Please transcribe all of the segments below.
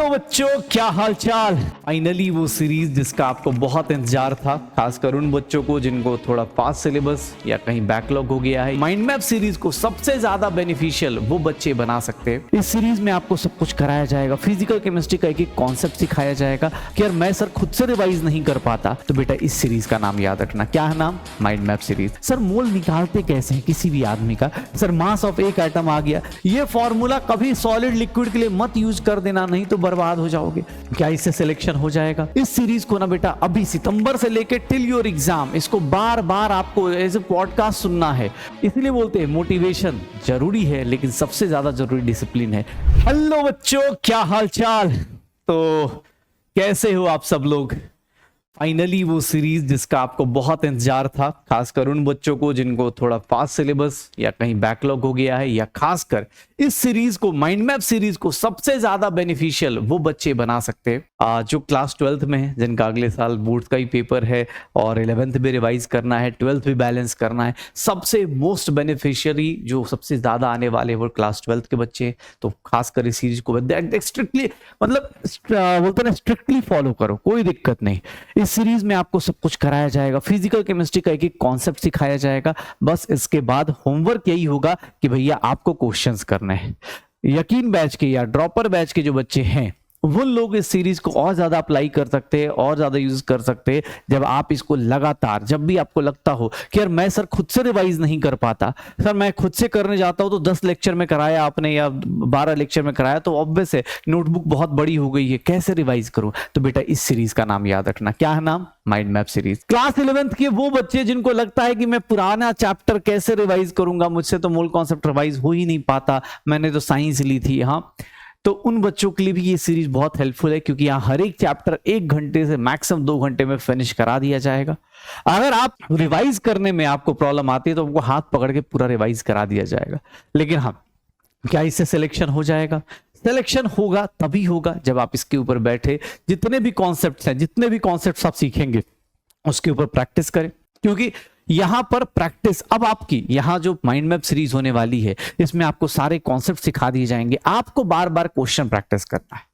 Hello बच्चों, क्या हाल चाल। फाइनली वो सीरीज जिसका आपको बहुत इंतजार था, खासकर उन बच्चों को जिनको थोड़ा फास्ट सिलेबस या कहीं बैकलॉग हो गया है, माइंड मैप सीरीज को सबसे ज्यादा बेनिफिशियल वो बच्चे बना सकते हैं। इस सीरीज में आपको सब कुछ कराया जाएगा, फिजिकल केमिस्ट्री का एक कॉन्सेप्ट सिखाया जाएगा कि यार मैं सर खुद से रिवाइज नहीं कर पाता, तो बेटा इस सीरीज का नाम याद रखना। क्या है नाम? Mind map series. सर मोल निकालते कैसे हैं किसी भी आदमी का? सर मास ऑफ एक एटम आ गया, ये फॉर्मूला कभी सॉलिड लिक्विड के लिए मत यूज कर देना, नहीं तो बर्बाद हो जाओगे। क्या इससे सिलेक्शन हो जाएगा? इस सीरीज को ना बेटा अभी सितंबर से लेके टिल योर एग्जाम इसको बार बार आपको एज ए पॉडकास्ट सुनना है। इसलिए बोलते हैं मोटिवेशन जरूरी है, लेकिन सबसे ज्यादा जरूरी डिसिप्लिन है। हेलो बच्चों, क्या हाल चाल। तो कैसे हो आप सब लोग? फाइनली वो सीरीज जिसका आपको बहुत इंतजार था, खासकर उन बच्चों को जिनको थोड़ा फास्ट सिलेबस या कहीं बैकलॉग हो गया है, या खासकर इस सीरीज को, माइंड मैप सीरीज को सबसे ज्यादा बेनिफिशियल वो बच्चे बना सकते हैं जो क्लास 12th में है, जिनका अगले साल बोर्ड का ही पेपर है और 11th भी रिवाइज करना है, 12th भी बैलेंस करना है। सबसे मोस्ट बेनिफिशियरी जो सबसे ज्यादा आने वाले वो क्लास 12th के बच्चे हैं। तो खासकर इस सीरीज को स्ट्रिक्टली, मतलब बोलते ना, स्ट्रिक्टली फॉलो करो, कोई दिक्कत नहीं। इस सीरीज में आपको सब कुछ कराया जाएगा, फिजिकल केमिस्ट्री का एक कॉन्सेप्ट सिखाया जाएगा। बस इसके बाद होमवर्क यही होगा कि भैया आपको क्वेश्चंस करने हैं। यकीन बैच के या ड्रॉपर बैच के जो बच्चे हैं वो लोग इस सीरीज को और ज्यादा अप्लाई कर सकते हैं और ज्यादा यूज कर सकते हैं जब आप इसको लगातार, जब भी आपको लगता हो कि यार मैं सर खुद से रिवाइज नहीं कर पाता, सर मैं खुद से करने जाता हूं तो 10 लेक्चर में कराया आपने या 12 लेक्चर में कराया तो ऑब्वियस है नोटबुक बहुत बड़ी हो गई है, कैसे रिवाइज करूं? तो बेटा इस सीरीज का नाम याद रखना। क्या है नाम? Mind map series. Class 11th के वो बच्चे जिनको लगता है कि मैं पुराना चैप्टर कैसे रिवाइज करूंगा, मुझसे तो मूल कॉन्सेप्ट रिवाइज हो ही नहीं पाता, मैंने तो साइंस ली थी, हाँ, तो उन बच्चों के लिए भी ये सीरीज बहुत हेल्पफुल है, क्योंकि यहाँ हर एक चैप्टर 1 घंटे से मैक्सिमम 2 घंटे में फिनिश करा दिया जाएगा। अगर आप रिवाइज करने में आपको प्रॉब्लम आती है तो आपको हाथ पकड़ के पूरा रिवाइज करा दिया जाएगा। लेकिन हाँ, क्या इससे सिलेक्शन हो जाएगा? सिलेक्शन होगा तभी होगा जब आप इसके ऊपर बैठे, जितने भी कॉन्सेप्ट्स हैं, जितने भी कॉन्सेप्ट्स आप सीखेंगे उसके ऊपर प्रैक्टिस करें, क्योंकि यहां पर प्रैक्टिस अब आपकी, यहां जो माइंड मैप सीरीज होने वाली है इसमें आपको सारे कॉन्सेप्ट सिखा दिए जाएंगे, आपको बार बार क्वेश्चन प्रैक्टिस करना है।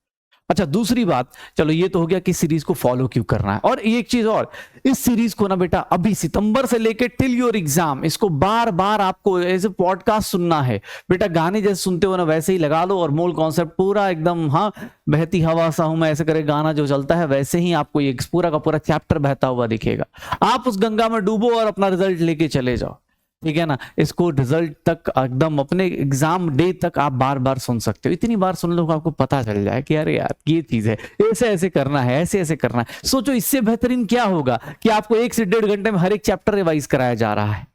अच्छा, दूसरी बात, चलो ये तो हो गया कि सीरीज को फॉलो क्यों करना है। और एक चीज और, इस सीरीज को ना बेटा अभी सितंबर से लेके टिल योर एग्जाम इसको बार बार आपको एज ए पॉडकास्ट सुनना है। बेटा गाने जैसे सुनते हो ना वैसे ही लगा लो और मूल कॉन्सेप्ट पूरा एकदम, हाँ, बहती हवा सा हूं मैं, ऐसे करे गाना जो चलता है वैसे ही आपको ये पूरा का पूरा चैप्टर बहता हुआ दिखेगा। आप उस गंगा में डूबो और अपना रिजल्ट लेके चले जाओ, ठीक है ना। इसको रिजल्ट तक एकदम अपने एग्जाम डे तक आप बार बार सुन सकते हो। इतनी बार सुन लो आपको पता चल जाए कि अरे यार ये चीज है, ऐसे ऐसे करना है, ऐसे ऐसे करना है। सोचो इससे बेहतरीन क्या होगा कि आपको 1 से 1.5 घंटे में हर एक चैप्टर रिवाइज कराया जा रहा है।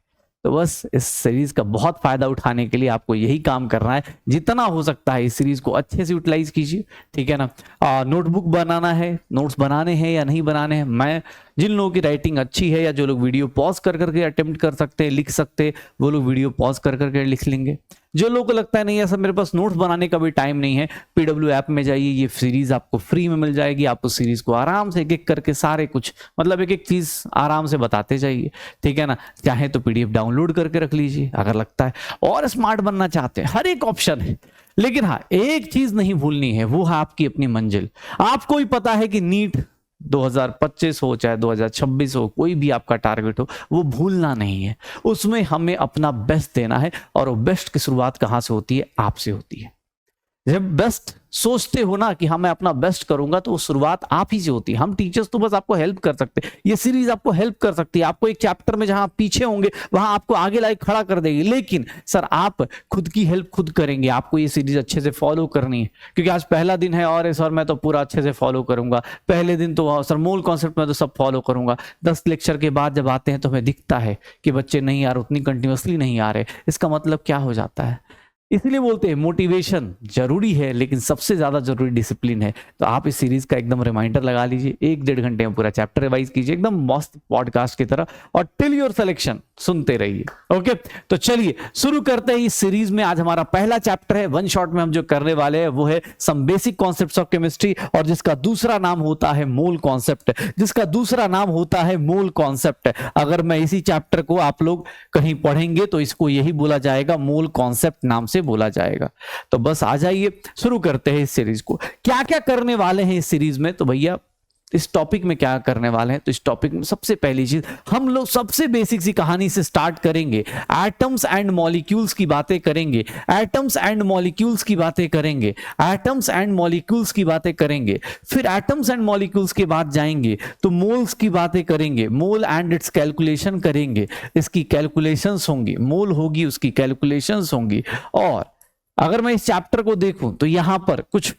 तो बस इस सीरीज का बहुत फायदा उठाने के लिए आपको यही काम करना है, जितना हो सकता है इस सीरीज को अच्छे से यूटिलाइज कीजिए, ठीक है ना। नोटबुक बनाना है, नोट्स बनाने हैं या नहीं बनाने हैं, मैं जिन लोगों की राइटिंग अच्छी है या जो लोग वीडियो पॉज कर करके अटेम्प्ट कर सकते हैं, लिख सकते हैं, वो लोग वीडियो पॉज कर करके लिख लेंगे। जो लोगों को लगता है नहीं ऐसा मेरे पास नोट्स बनाने का भी टाइम नहीं है, पीडब्ल्यू ऐप में जाइए, ये सीरीज आपको फ्री में मिल जाएगी। आप उस सीरीज को आराम से एक एक करके सारे कुछ, मतलब एक एक चीज आराम से बताते जाइए, ठीक है ना। चाहे तो पीडीएफ डाउनलोड करके रख लीजिए अगर लगता है, और स्मार्ट बनना चाहते हैं, हर एक ऑप्शन है। लेकिन हाँ, एक चीज नहीं भूलनी है, वो है आपकी अपनी मंजिल। आपको ही पता है कि नीट 2025 हो चाहे 2026 हो, कोई भी आपका टारगेट हो, वो भूलना नहीं है। उसमें हमें अपना बेस्ट देना है, और वो बेस्ट की शुरुआत कहां से होती है? आपसे होती है। जब बेस्ट सोचते हो ना कि हाँ मैं अपना बेस्ट करूंगा, तो वो शुरुआत आप ही से होती है। हम टीचर्स तो बस आपको हेल्प कर सकते हैं, ये सीरीज आपको हेल्प कर सकती है। आपको एक चैप्टर में जहां आप पीछे होंगे वहां आपको आगे लाके खड़ा कर देगी, लेकिन सर आप खुद की हेल्प खुद करेंगे। आपको ये सीरीज अच्छे से फॉलो करनी है, क्योंकि आज पहला दिन है और सर मैं तो पूरा अच्छे से फॉलो करूंगा, पहले दिन तो सर मूल कॉन्सेप्ट में तो सब फॉलो करूंगा। 10 लेक्चर के बाद जब आते हैं तो हमें दिखता है कि बच्चे नहीं यार उतनी कंटिन्यूअसली नहीं आ रहे, इसका मतलब क्या हो जाता है? इसलिए बोलते हैं मोटिवेशन जरूरी है, लेकिन सबसे ज्यादा जरूरी डिसिप्लिन है। तो आप इस सीरीज का एकदम रिमाइंडर लगा लीजिए, 1-1.5 घंटे में पूरा चैप्टर रिवाइज कीजिए एकदम मस्त पॉडकास्ट की तरह, और टिल योर सिलेक्शन सुनते रहिए। ओके, तो चलिए शुरू करते हैं इस सीरीज में। आज हमारा पहला चैप्टर है, वन शॉट में हम जो करने वाले हैं वो है some basic concepts of chemistry, और जिसका दूसरा नाम होता है मोल कॉन्सेप्ट, जिसका दूसरा नाम होता है मोल कॉन्सेप्ट। अगर मैं इसी चैप्टर को आप लोग कहीं पढ़ेंगे तो इसको यही बोला जाएगा, मोल कॉन्सेप्ट नाम से बोला जाएगा। तो बस आ जाइए, शुरू करते हैं इस सीरीज को। क्या क्या करने वाले हैं इस सीरीज में, तो भैया इस टॉपिक में क्या करने वाले हैं, तो इस टॉपिक में सबसे पहली चीज हम लोग सबसे बेसिक सी कहानी से स्टार्ट करेंगे। एटम्स एंड मॉलिक्यूल्स की बातें करेंगे, एटम्स एंड मॉलिक्यूल्स की बातें करेंगे, एटम्स एंड मॉलिक्यूल्स की बातें करेंगे। फिर एटम्स एंड मॉलिक्यूल्स के बाद जाएंगे तो मोल्स की बातें करेंगे, मोल एंड इट्स कैलकुलेशन करेंगे, इसकी कैलकुलेशंस होंगी, मोल होगी उसकी कैलकुलेशंस होंगी। और अगर मैं इस चैप्टर को देखूं तो यहां पर कुछ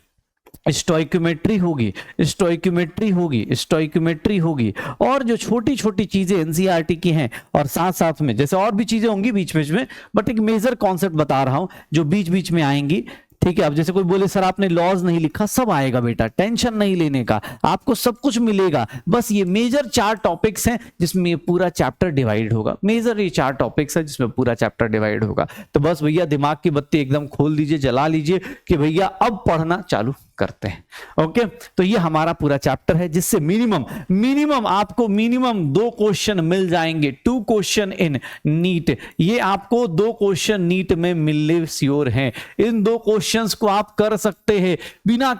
स्टोइक्योमेट्री होगी, स्टोइक्योमेट्री होगी, स्टोइक्योमेट्री होगी, और जो छोटी छोटी चीजें एनसीईआरटी की हैं, और साथ साथ में जैसे और भी चीजें होंगी बीच बीच में, बट एक मेजर कॉन्सेप्ट बता रहा हूं जो बीच बीच में आएंगी। ठीक है, अब जैसे कोई बोले सर आपने लॉज नहीं लिखा, सब आएगा बेटा, टेंशन नहीं लेने का, आपको सब कुछ मिलेगा। बस ये मेजर 4 टॉपिक्स हैं जिसमें ये पूरा चैप्टर डिवाइड होगा। मेजर ये 4 टॉपिक्स हैं जिसमें पूरा चैप्टर डिवाइड होगा। तो बस भैया दिमाग की बत्ती एकदम खोल दीजिए, जला लीजिए कि भैया अब पढ़ना चालू करते हैं। ओके, तो ये हमारा पूरा चैप्टर है जिससे मिनिमम आपको मिनिमम 2 क्वेश्चन मिल जाएंगे। 2 क्वेश्चन इन नीट, ये आपको 2 क्वेश्चन नीट में मिलने श्योर हैं। इन 2 क्वेश्चंस को आप कर सकते हैं बिना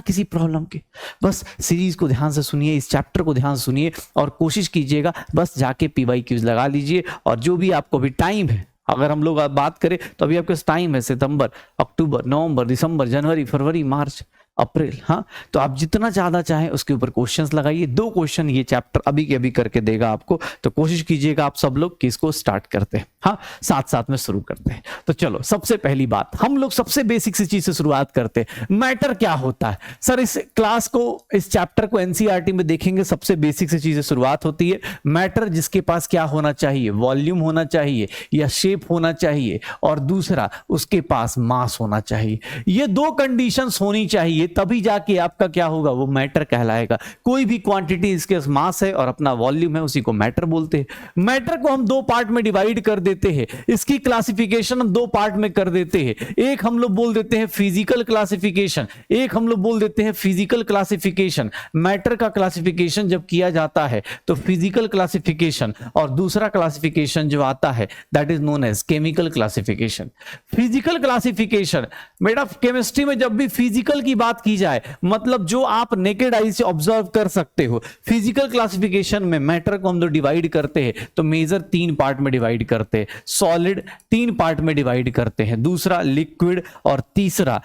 किसी प्रॉब्लम के। बस सीरीज को ध्यान से सुनिए, इस चैप्टर को ध्यान से सुनिए और कोशिश कीजिएगा बस जाके PYQs लगा लीजिए। और जो भी आपको भी टाइम है, अगर हम लोग बात करें तो अभी आपके पास टाइम है सितंबर, अक्टूबर, नवंबर, दिसंबर, जनवरी, फरवरी, मार्च, अप्रैल। हाँ, तो आप जितना ज्यादा चाहें उसके ऊपर क्वेश्चंस लगाइए। 2 क्वेश्चन ये चैप्टर अभी के अभी करके देगा आपको, तो कोशिश कीजिएगा आप सब लोग कि इसको स्टार्ट करते हैं। हाँ, साथ साथ में शुरू करते हैं। तो चलो, सबसे पहली बात हम लोग सबसे बेसिक सी चीज से शुरुआत करते हैं। मैटर क्या होता है सर? इस क्लास को, इस चैप्टर को एनसीईआरटी में देखेंगे, सबसे बेसिक सी चीज से शुरुआत होती है। मैटर जिसके पास क्या होना चाहिए, वॉल्यूम होना चाहिए या शेप होना चाहिए, और दूसरा उसके पास मास होना चाहिए। ये 2 कंडीशंस होनी चाहिए, तभी जाके आपका क्या होगा, वो मैटर कहलाएगा। कोई भी क्वांटिटी इसके मास है और अपना वॉल्यूम है, उसी को मैटर बोलते हैं। मैटर को हम 2 पार्ट में डिवाइड कर देते हैं, इसकी क्लासिफिकेशन हम 2 पार्ट में कर देते हैं। एक हम लोग बोल देते हैं फिजिकल क्लासिफिकेशन, एक हम लोग बोल देते हैं फिजिकल क्लासिफिकेशन। मैटर का क्लासिफिकेशन जब किया जाता है तो फिजिकल क्लासिफिकेशन, और दूसरा क्लासिफिकेशन जो आता है that is known as chemical classification. Physical classification बेटा, केमिस्ट्री में जब भी फिजिकल की बात की जाए, मतलब जो आप नेकेड आई से ऑब्जर्व कर सकते हो। फिजिकल क्लासिफिकेशन में मैटर को हम लोग डिवाइड करते हैं तो मेजर 3 पार्ट में डिवाइड करते हैं। सॉलिड 3 पार्ट में डिवाइड करते हैं, दूसरा लिक्विड और तीसरा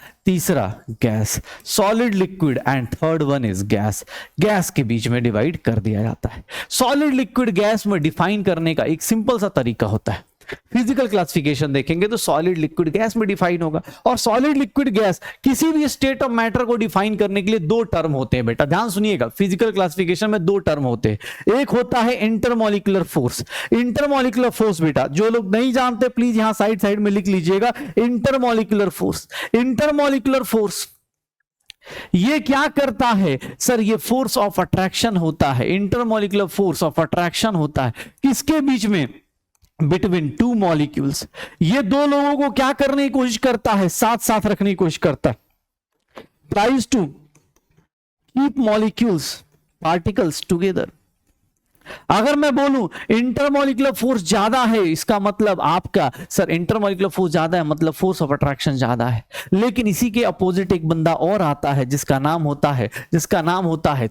gas. Solid, liquid and third one is gas. Gas के बीच में डिवाइड कर दिया जाता है। सॉलिड, लिक्विड, गैस में डिफाइन करने का एक सिंपल सा तरीका होता है। फिजिकल क्लासिफिकेशन देखेंगे तो सॉलिड, लिक्विड, गैस में डिफाइन होगा। और सॉलिड, लिक्विड, गैस किसी भी स्टेट ऑफ मैटर को डिफाइन करने के लिए 2 टर्म होते हैं बेटा, ध्यान सुनिएगा। फिजिकल क्लासिफिकेशन में 2 टर्म होते हैं। एक होता है इंटरमॉलिक्यूलर फोर्स। इंटरमॉलिक्यूलर फोर्स बेटा, जो लोग नहीं जानते प्लीज यहां साइड में लिख लीजिएगा। इंटरमॉलिक्यूलर फोर्स, इंटरमॉलिक्यूलर फोर्स ये क्या करता है सर? ये फोर्स ऑफ अट्रैक्शन होता है। इंटरमॉलिक्यूलर फोर्स ऑफ अट्रैक्शन होता है किसके बीच में? Between 2 molecules. ये 2 लोगों को क्या करने की कोशिश करता है? साथ साथ रखने की कोशिश करता है। Tries to keep molecules, particles together. अगर मैं बोलूं इंटरमॉलिक्यूलर फोर्स ज्यादा है, इसका मतलब आपका सर इंटरमॉलिक्यूलर फोर्स ज्यादा है मतलब फोर्स ऑफ अट्रैक्शन ज्यादा है। लेकिन इसी के अपोजिट एक बंदा और आता है जिसका नाम होता है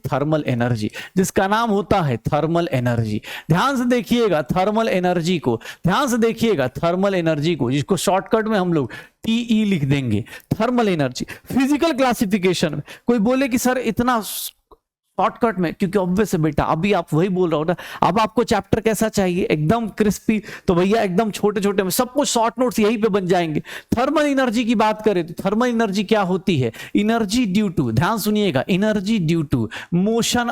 थर्मल एनर्जी, जिसका नाम होता है थर्मल एनर्जी। ध्यान से देखिएगा थर्मल एनर्जी को, ध्यान से देखिएगा थर्मल एनर्जी को, जिसको शॉर्टकट में हम लोग TE लिख देंगे, थर्मल एनर्जी। फिजिकल क्लासिफिकेशन में कोई बोले कि सर इतना शॉर्टकट में, क्योंकि ऑब्वियस है बेटा, अभी आप वही बोल रहा हो ना। अब आपको चैप्टर कैसा चाहिए? एकदम क्रिस्पी, तो भैया एकदम छोटे छोटे में सब कुछ शॉर्ट नोट्स यहीं पे बन जाएंगे। थर्मल एनर्जी की बात करें तो थर्मल एनर्जी क्या होती है? एनर्जी ड्यू टू, ध्यान सुनिएगा, energy due to motion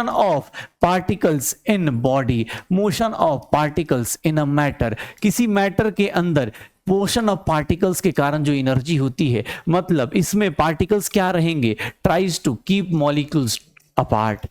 of particles in body, motion of particles in a matter. किसी मैटर के अंदर मोशन ऑफ पार्टिकल्स के कारण जो एनर्जी होती है, मतलब इसमें पार्टिकल्स क्या रहेंगे? Tries to keep molecules apart,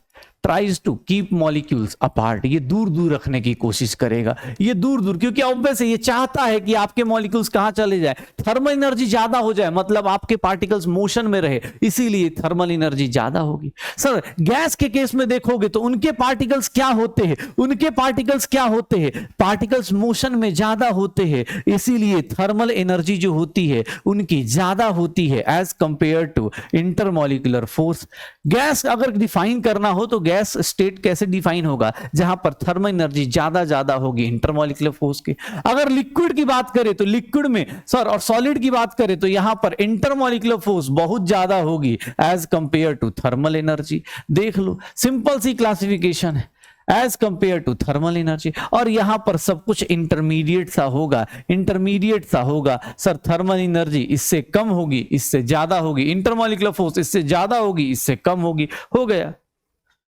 tries to keep molecules apart, ये दूर दूर रखने की कोशिश करेगा, ये दूर दूर, क्योंकि ऑब्वियस है ये चाहता है कि आपके मॉलिक्यूल्स कहां चले जाए, थर्मल एनर्जी ज्यादा हो जाए, मतलब आपके पार्टिकल्स मोशन में रहे, इसीलिए थर्मल एनर्जी ज्यादा होगी। सर गैस के केस में देखोगे तो उनके पार्टिकल्स क्या होते हैं, उनके पार्टिकल्स क्या होते हैं, पार्टिकल्स मोशन में ज्यादा होते हैं, इसीलिए थर्मल एनर्जी जो होती है उनकी ज्यादा होती है as compare to intermolecular force. Gas अगर डिफाइन करना हो तो गैस स्टेट कैसे डिफाइन होगा, जहां पर थर्मल एनर्जी ज्यादा होगी इंटरमॉलिक्यूलर फोर्स के। अगर लिक्विड की बात करें तो लिक्विड में सर, और सॉलिड की बात करें तो यहां पर इंटरमॉलिक्यूलर फोर्स बहुत ज्यादा होगी as compare to thermal energy. देख लो, सिंपल सी क्लासिफिकेशन है, as compare to thermal energy, और यहां पर सब कुछ इंटरमीडिएट सा होगा, इंटरमीडिएट सा होगा। सर थर्मल एनर्जी इससे कम होगी, इससे ज्यादा होगी, इंटरमॉलिक्यूलर फोर्स इससे ज्यादा होगी, इससे कम होगी, हो गया।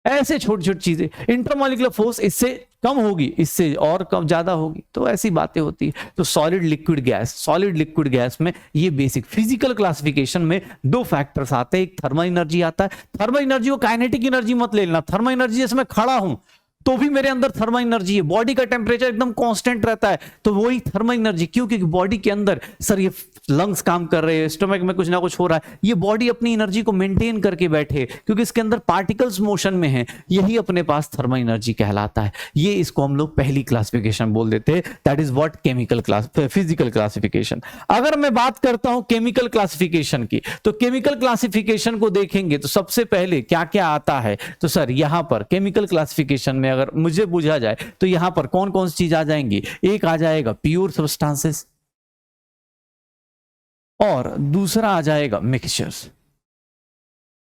ऐसे छोटी छोटी चीजें, इंटरमॉलिक्यूलर फोर्स इससे कम होगी, इससे और कम ज्यादा होगी, तो ऐसी बातें होती है। तो solid liquid gas, solid liquid gas में ये बेसिक फिजिकल क्लासिफिकेशन में दो फैक्टर्स आते हैं, एक थर्मल एनर्जी आता है। थर्मल एनर्जी को काइनेटिक एनर्जी मत ले लेना, थर्मल एनर्जी जैसे मैं खड़ा हूं तो भी मेरे अंदर थर्मल एनर्जी है, बॉडी का टेम्परेचर एकदम कांस्टेंट रहता है तो वही थर्मल एनर्जी। क्यों? क्योंकि बॉडी के अंदर सर ये लंग्स काम कर रहे हैं, स्टमक में कुछ ना कुछ हो रहा है, ये बॉडी अपनी एनर्जी को मेंटेन करके बैठे क्योंकि इसके अंदर पार्टिकल्स मोशन में हैं, यही अपने पास थर्मल एनर्जी कहलाता है। ये इसको हम लोग पहली क्लासिफिकेशन बोल देते हैं, that is what chemical class, physical classification. अगर मैं बात करता हूं केमिकल क्लासिफिकेशन की, तो केमिकल क्लासिफिकेशन को देखेंगे तो सबसे पहले क्या क्या आता है, तो सर यहां पर केमिकल क्लासिफिकेशन में अगर मुझे पूछा जाए तो यहां पर कौन कौन सी चीज आ जाएंगी, एक आ जाएगा प्योर सब्सटेंसेस और दूसरा आ जाएगा मिक्सचर्स।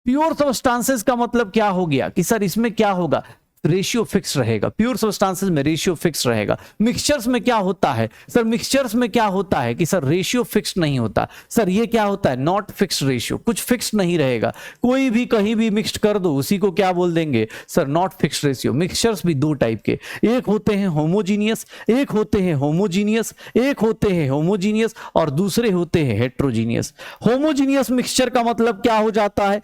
प्योर सब्सटेंसेस का मतलब क्या हो गया कि सर इसमें क्या होगा, रेशियो फिक्स रहेगा, प्योर सब्सटेंसेस में रेशियो फिक्स रहेगा। मिक्सचर्स में क्या होता है सर, मिक्सचर्स में क्या होता है कि सर रेशियो फिक्स नहीं होता, सर ये क्या होता है नॉट फिक्स रेशियो, कुछ फिक्स नहीं रहेगा, कोई भी कहीं भी मिक्स कर दो उसी को क्या बोल देंगे sir not fix ratio. Mixtures भी दो टाइप के, एक होते हैं होमोजीनियस, एक होते हैं होमोजीनियस, एक होते हैं होमोजीनियस और दूसरे होते हैं हेट्रोजीनियस। होमोजीनियस मिक्सचर का मतलब क्या हो जाता है,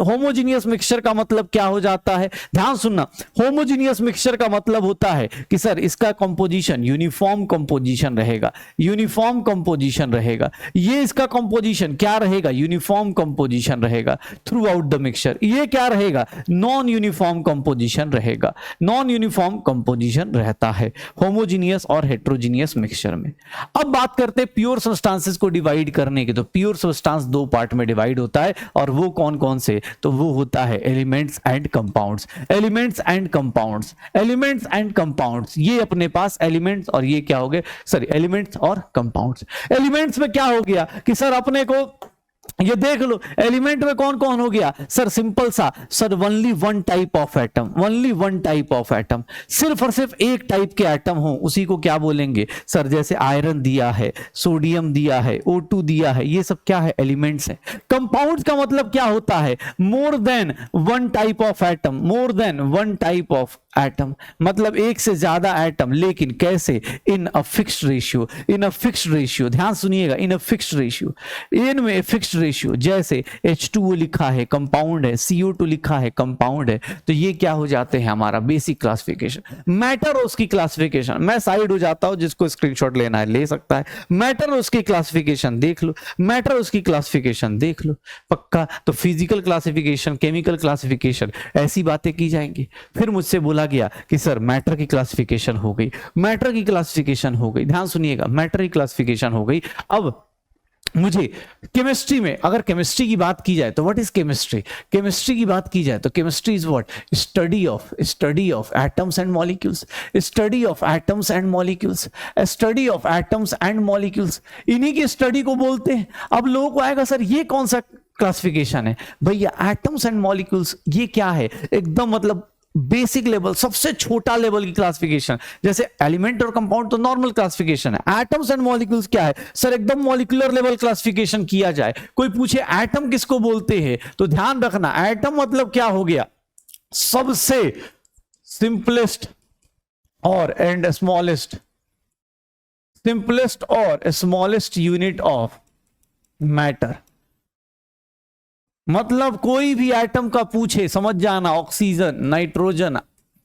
होमोजीनियस मिक्सचर का मतलब क्या हो जाता है, ध्यान सुनना, होमोजीनियस मिक्सचर का मतलब होता है कि सर इसका कंपोजिशन यूनिफॉर्म कंपोजिशन रहेगा, यूनिफॉर्म कंपोजिशन रहेगा, ये इसका कंपोजिशन क्या रहेगा, यूनिफॉर्म कंपोजिशन रहेगा थ्रू आउट द मिक्सचर। ये क्या रहेगा, नॉन यूनिफॉर्म कंपोजिशन रहेगा, नॉन यूनिफॉर्म कंपोजिशन रहता है होमोजीनियस और हेट्रोजीनियस मिक्सचर में। अब बात करते हैं प्योर सब्सटेंसेस को डिवाइड करने की, तो प्योर सब्सटेंस दो पार्ट में डिवाइड होता है और वो कौन कौन से, तो वो होता है elements and compounds, elements and compounds, elements and compounds, ये अपने पास एलिमेंट्स और ये क्या हो गए, सॉरी एलिमेंट्स और कंपाउंड्स। एलिमेंट्स में क्या हो गया कि सर अपने को ये देख लो, एलिमेंट में कौन कौन हो गया सर, सिंपल सा sir only one type of atom, only one type of atom, सिर्फ और सिर्फ एक टाइप के एटम हो उसी को क्या बोलेंगे सर, जैसे आयरन दिया है, सोडियम दिया है, O2 दिया है, ये सब क्या है एलिमेंट्स है। कंपाउंड्स का मतलब क्या होता है, more than one type of atom, more than one type of atom, मतलब एक से ज्यादा एटम, लेकिन कैसे, in a fixed ratio, in a fixed ratio, ध्यान सुनिएगा, इन अ फिक्स्ड रेशियो, इनमें फिक्स्ड रेशियो, जैसे H2O लिखा है कंपाउंड है, CO2 लिखा है कंपाउंड है, तो ये क्या हो जाते हैं हमारा बेसिक क्लासिफिकेशन। मैटर उसकी क्लासिफिकेशन, मैं साइड हो जाता हूं, जिसको स्क्रीनशॉट लेना है ले सकता है, मैटर उसकी क्लासिफिकेशन देख लो, मैटर उसकी क्लासिफिकेशन देख लो पक्का। तो फिजिकल क्लासिफिकेशन, केमिकल क्लासिफिकेशन, ऐसी बातें की जाएंगी। फिर मुझसे बोला गया कि सर मैटर की क्लासिफिकेशन हो गई, मैटर की क्लासिफिकेशन हो गई, ध्यान सुनिएगा, मैटर की क्लासिफिकेशन हो गई। अब मुझे केमिस्ट्री में, अगर केमिस्ट्री की बात की जाए तो व्हाट इज केमिस्ट्री, केमिस्ट्री की बात की जाए तो chemistry is what, study of atoms and molecules, study of atoms and molecules, study of atoms and molecules, इन्हीं की स्टडी को बोलते हैं। अब लोगों को आएगा सर ये कौन सा क्लासिफिकेशन है भैया, एटम्स एंड मॉलिक्यूल्स ये क्या है, एकदम मतलब बेसिक लेवल, सबसे छोटा लेवल की क्लासिफिकेशन। जैसे एलिमेंट और कंपाउंड तो नॉर्मल क्लासिफिकेशन है, एटम्स एंड मॉलिक्यूल्स क्या है सर, एकदम मॉलिक्यूलर लेवल क्लासिफिकेशन किया जाए। कोई पूछे एटम किसको बोलते हैं, तो ध्यान रखना एटम मतलब क्या हो गया, सबसे सिंपलेस्ट और एंड स्मॉलेस्ट, सिंपलेस्ट और स्मॉलेस्ट यूनिट ऑफ मैटर, मतलब कोई भी एटम का पूछे समझ जाना, ऑक्सीजन, नाइट्रोजन,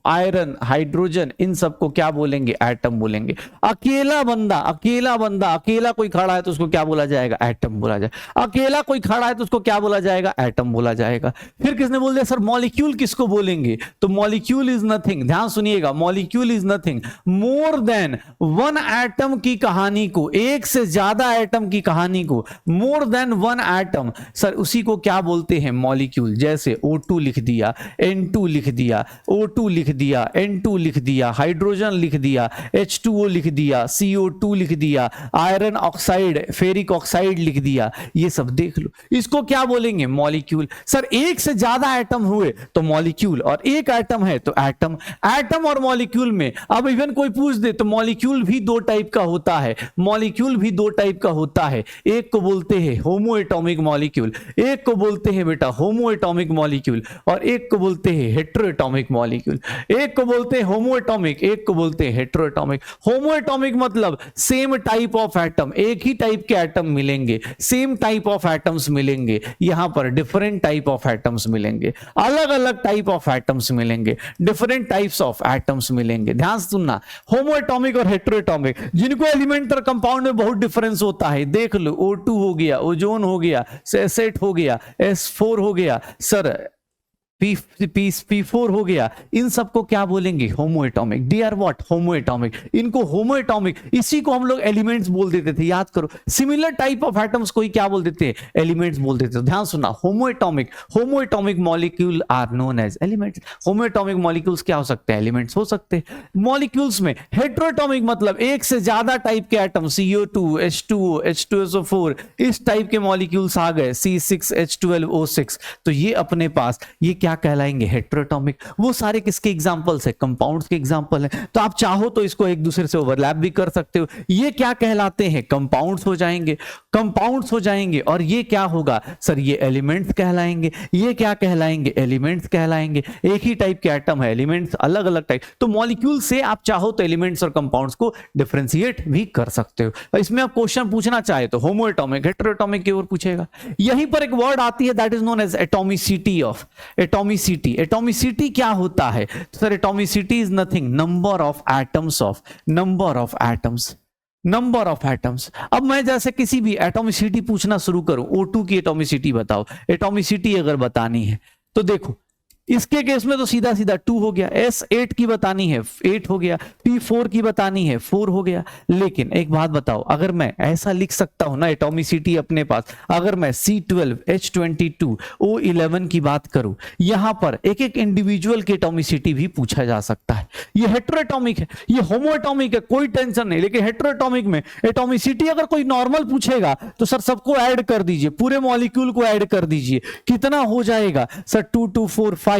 आयरन, हाइड्रोजन, इन सबको क्या बोलेंगे? एटम बोलेंगे। अकेला बंदा, अकेला बंदा, अकेला कोई खड़ा है तो उसको क्या बोला जाएगा? एटम बोला जाएगा। अकेला कोई खड़ा है तो उसको क्या बोला जाएगा? एटम बोला जाएगा। फिर किसने बोल दिया सर मॉलिक्यूल किसको बोलेंगे? तो मॉलिक्यूल इज नथिंग, ध्यान सुनिएगा, molecule is nothing more than one atom की कहानी को, एक से ज्यादा एटम की कहानी को, मोर देन वन एटम, सर उसी को क्या बोलते हैं? मॉलिक्यूल। जैसे O2 लिख दिया, N2 लिख दिया, O2 लिख दिया, N2 लिख दिया, हाइड्रोजन लिख दिया, H2O लिख दिया, CO2 लिख दिया, आयरन ऑक्साइड, फेरिक ऑक्साइड लिख दिया, ये सब देख लो, इसको क्या बोलेंगे? मॉलिक्यूल। सर एक से ज्यादा एटम हुए तो मॉलिक्यूल, और एक एटम है तो एटम। एटम और मॉलिक्यूल में अब इवन कोई पूछ दे तो मॉलिक्यूल भी दो टाइप का होता है, मॉलिक्यूल भी दो टाइप का होता है। एक को बोलते हैं होमो एटॉमिक मॉलिक्यूल, एक को बोलते हैं बेटा होमो एटॉमिक मॉलिक्यूल, और एक को बोलते हैं हेट्रो एटॉमिक मॉलिक्यूल। एक को बोलते हैं होमो एटॉमिक, एक को बोलते हैं हेट्रो एटॉमिक। होमो एटॉमिक मतलब सेम टाइप ऑफ एटम, एक ही टाइप के एटम मिलेंगे, सेम टाइप ऑफ एटम्स मिलेंगे, यहां पर डिफरेंट टाइप ऑफ एटम्स मिलेंगे, अलग अलग टाइप ऑफ एटम्स मिलेंगे, डिफरेंट टाइप्स ऑफ एटम्स मिलेंगे। ध्यान सुनना, होमो एटॉमिक और हेट्रो एटॉमिक, जिनको एलिमेंट और कंपाउंड में बहुत डिफरेंस होता है, देख लो, O2 हो गया, ओजोन हो गया, सेट हो गया, S4 हो गया, सर P4 हो गया, इन सबको क्या बोलेंगे? Homo atomic. They are what? Homo atomic. इनको होमो एटॉमिक, इसी को हम लोग एलिमेंट्स बोल देते थे, याद करो। सिमिलर टाइप ऑफ एटम्स को ही क्या बोल देते हैं? एलिमेंट्स बोल देते थे। ध्यान सुनना, homo atomic molecule are known as elements. Homo atomic molecules क्या हो सकते हैं? एलिमेंट्स हो सकते हैं। मॉलिक्यूल्स में हेट्रो एटॉमिक मतलब एक से ज्यादा टाइप के एटम, CO2, H2O, H2SO4, इस टाइप के मॉलिक्यूल्स आ गए, C6H12O6, तो ये अपने पास ये क्या कहलाएंगे? हेट्रोएटॉमिक। वो सारे किसके एग्जांपल्स है? कंपाउंड्स के एग्जांपल है। तो आप चाहो तो इसको एक दूसरे से ओवरलैप भी कर सकते हो। ये क्या कहलाते हैं? कंपाउंड्स हो जाएंगे, कंपाउंड्स हो जाएंगे। और ये क्या होगा सर? ये एलिमेंट्स कहलाएंगे। ये क्या कहलाएंगे? एलिमेंट्स कहलाएंगे। एक ही टाइप के एटम है, एलिमेंट्स अलग अलग टाइप। तो मॉलिक्यूल से आप चाहो तो एलिमेंट्स और कंपाउंड्स को डिफरेंशिएट भी कर सकते हो। इसमें आप क्वेश्चन पूछना चाहे तो होमो एटॉमिक, हेट्रोएटॉमिक की ओर पूछेगा। यहीं पर एक वर्ड आती है that is known as atomicity of. Atomicity, atomicity क्या होता है? Sir atomicity is nothing, number of atoms of, number of atoms, number of atoms. अब मैं जैसे किसी भी एटॉमिसिटी पूछना शुरू करूं, O2 की एटॉमिसिटी बताओ, एटॉमिसिटी अगर बतानी है तो देखो, इसके केस में तो सीधा सीधा 2 हो गया, S8 की बतानी है 8 हो गया, P4 की बतानी है 4 हो गया। लेकिन एक बात बताओ, अगर मैं ऐसा लिख सकता हूं ना एटॉमिसिटी अपने पास, अगर मैं C12 H22 O11 की बात करूं, यहां पर एक एक इंडिविजुअल की एटॉमिसिटी भी पूछा जा सकता है। ये हेट्रोएटॉमिक है, ये होमोएटॉमिक है, कोई टेंशन नहीं। लेकिन हेट्रोएटॉमिक में एटॉमिसिटी अगर कोई नॉर्मल पूछेगा तो सर सबको ऐड कर दीजिए, पूरे मॉलिक्यूल को ऐड कर दीजिए, कितना हो जाएगा सर? 2 2 4 5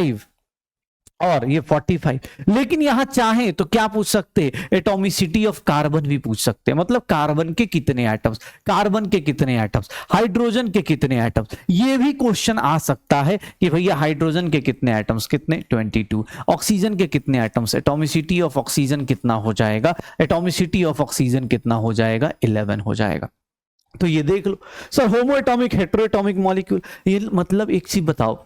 और ये 45। लेकिन यहां चाहे तो क्या पूछ सकते हैं? एटॉमिसिटी ऑफ कार्बन भी पूछ सकते हैं। मतलब कार्बन के कितने एटम्स, कार्बन के कितने एटम्स, हाइड्रोजन के कितने एटम्स, ये भी क्वेश्चन आ सकता है कि भैया हाइड्रोजन के कितने एटम्स, कितने? 22। ऑक्सीजन के कितने एटम्स, एटॉमिसिटी ऑफ ऑक्सीजन कितना हो जाएगा? एटॉमिसिटी ऑफ ऑक्सीजन कितना हो जाएगा? 11 हो जाएगा। तो ये देख लो sir, homo atomic, hetero atomic molecule. ये मतलब एक चीज बताओ,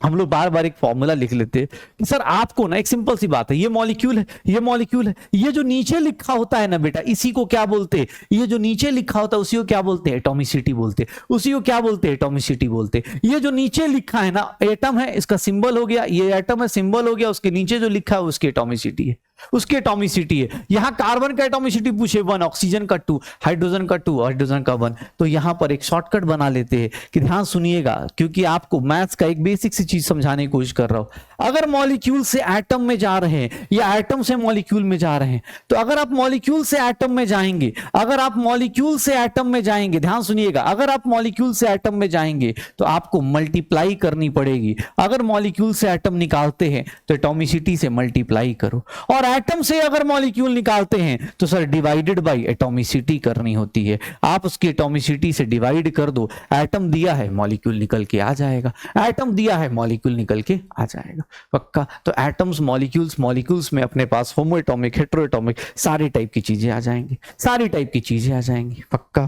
हम लोग बार बार एक फॉर्मूला लिख लेते हैं कि सर आपको ना, एक सिंपल सी बात है, ये मॉलिक्यूल है, ये मॉलिक्यूल है, ये जो नीचे लिखा होता है ना बेटा, इसी को क्या बोलते हैं? ये जो नीचे लिखा होता है उसी को क्या बोलते हैं? एटॉमिसिटी बोलते हैं। उसी को क्या बोलते हैं? एटॉमिसिटी बोलते हैं। ये जो नीचे लिखा है ना, एटम है, इसका सिंबल हो गया, ये एटम है, सिंबल हो गया, उसके नीचे जो लिखा है उसकी एटॉमिसिटी है, उसकी एटॉमिसिटी है। यहां कार्बन का एटॉमिसिटी पूछे 1, ऑक्सीजन का 2, हाइड्रोजन का 2, हाइड्रोजन का 1। तो यहां पर एक शॉर्टकट बना लेते हैं कि ध्यान सुनिएगा, क्योंकि आपको मैथ्स का एक बेसिक सी चीज समझाने की कोशिश कर रहा हूं। अगर मॉलिक्यूल से एटम में जा रहे हैं या एटम से मॉलिक्यूल में जा रहे हैं, तो अगर आप मॉलिक्यूल से एटम में जाएंगे, अगर आप मॉलिक्यूल से एटम में जाएंगे, ध्यान सुनिएगा, अगर आप मॉलिक्यूल से एटम में जाएंगे तो आपको मल्टीप्लाई करनी पड़ेगी। अगर मॉलिक्यूल से एटम निकालते हैं तो एटॉमिसिटी से मल्टीप्लाई करो, और एटम से अगर मॉलिक्यूल निकालते हैं तो सर डिवाइडेड बाय एटॉमिसिटी करनी होती है। आप उसकी एटॉमिसिटी से डिवाइड कर दो, एटम दिया है मॉलिक्यूल निकल के आ जाएगा, एटम दिया है मॉलिक्यूल निकल के आ जाएगा, पक्का। तो एटम्स, मॉलिक्यूल्स, मॉलिक्यूल्स में अपने पास होमो एटॉमिक, हेट्रो एटॉमिक, सारे टाइप की चीजें आ जाएंगी, सारी टाइप की चीजें आ जाएंगी, पक्का।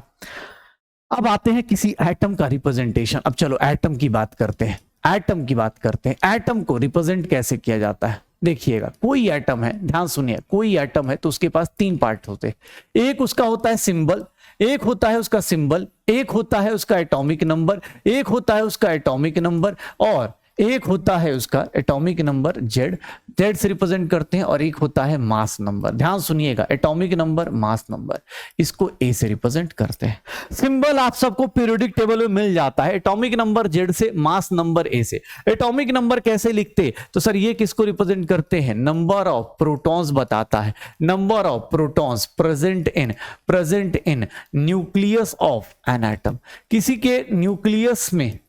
अब आते हैं किसी एटम का रिप्रेजेंटेशन। अब चलो एटम की बात करते हैं, एटम की बात करते हैं। एटम को रिप्रेजेंट कैसे किया जाता है? देखिएगा, कोई एटम है, ध्यान सुनिए, कोई एटम है तो उसके पास तीन पार्ट होते हैं। एक उसका होता है सिंबल, एक होता है उसका सिंबल, एक होता है उसका एटॉमिक नंबर, एक होता है उसका एटॉमिक नंबर, और एक होता है उसका एटॉमिक नंबर जेड, जेड से रिप्रेजेंट करते हैं, और एक होता है मास नंबर। ध्यान सुनिएगा, एटॉमिक नंबर, मास नंबर, इसको ए से रिप्रेजेंट करते हैं। सिंबल आप सबको पीरियोडिक टेबल में मिल जाता है, एटॉमिक नंबर जेड से, मास नंबर ए से। एटॉमिक नंबर कैसे लिखते? तो सर ये किसको रिप्रेजेंट करते हैं? नंबर ऑफ प्रोटॉन्स बताता है, number of protons present in nucleus of an atom. किसी के न्यूक्लियस में,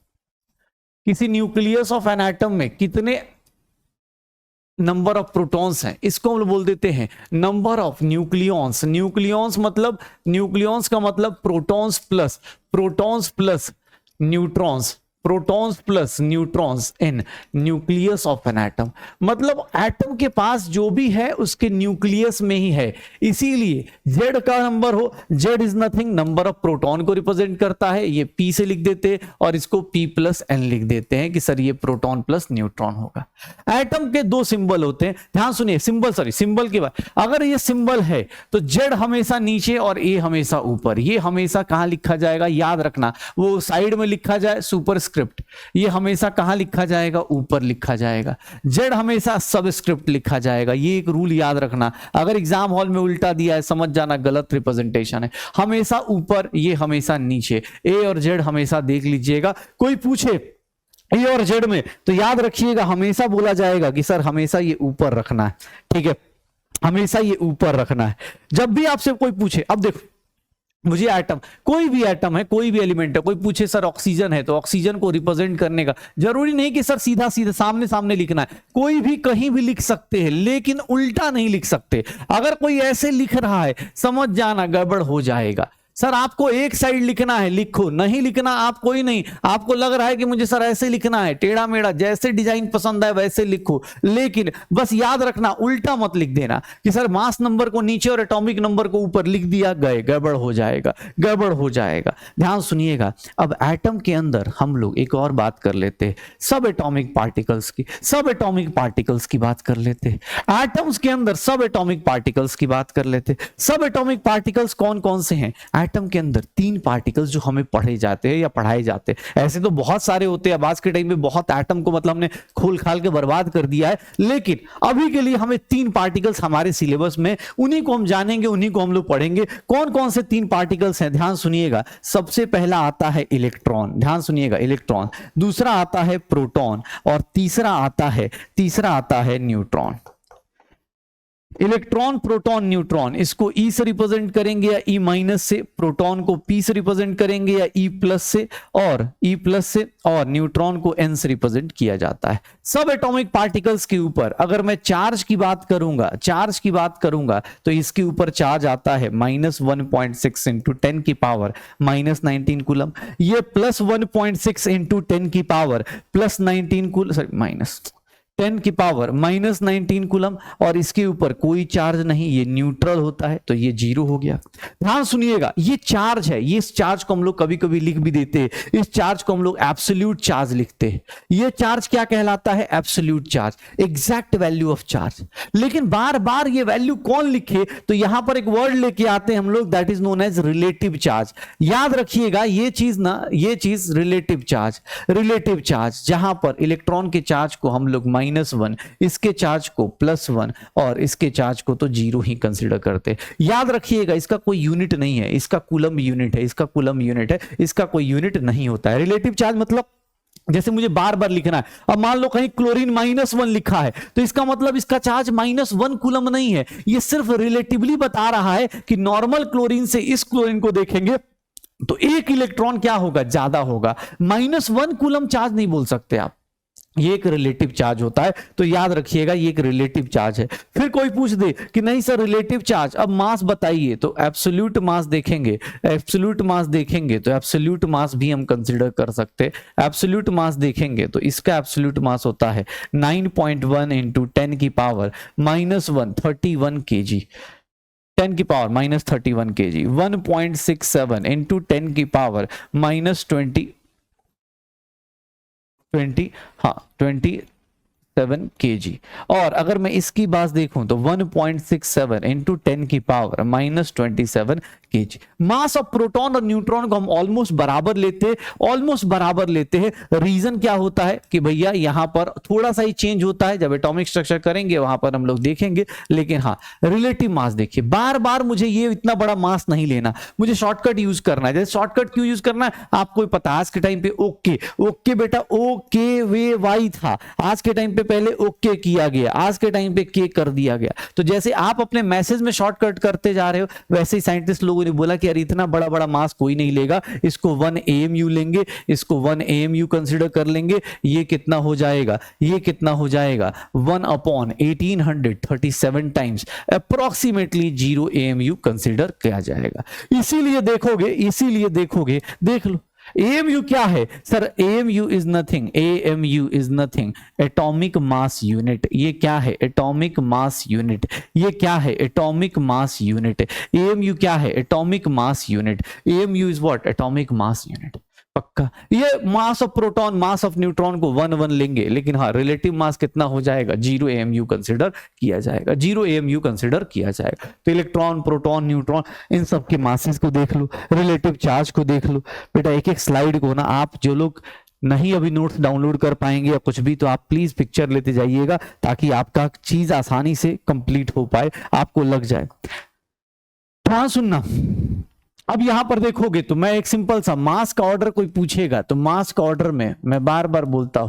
किसी न्यूक्लियस ऑफ एन एटम में कितने नंबर ऑफ प्रोटॉन्स हैं, इसको हम बोल देते हैं नंबर ऑफ न्यूक्लियॉन्स। न्यूक्लियॉन्स मतलब, न्यूक्लियॉन्स का मतलब protons plus neutrons, protons plus neutrons in nucleus of an atom. मतलब एटम के पास जो भी है उसके न्यूक्लियस में ही है, इसीलिए जेड का नंबर हो, Z is nothing, number of proton को रिप्रेजेंट करता है, ये पी से लिख देते हैं, और इसको पी प्लस एन लिख देते हैं कि सर ये प्रोटॉन प्लस न्यूट्रॉन होगा। एटम के दो सिंबल होते हैं, ध्यान सुनिए, सिंबल की बात, अगर ये सिंबल है तो जेड हमेशा नीचे और ए हमेशा ऊपर। ये हमेशा कहां लिखा जाएगा, याद रखना, वो साइड में लिखा जाए सुपर स्क्रिप्ट, ये हमेशा कहां लिखा जाएगा, ऊपर लिखा जाएगा। जेड हमेशा सब स्क्रिप्ट लिखा जाएगा, ये एक रूल याद रखना। अगर एग्जाम हॉल में उल्टा दिया है समझ जाना गलत रिप्रेजेंटेशन है, हमेशा ऊपर, ये हमेशा नीचे। ए और जेड हमेशा देख लीजिएगा, कोई पूछे ए और जेड में तो याद रखिएगा हमेशा बोला जाएगा कि सर हमेशा ये ऊपर रखना है, ठीक है, हमेशा ये ऊपर रखना है जब भी आपसे कोई पूछे। अब देखो, मुझे एटम, कोई भी एटम है, कोई भी एलिमेंट है, कोई पूछे सर ऑक्सीजन है तो ऑक्सीजन को रिप्रेजेंट करने का जरूरी नहीं कि सर सीधा सीधा सामने सामने लिखना है, कोई भी कहीं भी लिख सकते हैं, लेकिन उल्टा नहीं लिख सकते। अगर कोई ऐसे लिख रहा है समझ जाना गड़बड़ हो जाएगा। सर आपको एक साइड लिखना है, लिखो, नहीं लिखना आप कोई नहीं, आपको लग रहा है कि मुझे सर ऐसे लिखना है, टेढ़ा मेढ़ा, जैसे डिजाइन पसंद है वैसे लिखो, लेकिन बस याद रखना उल्टा मत लिख देना कि सर मास नंबर को नीचे और एटॉमिक नंबर को ऊपर लिख दिया, गए, गड़बड़ हो जाएगा, गड़बड़ हो जाएगा। ध्यान सुनिएगा, अब एटम के अंदर हम लोग एक और बात कर लेते हैं, सब एटॉमिक पार्टिकल्स की, सब एटॉमिक पार्टिकल्स की बात कर लेते हैं। एटम्स के अंदर सब एटॉमिक पार्टिकल्स की बात कर लेते हैं। सब एटॉमिक पार्टिकल्स कौन कौन से हैं? एटम के अंदर तीन पार्टिकल्स जो हमें पढ़े जाते हैं या पढ़ाए जाते हैं, ऐसे तो बहुत सारे होते हैं, आज के टाइम में बहुत एटम को मतलब हमने खोल खाल के बर्बाद कर दिया है, लेकिन अभी के लिए हमें तीन पार्टिकल्स हमारे सिलेबस में, उन्हीं को हम जानेंगे, उन्हीं को हम लोग पढ़ेंगे। कौन कौन से तीन पार्टिकल्स हैं? ध्यान सुनिएगा, सबसे पहला आता है इलेक्ट्रॉन, ध्यान सुनिएगा इलेक्ट्रॉन, दूसरा आता है प्रोटॉन, और तीसरा आता है न्यूट्रॉन। इलेक्ट्रॉन, प्रोटॉन, न्यूट्रॉन, इसको ई से रिप्रेजेंट करेंगे या ई माइनस से, प्रोटॉन को पी से रिप्रेजेंट करेंगे या ई प्लस से, और न्यूट्रॉन को एन से रिप्रेजेंट किया जाता है। सब एटॉमिक पार्टिकल्स के ऊपर अगर मैं चार्ज की बात करूंगा तो इसके ऊपर चार्ज आता है -1.6 इंटू 10 की पावर -19 कूलम, ये +1.6 इंटू 10 की पावर +19 कूलम, सॉरी माइनस 10 की पावर -19 कूलम, और इसके ऊपर कोई चार्ज नहीं, ये न्यूट्रल होता है तो ये 0 हो गया। ध्यान सुनिएगा, ये चार्ज है, ये इस चार्ज को हम लोग कभी कभी लिख भी देते हैं, इस चार्ज को हम लोग एब्सोल्यूट चार्ज लिखते हैं। ये चार्ज क्या कहलाता है? Absolute charge, exact value of charge. लेकिन बार बार ये वैल्यू कौन लिखे? तो यहां पर एक वर्ड लेके आते हैं हम लोग, that is known as relative charge. याद रखिएगा ये चीज रिलेटिव चार्ज, जहां पर इलेक्ट्रॉन के चार्ज को हम लोग -1, इसके चार्ज को +1 और इसके चार्ज को तो 0 ही कंसीडर करते। याद रखिएगा इसका कोई यूनिट नहीं है, इसका कूलम यूनिट है, इसका कोई यूनिट नहीं होता है। रिलेटिव चार्ज मतलब जैसे मुझे बार बार लिखना है, अब मान लो कहीं क्लोरीन -1 लिखा है तो इसका मतलब इसका चार्ज -1 कूलम नहीं है, ये सिर्फ रिलेटिवली बता रहा है कि नॉर्मल क्लोरीन से इस क्लोरीन को देखेंगे तो एक इलेक्ट्रॉन क्या होगा? ज्यादा होगा। -1 कूलम चार्ज नहीं बोल सकते आप, ये एक रिलेटिव चार्ज होता है, तो याद रखिएगा ये एक रिलेटिव चार्ज है। फिर कोई पूछ दे कि नहीं सर रिलेटिव चार्ज, अब मास बताइए, तो एब्सोल्यूट मास देखेंगे, तो एब्सोल्यूट मास भी हम कंसीडर कर सकते हैं। एब्सोल्यूट मास देखेंगे तो इसका एब्सोल्यूट मास होता है 9.1 इंटू 10 की पावर -1, 31 kg। 10 की पावर माइनस 31 kg, 1.67 इंटू 10 की पावर माइनस 20 हाँ 27 kg। और अगर मैं इसकी बात देखूं तो 1.67 इंटू 10 की power minus 27 kg। Mass of proton और न्यूट्रॉन को हम ऑलमोस्ट बराबर लेते हैं। रीजन क्या होता है कि भैया यहां पर थोड़ा सा ही चेंज होता है, जब एटॉमिक स्ट्रक्चर करेंगे वहां पर हम लोग देखेंगे। लेकिन हाँ, रिलेटिव मास देखिए, बार बार मुझे ये इतना बड़ा मास नहीं लेना, मुझे शॉर्टकट यूज करना है। जैसे शॉर्टकट क्यों यूज करना है आपको पता, आज के टाइम पे ओके बेटा, ओके वे वाई था, आज के टाइम पे पहले ओके किया गया, आज के टाइम पे के कर दिया गया। तो जैसे आप अपने मैसेज में शॉर्टकट करते जा रहे हो, वैसे ही साइंटिस्ट लोगों ने बोला कि यार इतना बड़ा बड़ा मास कोई नहीं लेगा, इसको 1 AMU लेंगे, इसको 1 AMU कंसीडर कर लेंगे। ये कितना हो जाएगा, 1 upon 1837 times approximately 0 AMU consider किया जाएगा। इसीलिए देखोगे, देख लो AMU क्या है sir, AMU is nothing, atomic mass unit. ये क्या है, एटॉमिक मास यूनिट। AMU क्या है, atomic mass unit. AMU is what, atomic mass unit. पक्का ये मास of proton, mass of neutron को 1 लेंगे, लेकिन हाँ रिलेटिव मास कितना हो जाएगा, 0 AMU कंसीडर किया जाएगा। तो इलेक्ट्रॉन, प्रोटॉन, न्यूट्रॉन, इन सब के मासेस को देख लो, रिलेटिव चार्ज को देख लो। बेटा एक एक स्लाइड को ना, आप जो लोग नहीं अभी नोट्स डाउनलोड कर पाएंगे या कुछ भी, तो आप प्लीज पिक्चर लेते जाइएगा ताकि आपका चीज आसानी से कंप्लीट हो पाए, आपको लग जाए। ध्यान सुनना, अब यहां पर देखोगे तो मैं एक सिंपल सा मास का ऑर्डर कोई पूछेगा तो मास का ऑर्डर में मैं बार बार बोलता हूं,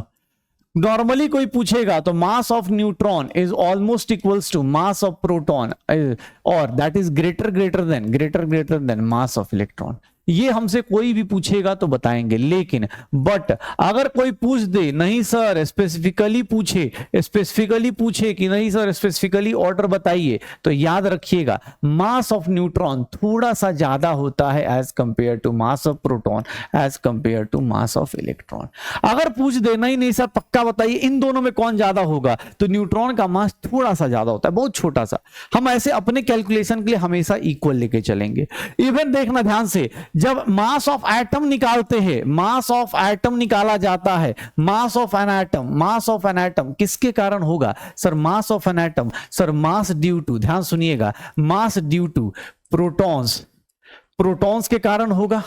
नॉर्मली कोई पूछेगा तो mass of neutron is almost equals to mass of proton और that is greater than mass of electron. ये हमसे कोई भी पूछेगा तो बताएंगे। लेकिन बट अगर कोई पूछ दे नहीं सर स्पेसिफिकली पूछे कि नहीं सर स्पेसिफिकली ऑर्डर बताइए, तो याद रखिएगा मास ऑफ न्यूट्रॉन थोड़ा सा ज्यादा होता है as compare to mass of proton, as compare to mass of electron. अगर पूछ दे नहीं सर पक्का बताइए इन दोनों में कौन ज्यादा होगा, तो न्यूट्रॉन का मास थोड़ा सा ज्यादा होता है, बहुत छोटा सा। हम ऐसे अपने कैलकुलेशन के लिए हमेशा इक्वल लेके चलेंगे। इवन देखना ध्यान से, जब मास ऑफ एटम निकालते हैं, मास ऑफ एटम निकाला जाता है, मास ऑफ एन एटम किसके कारण होगा sir, mass of an atom sir, mass due to, ध्यान सुनिएगा, मास ड्यू टू प्रोटॉन्स के कारण होगा,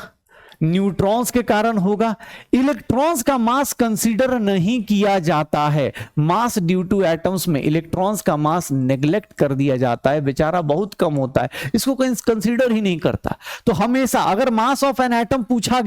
न्यूट्रॉन्स के कारण होगा। इलेक्ट्रॉन्स का मास कंसीडर नहीं किया जाता है, मास ड्यू टू एटम्स में इलेक्ट्रॉन्स का मास नेग्लेक्ट कर दिया जाता है, बेचारा बहुत कम होता है, इसको कोई कंसीडर ही नहीं करता। तो हमेशा अगर मास ऑफ एन एटम पूछा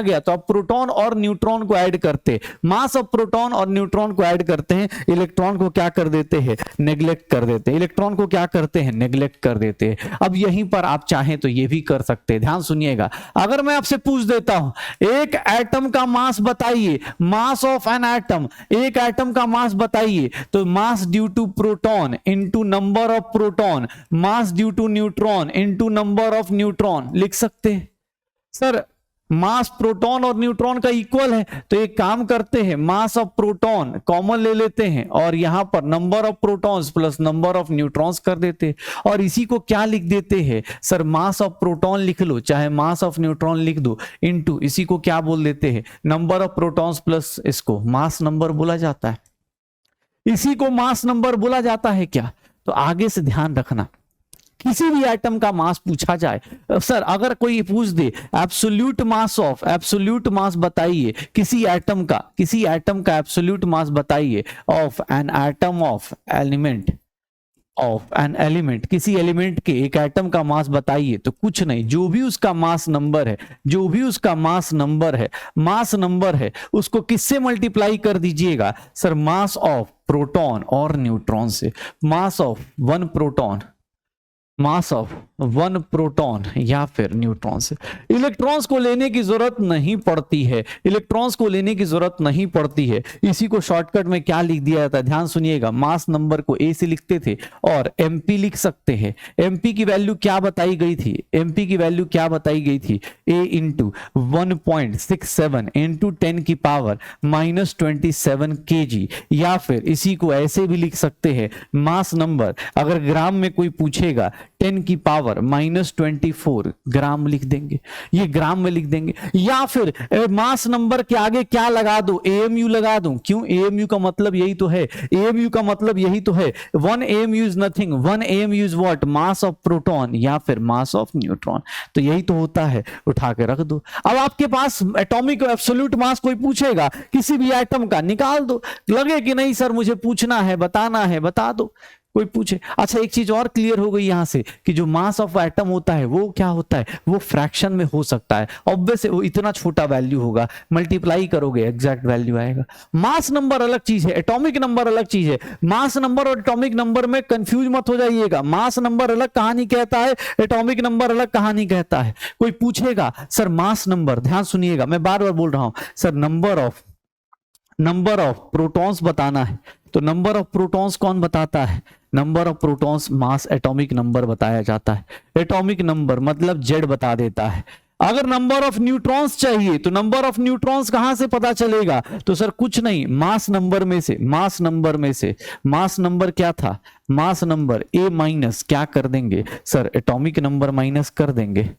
गया तो आप प्रोटॉन और न्यूट्रॉन को ऐड करते, मास ऑफ प्रोटॉन और न्यूट्रॉन को ऐड करते हैं, इलेक्ट्रॉन को क्या कर देते हैं, नेग्लेक्ट कर देते हैं, इलेक्ट्रॉन को क्या करते हैं, नेग्लेक्ट कर देते हैं। अब यहीं पर आप चाहें तो ये भी कर सकते हैं, ध्यान सुनिएगा। अगर मैं आपसे पूछ देता हूं एक एटम का मास बताइए, मास ऑफ एन एटम, एक एटम का मास बताइए, तो mass due to proton into number of proton, mass due to neutron into number of neutron लिख सकते हैं। सर मास प्रोटॉन और न्यूट्रॉन का इक्वल है, तो एक काम करते हैं मास ऑफ प्रोटॉन कॉमन ले लेते हैं और यहां पर number of protons plus number of neutrons कर देते हैं, और इसी को क्या लिख देते हैं सर, मास ऑफ प्रोटॉन लिख लो चाहे मास ऑफ न्यूट्रॉन लिख दो, इनटू इसी को क्या बोल देते हैं, नंबर ऑफ प्रोटॉन्स प्लस इसको मास नंबर बोला जाता है, इसी को मास नंबर बोला जाता है क्या। तो आगे से ध्यान रखना, किसी भी एटम का मास पूछा जाए, सर अगर कोई पूछ दे एब्सोल्यूट मास बताइए किसी एटम का एब्सोल्यूट मास बताइए of an atom of an element, किसी एलिमेंट के एक एटम का मास बताइए, तो कुछ नहीं, जो भी उसका मास नंबर है उसको किससे मल्टीप्लाई कर दीजिएगा सर, मास ऑफ प्रोटॉन और न्यूट्रॉन से। मास of 1 proton mass of 1 proton या फिर न्यूट्रॉन से। इलेक्ट्रॉन्स को लेने की जरूरत नहीं पड़ती है, इलेक्ट्रॉन्स को लेने की जरूरत नहीं पड़ती है। इसी को शॉर्टकट में क्या लिख दिया जाता है, ध्यान सुनिएगा, मास नंबर को ए से लिखते थे और एमपी लिख सकते हैं। एमपी की वैल्यू क्या बताई गई थी, एमपी की वैल्यू क्या बताई गई थी, ए इंटू 1.67 इंटू 10 की पावर -27 kg, या फिर इसी को ऐसे भी लिख सकते हैं, मास नंबर अगर ग्राम में कोई पूछेगा 10 की पावर -24 ग्राम लिख देंगे, ये ग्राम में लिख देंगे। या फिर मास नंबर के आगे क्या लगा दो, एएमयू लगा दूं, क्यों, एएमयू का मतलब यही तो है, एएमयू का मतलब यही तो है। 1 AMU is nothing, 1 AMU is what, mass of proton या फिर मास ऑफ न्यूट्रॉन, तो यही तो होता है, उठा के रख दो। अब आपके पास एटॉमिक एब्सोल्यूट मास कोई पूछेगा किसी भी एटम का, निकाल दो, लगे कि नहीं सर मुझे पूछना है, बताना है, बता दो, कोई पूछे। अच्छा एक चीज और क्लियर हो गई यहां से कि जो मास ऑफ एटम होता है वो क्या होता है, वो फ्रैक्शन में हो सकता है, ऑब्वियस वो इतना छोटा वैल्यू होगा, मल्टीप्लाई करोगे एग्जैक्ट वैल्यू आएगा। मास नंबर अलग चीज है, एटॉमिक नंबर अलग चीज है। मास नंबर और एटॉमिक नंबर में कंफ्यूज मत हो जाइएगा, मास नंबर अलग कहानी कहता है, एटॉमिक नंबर अलग कहानी कहता है। कोई पूछेगा सर मास नंबर, ध्यान सुनिएगा मैं बार बार बोल रहा हूं सर, नंबर ऑफ प्रोटॉन्स बताना है, तो नंबर ऑफ प्रोटॉन्स कौन बताता है, number of protons mass atomic number बताया जाता है। एटॉमिक नंबर मतलब जेड बता देता है। अगर नंबर ऑफ न्यूट्रॉन्स चाहिए तो नंबर ऑफ न्यूट्रॉन्स कहां से पता चलेगा, तो सर कुछ नहीं, मास नंबर में से, मास नंबर क्या था, मास नंबर ए माइनस क्या कर देंगे सर, एटॉमिक नंबर माइनस कर देंगे,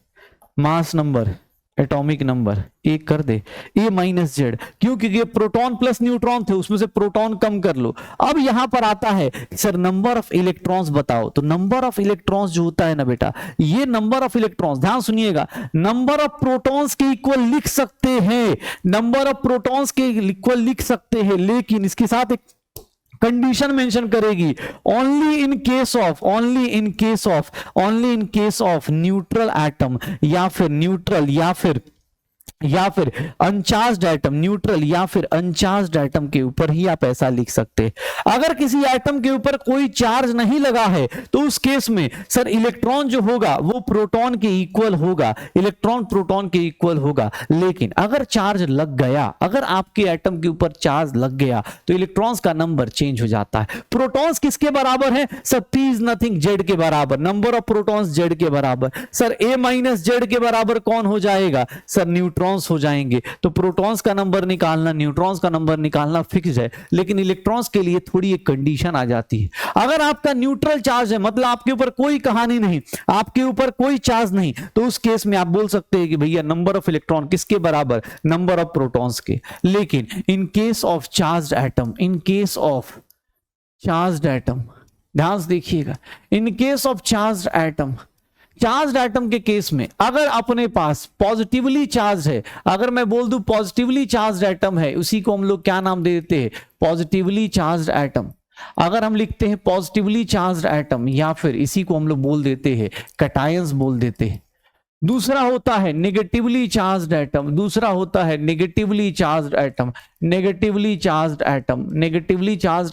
mass number atomic number A कर दे, ए माइनस जेड, क्यों, क्योंकि प्रोटॉन प्लस न्यूट्रॉन थे, उसमें से प्रोटॉन कम कर लो। अब यहां पर आता है सर नंबर ऑफ इलेक्ट्रॉन्स बताओ, तो नंबर ऑफ इलेक्ट्रॉन्स जो होता है ना बेटा, ये नंबर ऑफ इलेक्ट्रॉन्स, ध्यान सुनिएगा, नंबर ऑफ प्रोटॉन्स के इक्वल लिख सकते हैं, नंबर ऑफ प्रोटॉन्स के इक्वल लिख सकते हैं, लेकिन इसके साथ एक कंडीशन मेंशन करेगी, only in case of neutral atom या फिर अनचार्ज्ड एटम, न्यूट्रल या फिर अनचार्ज्ड एटम के ऊपर ही आप ऐसा लिख सकते हैं। अगर किसी एटम के ऊपर कोई चार्ज नहीं लगा है तो उस केस में सर इलेक्ट्रॉन जो होगा वो प्रोटॉन के इक्वल होगा, इलेक्ट्रॉन प्रोटॉन के इक्वल होगा। लेकिन अगर चार्ज लग गया, अगर आपके एटम के ऊपर चार्ज लग गया तो इलेक्ट्रॉन्स का नंबर चेंज हो जाता है। प्रोटॉन्स किसके बराबर है sir, P is nothing, Z के बराबर, नंबर ऑफ प्रोटॉन्स जेड के बराबर। सर ए माइनस जेड के बराबर कौन हो जाएगा सर, न्यूट्रॉन हो जाएंगे। तो प्रोटॉन्स का नंबर निकालना, न्यूट्रॉन्स का नंबर निकालना फिक्स है, लेकिन इलेक्ट्रॉन्स के लिए थोड़ी एक कंडीशन आ जाती है। अगर आपका न्यूट्रल चार्ज है, मतलब आपके ऊपर कोई कहानी नहीं, आपके ऊपर कोई चार्ज नहीं, तो उस केस में आप बोल सकते हैं कि भैया नंबर ऑफ इलेक्ट्रॉन किसके बराबर, नंबर ऑफ प्रोटॉन्स के। लेकिन in case of charged atom, ध्यान से देखिएगा, in case of charged atom के केस में अगर अपने पास पॉजिटिवली चार्ज है, अगर मैं बोल दूं पॉजिटिवली चार्ज एटम है, उसी को हम लोग क्या नाम दे देते हैं, पॉजिटिवली चार्ज एटम। अगर हम लिखते हैं पॉजिटिवली चार्ज एटम, या फिर इसी को हम लोग बोल देते हैं कैटायंस बोल देते हैं। दूसरा होता है negatively charged atom, negatively charged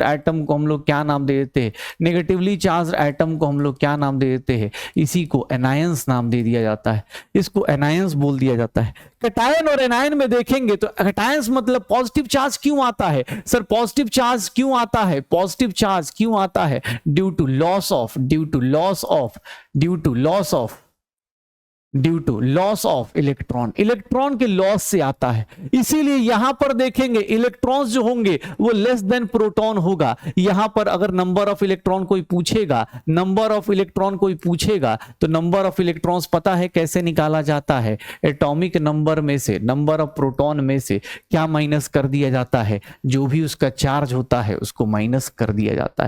atom को हम लोग क्या नाम दे देते हैं, नेगेटिवली चार्ज्ड एटम को हम लोग क्या नाम दे देते हैं, इसी को एनायंस नाम दे दिया जाता है, इसको एनायंस बोल दिया जाता है। कैटायन और एनायन में देखेंगे तो कैटायंस मतलब पॉजिटिव चार्ज क्यों आता है सर, पॉजिटिव चार्ज क्यों आता है, due to loss of electron के लॉस से आता है। इसीलिए यहां पर देखेंगे इलेक्ट्रॉन्स जो होंगे वो लेस देन प्रोटॉन होगा। यहां पर अगर नंबर ऑफ इलेक्ट्रॉन कोई पूछेगा तो नंबर ऑफ इलेक्ट्रॉन्स पता है कैसे निकाला जाता है, एटॉमिक नंबर में से, नंबर ऑफ प्रोटॉन में से क्या माइनस कर दिया जाता है, जो भी उसका चार्ज होता है उसको माइनस कर दिया जाता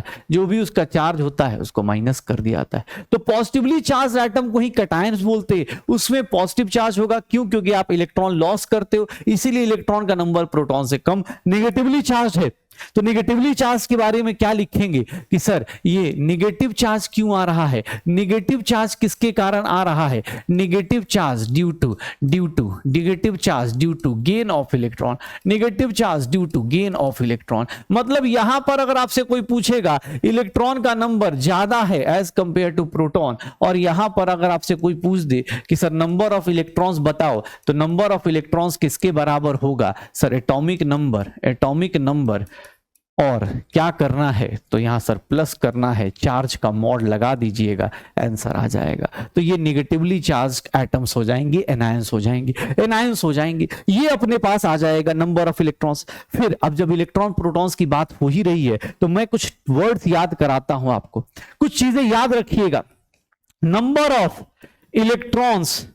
है, तो पॉजिटिवली चार्ज एटम को ही कैटायंस बोलते हैं। उसमें पॉजिटिव चार्ज होगा, क्यों, क्योंकि आप इलेक्ट्रॉन लॉस करते हो, इसीलिए इलेक्ट्रॉन का नंबर प्रोटॉन से कम। नेगेटिवली चार्ज है तो निगेटिवली चार्ज के बारे में क्या लिखेंगे कि सर ये निगेटिव चार्ज क्यों आ रहा है, निगेटिव चार्ज किसके कारण आ रहा है, negative charge due to negative charge due to gain of electron, negative charge due to gain of electron. मतलब यहां पर अगर आपसे कोई पूछेगा इलेक्ट्रॉन का नंबर ज्यादा है एज कंपेयर टू प्रोटॉन, और यहां पर अगर आपसे कोई पूछ दे कि सर नंबर ऑफ इलेक्ट्रॉन्स बताओ, तो नंबर ऑफ इलेक्ट्रॉन्स किसके बराबर होगा, सर एटॉमिक नंबर और क्या करना है, तो यहां सर प्लस करना है, चार्ज का मॉड लगा दीजिएगा, आंसर आ जाएगा। तो ये निगेटिवली चार्ज एटम्स हो जाएंगे, एनायंस हो जाएंगे, ये अपने पास आ जाएगा नंबर ऑफ इलेक्ट्रॉन्स। फिर अब जब इलेक्ट्रॉन प्रोटॉन्स की बात हो ही रही है तो मैं कुछ वर्ड्स याद कराता हूं आपको, कुछ चीजें याद रखिएगा। Number of electrons,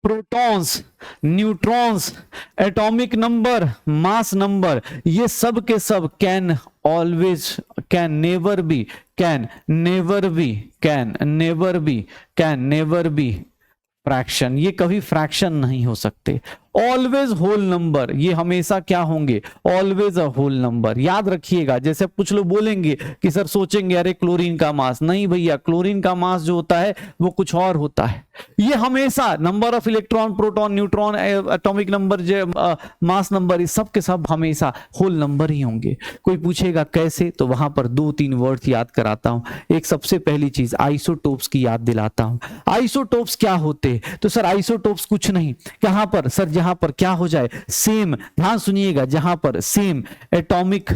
protons, neutrons, atomic number, mass number, ये सब के सब can always, can never be fraction, ये कभी फ्रैक्शन नहीं हो सकते। ऑलवेज होल नंबर, ये हमेशा क्या होंगे, ऑलवेज अ होल नंबर। याद रखिएगा, जैसे कुछ लोग बोलेंगे कि सर सोचेंगे अरे क्लोरीन का मास, नहीं भैया, क्लोरीन का मास जो होता है वो कुछ और होता है। ये हमेशा number of electron, proton, neutron, atomic number, mass number, ये सब के सब हमेशा होल नंबर ही होंगे। कोई पूछेगा कैसे, तो वहां पर 2-3 वर्ड्स याद कराता हूं। एक सबसे पहली चीज आइसोटोप्स की याद दिलाता हूं। आइसोटोप्स क्या होते हैं, तो सर आइसोटोप्स कुछ नहीं, कहां पर सर, जहां पर क्या हो जाए, सेम, ध्यान सुनिएगा, जहां पर same atomic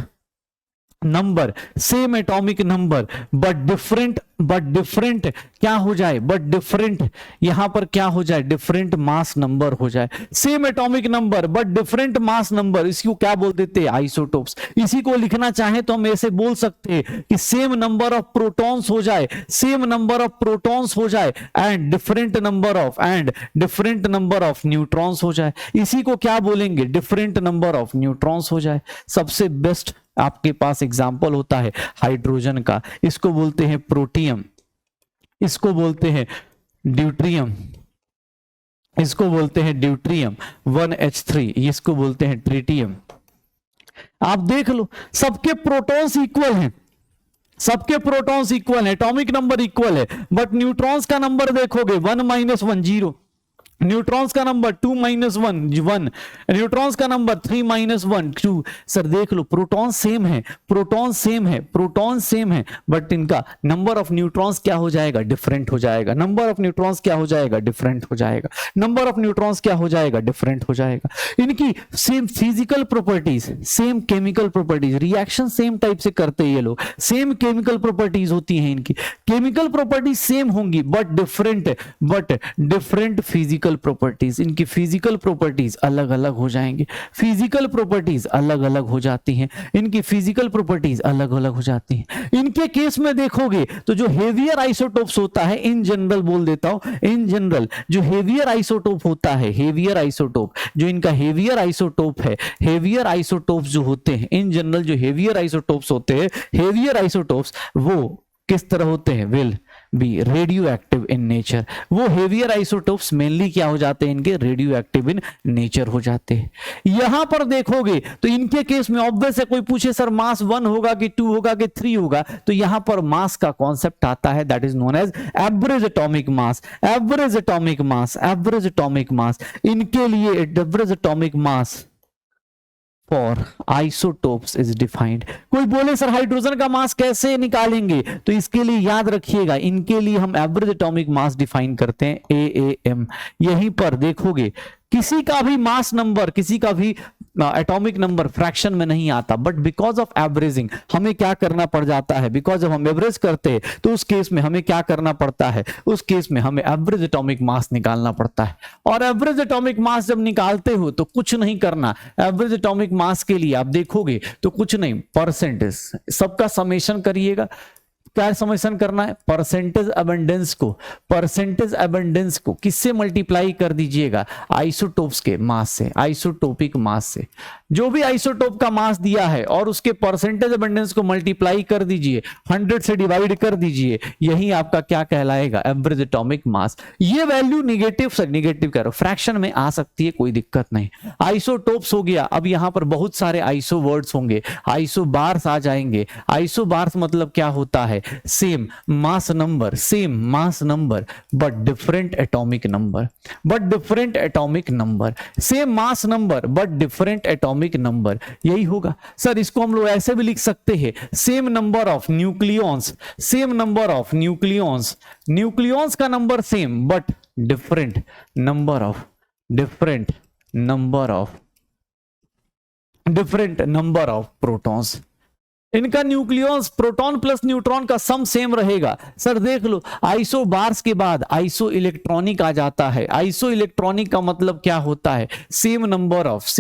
number, same atomic number but different क्या हो जाए, बट डिफरेंट, यहां पर क्या हो जाए, डिफरेंट मास नंबर हो जाए। Same atomic number but different mass number, इसको क्या बोल देते हैं, आइसोटोप्स। इसी को लिखना चाहे तो हम ऐसे बोल सकते हैं कि सेम नंबर ऑफ प्रोटॉन्स हो जाए, सेम नंबर ऑफ प्रोटॉन्स हो जाए and different number of neutrons हो जाए। इसी को क्या बोलेंगे, डिफरेंट नंबर ऑफ न्यूट्रॉन्स हो जाए। सबसे बेस्ट आपके पास एग्जाम्पल होता है हाइड्रोजन का, इसको बोलते हैं प्रोटियम, इसको बोलते हैं ड्यूट्रियम, इसको बोलते हैं ड्यूट्रियम 1H3, इसको बोलते हैं ट्रिटियम। आप देख लो, सबके प्रोटॉन्स इक्वल हैं, सबके प्रोटॉन्स इक्वल है, एटॉमिक नंबर इक्वल है, बट न्यूट्रॉन्स का नंबर देखोगे 1 - 1 0, न्यूट्रॉन्स का नंबर 2 - 1 1, न्यूट्रॉन्स का नंबर 3 - 1 2। सर देख लो, प्रोटॉन सेम है, बट इनका नंबर ऑफ न्यूट्रॉन्स क्या हो जाएगा, डिफरेंट हो जाएगा। नंबर ऑफ न्यूट्रॉन्स क्या हो जाएगा, डिफरेंट हो जाएगा। नंबर ऑफ न्यूट्रॉन्स क्या हो जाएगा, डिफरेंट हो जाएगा। इनकी same physical properties, same chemical properties, reaction same type से करते हैं ये लोग, सेम केमिकल प्रॉपर्टीज होती हैं इनकी, केमिकल प्रॉपर्टीज सेम होंगी बट डिफरेंट फिजिकल प्रॉपर्टीज। इनकी फिजिकल प्रॉपर्टीज अलग अलग हो जाएंगे, फिजिकल प्रॉपर्टीज अलग अलग हो जाती हैं, इनकी फिजिकल प्रॉपर्टीज अलग अलग हो जाती हैं। इनके केस में देखोगे तो जो हेवियर आइसोटोप्स होता है, इन जनरल बोल देता हूं, इन जनरल जो हेवियर आइसोटोप होता है, हेवियर आइसोटोप, जो इनका हेवियर आइसोटोप है, हेवियर आइसोटोप्स जो होते हैं, इन जनरल जो हेवियर आइसोटोप्स होते हैं, हेवियर आइसोटोप्स वो किस तरह होते हैं, will be radio active in nature. वो हेवियर आइसोटोप्स मेनली क्या हो जाते हैं, इनके रेडियो एक्टिव इन नेचर हो जाते हैं। यहां पर देखोगे तो इनके केस में ऑब्वियस है, कोई पूछे सर मास 1 होगा कि 2 होगा कि 3 होगा, तो यहां पर मास का कॉन्सेप्ट आता है, that is known as average atomic mass. Average atomic mass, average atomic mass, इनके लिए average atomic mass for isotopes is defined. कोई बोले सर हाइड्रोजन का मास कैसे निकालेंगे, तो इसके लिए याद रखिएगा, इनके लिए हम एवरेज एटॉमिक मास डिफाइन करते हैं, AAM। यहीं पर देखोगे किसी का भी मास नंबर, किसी का भी एटॉमिक नंबर फ्रैक्शन में नहीं आता, बट बिकॉज ऑफ एवरेजिंग हमें क्या करना पड़ जाता है, बिकॉज जब हम एवरेज करते हैं तो उस केस में हमें क्या करना पड़ता है, उस केस में हमें एवरेज एटॉमिक मास निकालना पड़ता है। और एवरेज एटॉमिक मास जब निकालते हो तो कुछ नहीं करना, एवरेज एटॉमिक मास के लिए आप देखोगे तो कुछ नहीं, परसेंटेज, सबका समेशन करिएगा, क्या समझन करना है, परसेंटेज अबंडेंस को किससे मल्टीप्लाई कर दीजिएगा, आइसोटोप्स के मास से, आइसोटोपिक मास से। जो भी आइसोटोप का मास दिया है और उसके परसेंटेज अबंडेंस को मल्टीप्लाई कर दीजिए, 100 से डिवाइड कर दीजिए, यही आपका क्या कहलाएगा, एवरेज एटॉमिक मास। ये वैल्यू निगेटिव कह रहा हूं, फ्रैक्शन में आ सकती है, कोई दिक्कत नहीं। आइसोटोप्स हो गया, अब यहां पर बहुत सारे आइसो वर्ड्स होंगे, आइसो बार्स आ जाएंगे। आइसो बार्स मतलब क्या होता है, same mass number but different atomic number, same mass number but different atomic number, यही होगा। सर इसको हम लोग ऐसे भी लिख सकते हैं, same number of nucleons, nucleons का number same but different number of protons. इनका न्यूक्लियॉन्स प्रोटॉन प्लस न्यूट्रॉन का सम सेम रहेगा। सर देख लो, आइसो बार्स के बाद आइसो इलेक्ट्रॉनिक आ जाता है। आइसो इलेक्ट्रॉनिक का मतलब क्या होता है, सेम नंबर ऑफ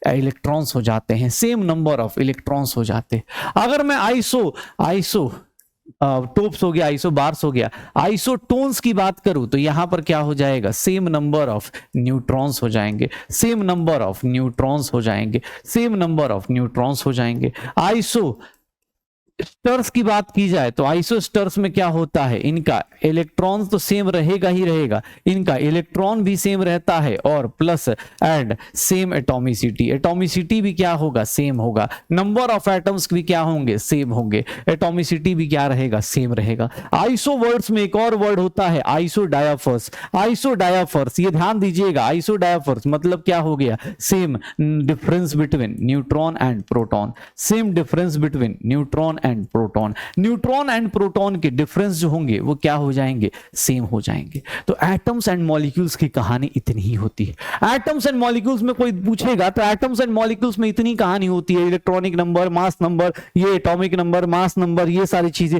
इलेक्ट्रॉन्स हो जाते हैं, अगर मैं आइसो टोप्स हो गया, आइसो बार्स हो गया, आइसोटोन्स की बात करूं तो यहां पर क्या हो जाएगा, सेम नंबर ऑफ न्यूट्रॉन्स हो जाएंगे, आइसो स्टर्स की बात की जाए तो आइसो स्टर्स में क्या होता है, इनका इलेक्ट्रॉन तो सेम रहेगा ही रहेगा, इनका इलेक्ट्रॉन भी सेम रहता है और प्लस एंड सेम एटॉमिसिटी भी क्या होगा, सेम होगा। नंबर ऑफ एटम्स भी क्या होंगे, सेम होंगे। एटॉमिसिटी भी क्या रहेगा, सेम रहेगा। आइसो वर्ड्स में एक और वर्ड होता है आइसो डायाफर्स, ये ध्यान दीजिएगा। आइसो डायाफर्स मतलब क्या हो गया, same difference between neutron and proton, neutron and proton के डिफरेंस जो होंगे वो क्या हो जाएंगे, सेम हो जाएंगे। तो एटम्स एंड मॉलिक्यूल्स की कहानी इतनी ही होती है। एटम्स एंड मॉलिक्यूल्स में कोई पूछेगा तो एटम्स एंड मॉलिक्यूल्स में इतनी कहानी होती है, इलेक्ट्रॉनिक नंबर, मास नंबर, ये एटॉमिक नंबर, मास नंबर, ये सारी चीजें।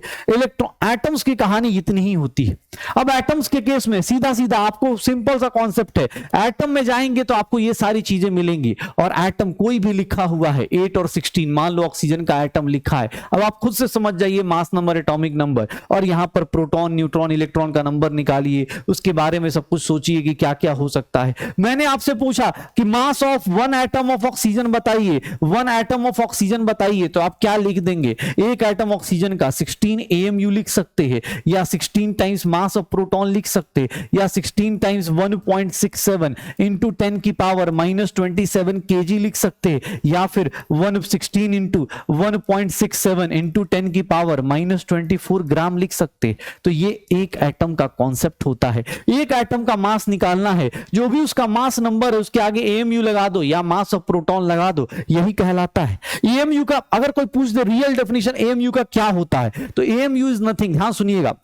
एटम्स की कहानी इतनी ही होती है। अब एटम्स के केस में सीधा सीधा आपको सिंपल सा कॉन्सेप्ट है, एटम में जाएंगे तो आपको ये सारी चीजें मिलेंगी और एटम कोई भी लिखा हुआ है 8 और 16, मान लो ऑक्सीजन का एटम लिखा है, अब आप खुद से समझ जाइए मास नंबर, एटॉमिक नंबर, और यहां पर प्रोटॉन, न्यूट्रॉन, इलेक्ट्रॉन का नंबर निकालिए, उसके बारे में सब कुछ सोचिए कि क्या क्या हो सकता है। मैंने आपसे पूछा कि मास ऑफ 1 एटम ऑफ ऑक्सीजन बताइए, 1 एटम ऑफ ऑक्सीजन बताइए, तो आप क्या लिख देंगे, एक एटम ऑक्सीजन का 16 AMU लिख सकते हैं, या 16 टाइम्स मास ऑफ प्रोटॉन लिख सकते हैं, या 16 टाइम्स 1.67 इंटू 10 की पावर -27 kg लिख सकते हैं, या फिर 116 इंटू 1.67 इंटू 10 की पावर -24 ग्राम लिख सकते। तो ये एक एटम का कॉन्सेप्ट होता है। एक एटम का मास निकालना है, जो भी उसका मास नंबर है उसके आगे AMU लगा दो या मास ऑफ प्रोटॉन लगा दो, यही कहलाता है। AMU का अगर कोई पूछ दे रियल डेफिनेशन AMU का क्या होता है, तो AMU इज नथिंग, हाँ सुनिएगा,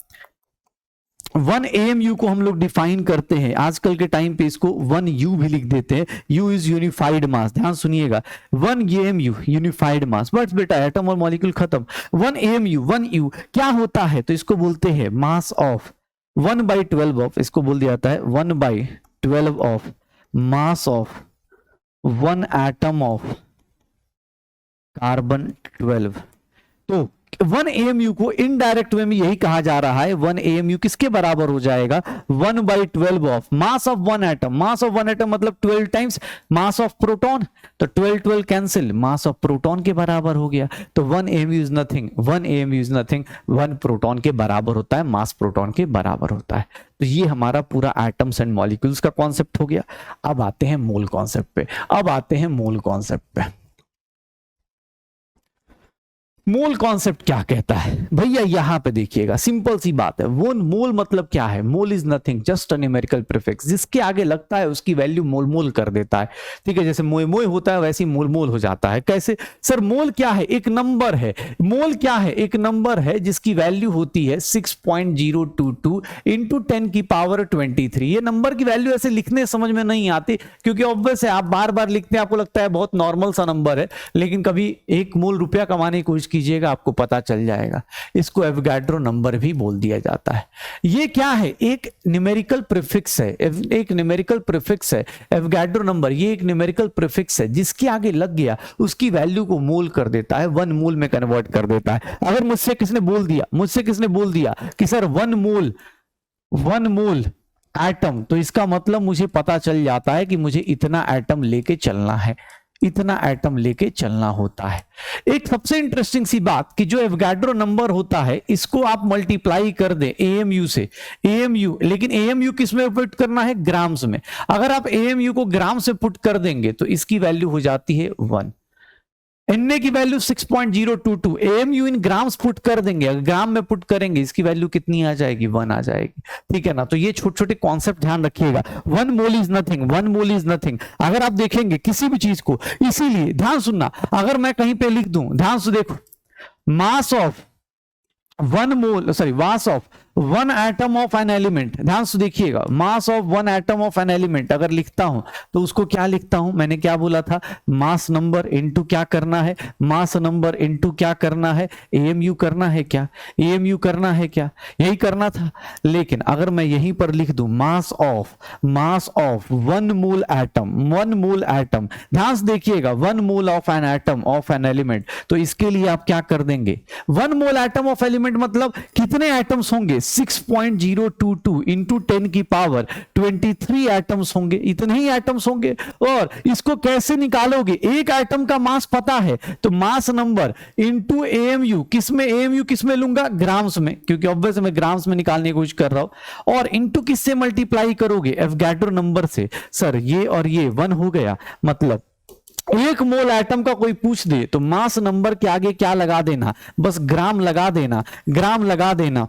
1 AMU को हम लोग डिफाइन करते हैं, आजकल के टाइम पे इसको 1 U भी लिख देते हैं, U इज यूनिफाइड मास, ध्यान सुनिएगा, 1 AMU यूनिफाइड मास। बस बेटा एटम और मॉलिक्यूल खत्म। 1 AMU 1 U क्या होता है, तो इसको बोलते हैं मास ऑफ 1/12 ऑफ, इसको बोल दिया जाता है 1/12 of mass of 1 atom of carbon 12। तो 1 AMU को इनडायरेक्ट वे में यही कहा जा रहा है, 1 AMU किसके बराबर हो जाएगा, 1/12 of mass of 1 atom. Mass of 1 atom मतलब 12 टाइम्स मास ऑफ प्रोटॉन, तो 12 कैंसिल, मास ऑफ प्रोटॉन के बराबर हो गया। तो 1 AMU इज नथिंग, 1 प्रोटॉन के बराबर होता है, मास प्रोटॉन के बराबर होता है। तो ये हमारा पूरा एटम्स एंड मॉलिक्यूल्स का कॉन्सेप्ट हो गया। अब आते हैं मोल कॉन्सेप्ट पे, मोल कॉन्सेप्ट क्या कहता है भैया, यहां पे देखिएगा, सिंपल सी बात है। वो मोल मतलब क्या है, mole is nothing just a numerical prefix, जिसके आगे लगता है उसकी वैल्यू मोल मोल कर देता है। ठीक है, जैसे मोय मोय होता है वैसे मोल मोल हो जाता है। कैसे सर, मोल क्या है, एक नंबर है। मोल क्या है, एक नंबर है जिसकी वैल्यू होती है 6.022 इंटू 10 की पावर 23। ये नंबर की वैल्यू ऐसे लिखने समझ में नहीं आती, क्योंकि ऑब्वियस है आप बार बार लिखते हैं, आपको लगता है बहुत नॉर्मल सा नंबर है, लेकिन कभी 1 मोल रुपया कमाने की कोशिश कीजिएगा, आपको पता चल जाएगा। इसको एवोगाड्रो नंबर भी बोल दिया जाता है। ये क्या है, एक न्यूमेरिकल प्रीफिक्स है, एक न्यूमेरिकल प्रीफिक्स है एवोगाड्रो नंबर। ये एक न्यूमेरिकल प्रीफिक्स है, जिसके आगे लग गया उसकी वैल्यू को मोल कर देता है, 1 मोल में कन्वर्ट कर देता है। अगर मुझसे किसने बोल दिया कि सर 1 मोल एटम, तो इसका मतलब मुझे पता चल जाता है कि मुझे इतना एटम लेके चलना है, इतना एटम लेके चलना होता है। एक सबसे इंटरेस्टिंग सी बात कि जो एवोगाड्रो नंबर होता है, इसको आप मल्टीप्लाई कर दें एएमयू से, एएमयू, लेकिन एएमयू किस में पुट करना है, ग्राम्स में। अगर आप एएमयू को ग्राम से पुट कर देंगे तो इसकी वैल्यू हो जाती है 1, एनए की value 6.022, AMU in grams put कर देंगे, अगर ग्राम में पुट करेंगे इसकी वैल्यू कितनी आ जाएगी, 1 आ जाएगी। ठीक है ना, तो ये छोटे छोटे कॉन्सेप्ट ध्यान रखिएगा। 1 mole is nothing, 1 mole is nothing. अगर आप देखेंगे किसी भी चीज को, इसीलिए ध्यान सुनना, अगर मैं कहीं पे लिख दूं, ध्यान से देखो, मास of 1 atom of an element, ध्यान से देखिएगा, मास of 1 atom of an element अगर लिखता हूं तो उसको क्या लिखता हूं, मैंने क्या बोला था, मास नंबर इनटू क्या करना है, मास नंबर इनटू क्या करना है, एएमयू करना है क्या, एएमयू करना है क्या, यही करना था। लेकिन अगर मैं यहीं पर लिख दूं मास ऑफ 1 मोल एटम, ध्यान से देखिएगा, 1 mole of an atom of an element, तो इसके लिए आप क्या कर देंगे, 1 मोल एटम ऑफ एलिमेंट मतलब कितने एटम्स होंगे, 6.022 इंटू 10 की पावर 23 एटम्स होंगे, इतने ही एटम्स होंगे। और इसको कैसे निकालोगे, एक एटम का मास पता है तो मास नंबर इंटू एएमयू, किसमें, एएमयू किसमें लूंगा, ग्राम्स में, क्योंकि ऑब्वियस मैं ग्राम्स में निकालने की कोशिश कर रहा हूं। और इंटू किससे मल्टीप्लाई करोगे, एवोगाड्रो नंबर से। सर ये और ये 1 हो गया, मतलब 1 मोल एटम का कोई पूछ दे तो मास नंबर के आगे क्या लगा देना, बस ग्राम लगा देना,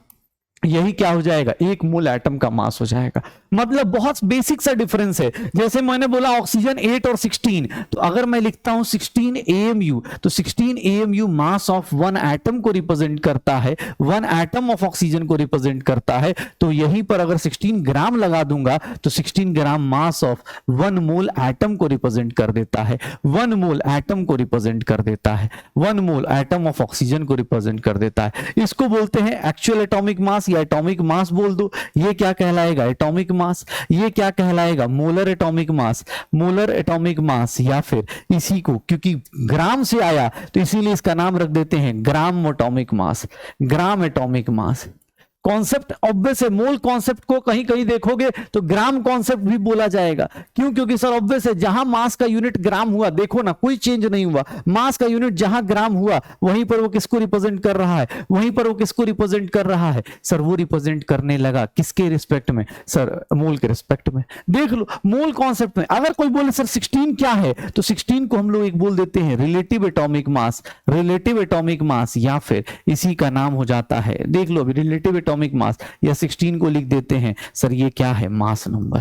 यही क्या हो जाएगा, 1 मोल एटम का मास हो जाएगा। मतलब बहुत बेसिक सा डिफरेंस है। जैसे मैंने बोला ऑक्सीजन 8 और 16, तो अगर मैं लिखता हूं 16 एएमयू, तो 16 एएमयू मास ऑफ 1 एटम को रिप्रेजेंट करता है, 1 एटम ऑफ ऑक्सीजन को रिप्रेजेंट करता है। तो यहीं पर अगर 16 ग्राम लगा दूंगा तो 16 ग्राम मास ऑफ 1 मोल एटम को रिप्रेजेंट कर देता है, 1 मोल एटम को रिप्रेजेंट कर देता है, 1 मोल एटम ऑफ ऑक्सीजन को रिप्रेजेंट कर देता है। इसको बोलते हैं एक्चुअल एटॉमिक मास या एटॉमिक मास बोल दो। ये क्या कहलाएगा, एटॉमिक मास। ये क्या कहलाएगा, मोलर एटॉमिक मास, या फिर इसी को, क्योंकि ग्राम से आया तो इसीलिए इसका नाम रख देते हैं gram atomic mass. Concept obvious है, मोल कॉन्सेप्ट को कहीं कहीं देखोगे तो ग्राम कॉन्सेप्ट भी बोला जाएगा। क्यों, क्योंकि सर ऑब्वियस है, जहां मास का यूनिट ग्राम हुआ, देखो ना कोई चेंज नहीं हुआ, मास का यूनिट जहां ग्राम हुआ वहीं पर वो किसको रिप्रेजेंट कर रहा है, सर वो रिप्रेजेंट करने लगा किसके रिस्पेक्ट में, सर मोल के रिस्पेक्ट में। देख लो मोल कॉन्सेप्ट में अगर कोई बोले सर 16 क्या है, तो 16 को हम लोग एक बोल देते हैं रिलेटिव एटॉमिक मास, या फिर इसी का नाम हो जाता है, देख लो अभी रिलेटिव एटॉमिक मास, या 16 को लिख देते हैं सर ये क्या है, मास नंबर।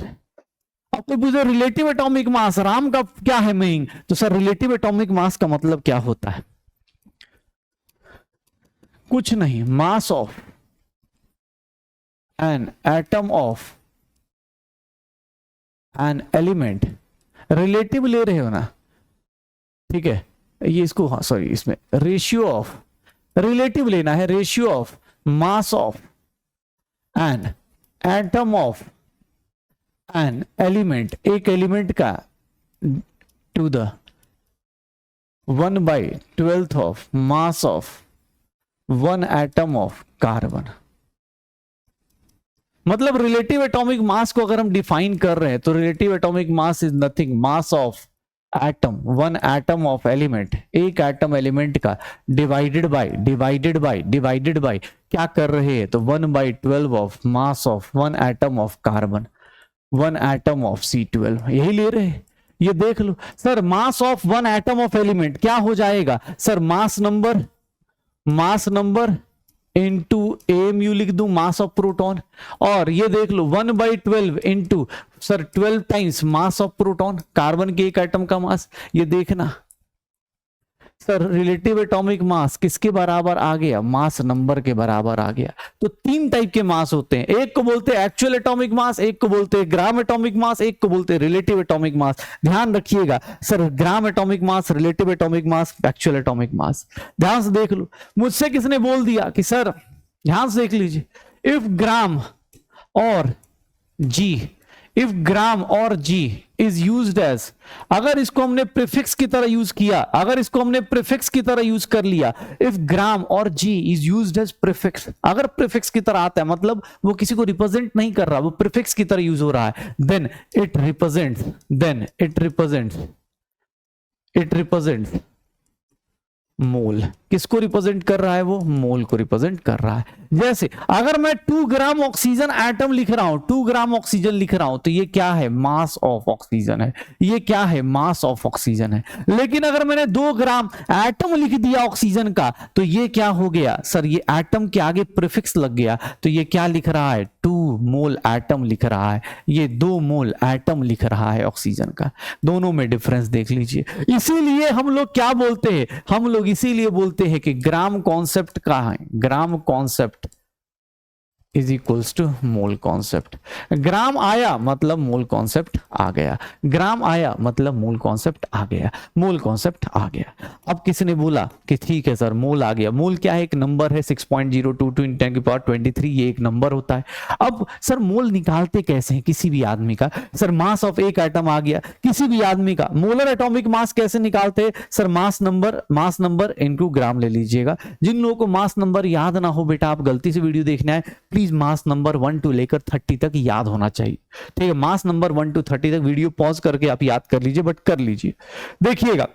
अब तो पूछो रिलेटिव एटॉमिक मास, राम का क्या है मीनिंग, तो सर रिलेटिव एटॉमिक मास का मतलब क्या होता है, कुछ नहीं, मास of an atom of an element, relative ले रहे हो ना, ठीक है, ये इसको, हाँ सॉरी, इसमें रेशियो ऑफ, रिलेटिव लेना है, ratio of mass of an atom of an element, एक एलिमेंट का, to the 1/12 of mass of 1 atom of carbon. मतलब रिलेटिव एटॉमिक मास को अगर हम डिफाइन कर रहे हैं तो relative atomic mass is nothing, mass of atom, 1 atom of element, एक एटम एलिमेंट का डिवाइडेड बाय क्या कर रहे हैं, तो 1/12 of mass of 1 atom of carbon, 1 atom of C12, यही ले रहे हैं। ये देख लो sir, mass of 1 atom of element क्या हो जाएगा, sir mass number into AMU लिख दूं, मास ऑफ प्रोटॉन। और ये देख लो 1/12 into sir 12 times mass of proton, carbon के एक एटम का मास। ये देखना सर रिलेटिव एटॉमिक मास किसके बराबर आ गया, मास नंबर के बराबर आ गया। तो तीन टाइप के मास होते हैं, एक को बोलते हैं एक्चुअल एटॉमिक मास, एक को बोलते हैं ग्राम एटॉमिक मास, एक को बोलते हैं रिलेटिव एटॉमिक मास। ध्यान रखिएगा sir, gram atomic mass, relative atomic मास, एक्चुअल एटॉमिक मास। ध्यान से देख लो, मुझसे किसने बोल दिया कि सर, ध्यान से देख लीजिए, इफ ग्राम और जी, इफ ग्राम और जी इज यूज्ड एज, अगर इसको हमने प्रीफिक्स की तरह यूज किया, अगर इसको हमने प्रीफिक्स की तरह यूज कर लिया, इफ ग्राम और जी इज यूज्ड एज प्रीफिक्स, अगर प्रीफिक्स की तरह आता है मतलब वो किसी को रिप्रेजेंट नहीं कर रहा, वो प्रीफिक्स की तरह यूज हो रहा है, देन इट रिप्रेजेंट्स मोल। किसको रिप्रेजेंट कर रहा है, वो मोल को रिप्रेजेंट कर रहा है। जैसे अगर मैं 2 ग्राम ऑक्सीजन एटम लिख रहा हूं, 2 ग्राम ऑक्सीजन लिख रहा हूं, तो ये क्या है, मास ऑफ ऑक्सीजन है, ये क्या है, मास ऑफ ऑक्सीजन है। लेकिन अगर मैंने 2 ग्राम एटम लिख दिया ऑक्सीजन का, तो ये क्या हो गया सर, ये एटम के आगे प्रीफिक्स लग गया, तो ये क्या लिख रहा है, 2 मोल एटम लिख रहा है, ये 2 मोल एटम लिख रहा है ऑक्सीजन का। दोनों में डिफरेंस देख लीजिए। इसीलिए हम लोग क्या बोलते हैं, हम लोग इसीलिए बोलते हैं कि ग्राम कॉन्सेप्ट कहाँ है, gram concept is equals to mole concept. Gram आया मतलब मोल कॉन्सेप्ट आ गया, ग्राम आया मतलब मोल कॉन्सेप्ट आ गया, मोल कॉन्सेप्ट आ गया। अब किसी ने बोला कि ठीक है सर मोल आ गया, मोल क्या है, एक नंबर है 6.022 × 10⁻23, ये एक नंबर होता है। अब सर मोल निकालते कैसे हैं किसी भी आदमी का, सर मास ऑफ एक एटम आ गया किसी भी आदमी का, मोलर एटॉमिक मास कैसे निकालते हैं sir, mass number into gram ले लीजिएगा। जिन लोगों को मास नंबर याद ना हो बेटा, आप गलती से वीडियो देखना है, प्लीज मास नंबर 1 to लेकर 30 तक याद होना चाहिए, ठीक है। मास नंबर 1 to 30 तक वीडियो पॉज करके आप याद कर लीजिए, बट कर लीजिए। देखिएगा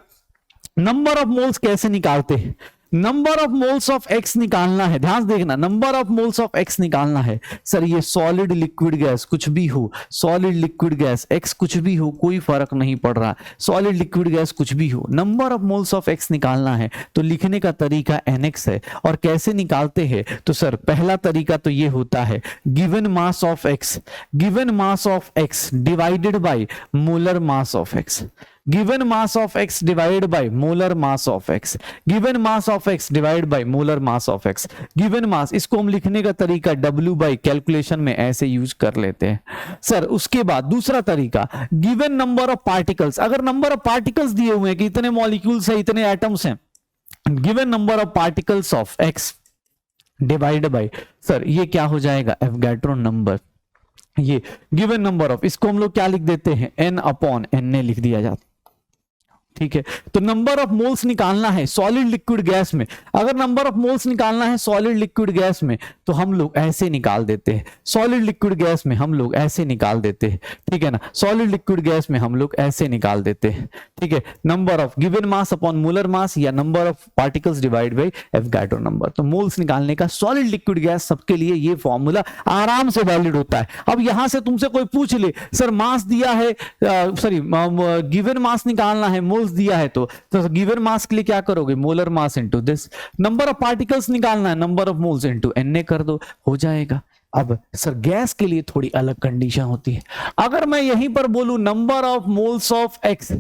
नंबर ऑफ मोल्स कैसे निकालते हैं, number of moles of x निकालना है, ध्यान से देखना, number of moles of x निकालना है। सर ये सॉलिड लिक्विड गैस कुछ भी हो, सॉलिड लिक्विड गैस एक्स कुछ भी हो, कोई फर्क नहीं पड़ रहा, सॉलिड लिक्विड गैस कुछ भी हो, number of moles of x निकालना है। तो लिखने का तरीका nx है। और कैसे निकालते हैं, तो सर पहला तरीका तो ये होता है, given mass of x, given mass of x divided by molar mass of x, given mass of x divided by molar mass of x, given mass of x divided by molar mass of x, given mass, इसको हम लिखने का तरीका w by calculation में ऐसे use कर लेते हैं सर। उसके बाद दूसरा तरीका, given number of particles, अगर नंबर ऑफ पार्टिकल्स दिए हुए हैं कि इतने मॉलिक्यूल्स है, इतने एटम्स हैं, given number of particles of x divided by, sir ये क्या हो जाएगा, एवोगाड्रो नंबर, ये गिवन नंबर ऑफ, इसको हम लोग क्या लिख देते हैं, n/n लिख दिया जाता, ठीक है। तो नंबर ऑफ मोल्स निकालना है सॉलिड लिक्विड गैस में, अगर नंबर ऑफ मोल्स निकालना है सॉलिड लिक्विड गैस में तो हम लोग ऐसे निकाल देते हैं, सॉलिड लिक्विड गैस में हम लोग ऐसे निकाल देते हैं, ठीक है ना, सॉलिड लिक्विड गैस में हम लोग ऐसे निकाल देते हैं, ठीक है। Number of given mass upon molar mass या number of particles divide by Avogadro number. तो मोल्स निकालने का सॉलिड लिक्विड गैस सबके लिए ये फॉर्मूला आराम से वैलिड होता है। अब यहां से तुमसे कोई पूछ ले सर मास दिया है, सॉरी गिवन मास निकालना है, मोल्स दिया है, तो गिवन मास के लिए क्या करोगे, molar mass into this, number of particles निकालना है, number of moles into na कर दो, हो जाएगा। अब सर गैस के लिए थोड़ी अलग कंडीशन होती है, अगर मैं यहीं पर बोलूं number of moles of x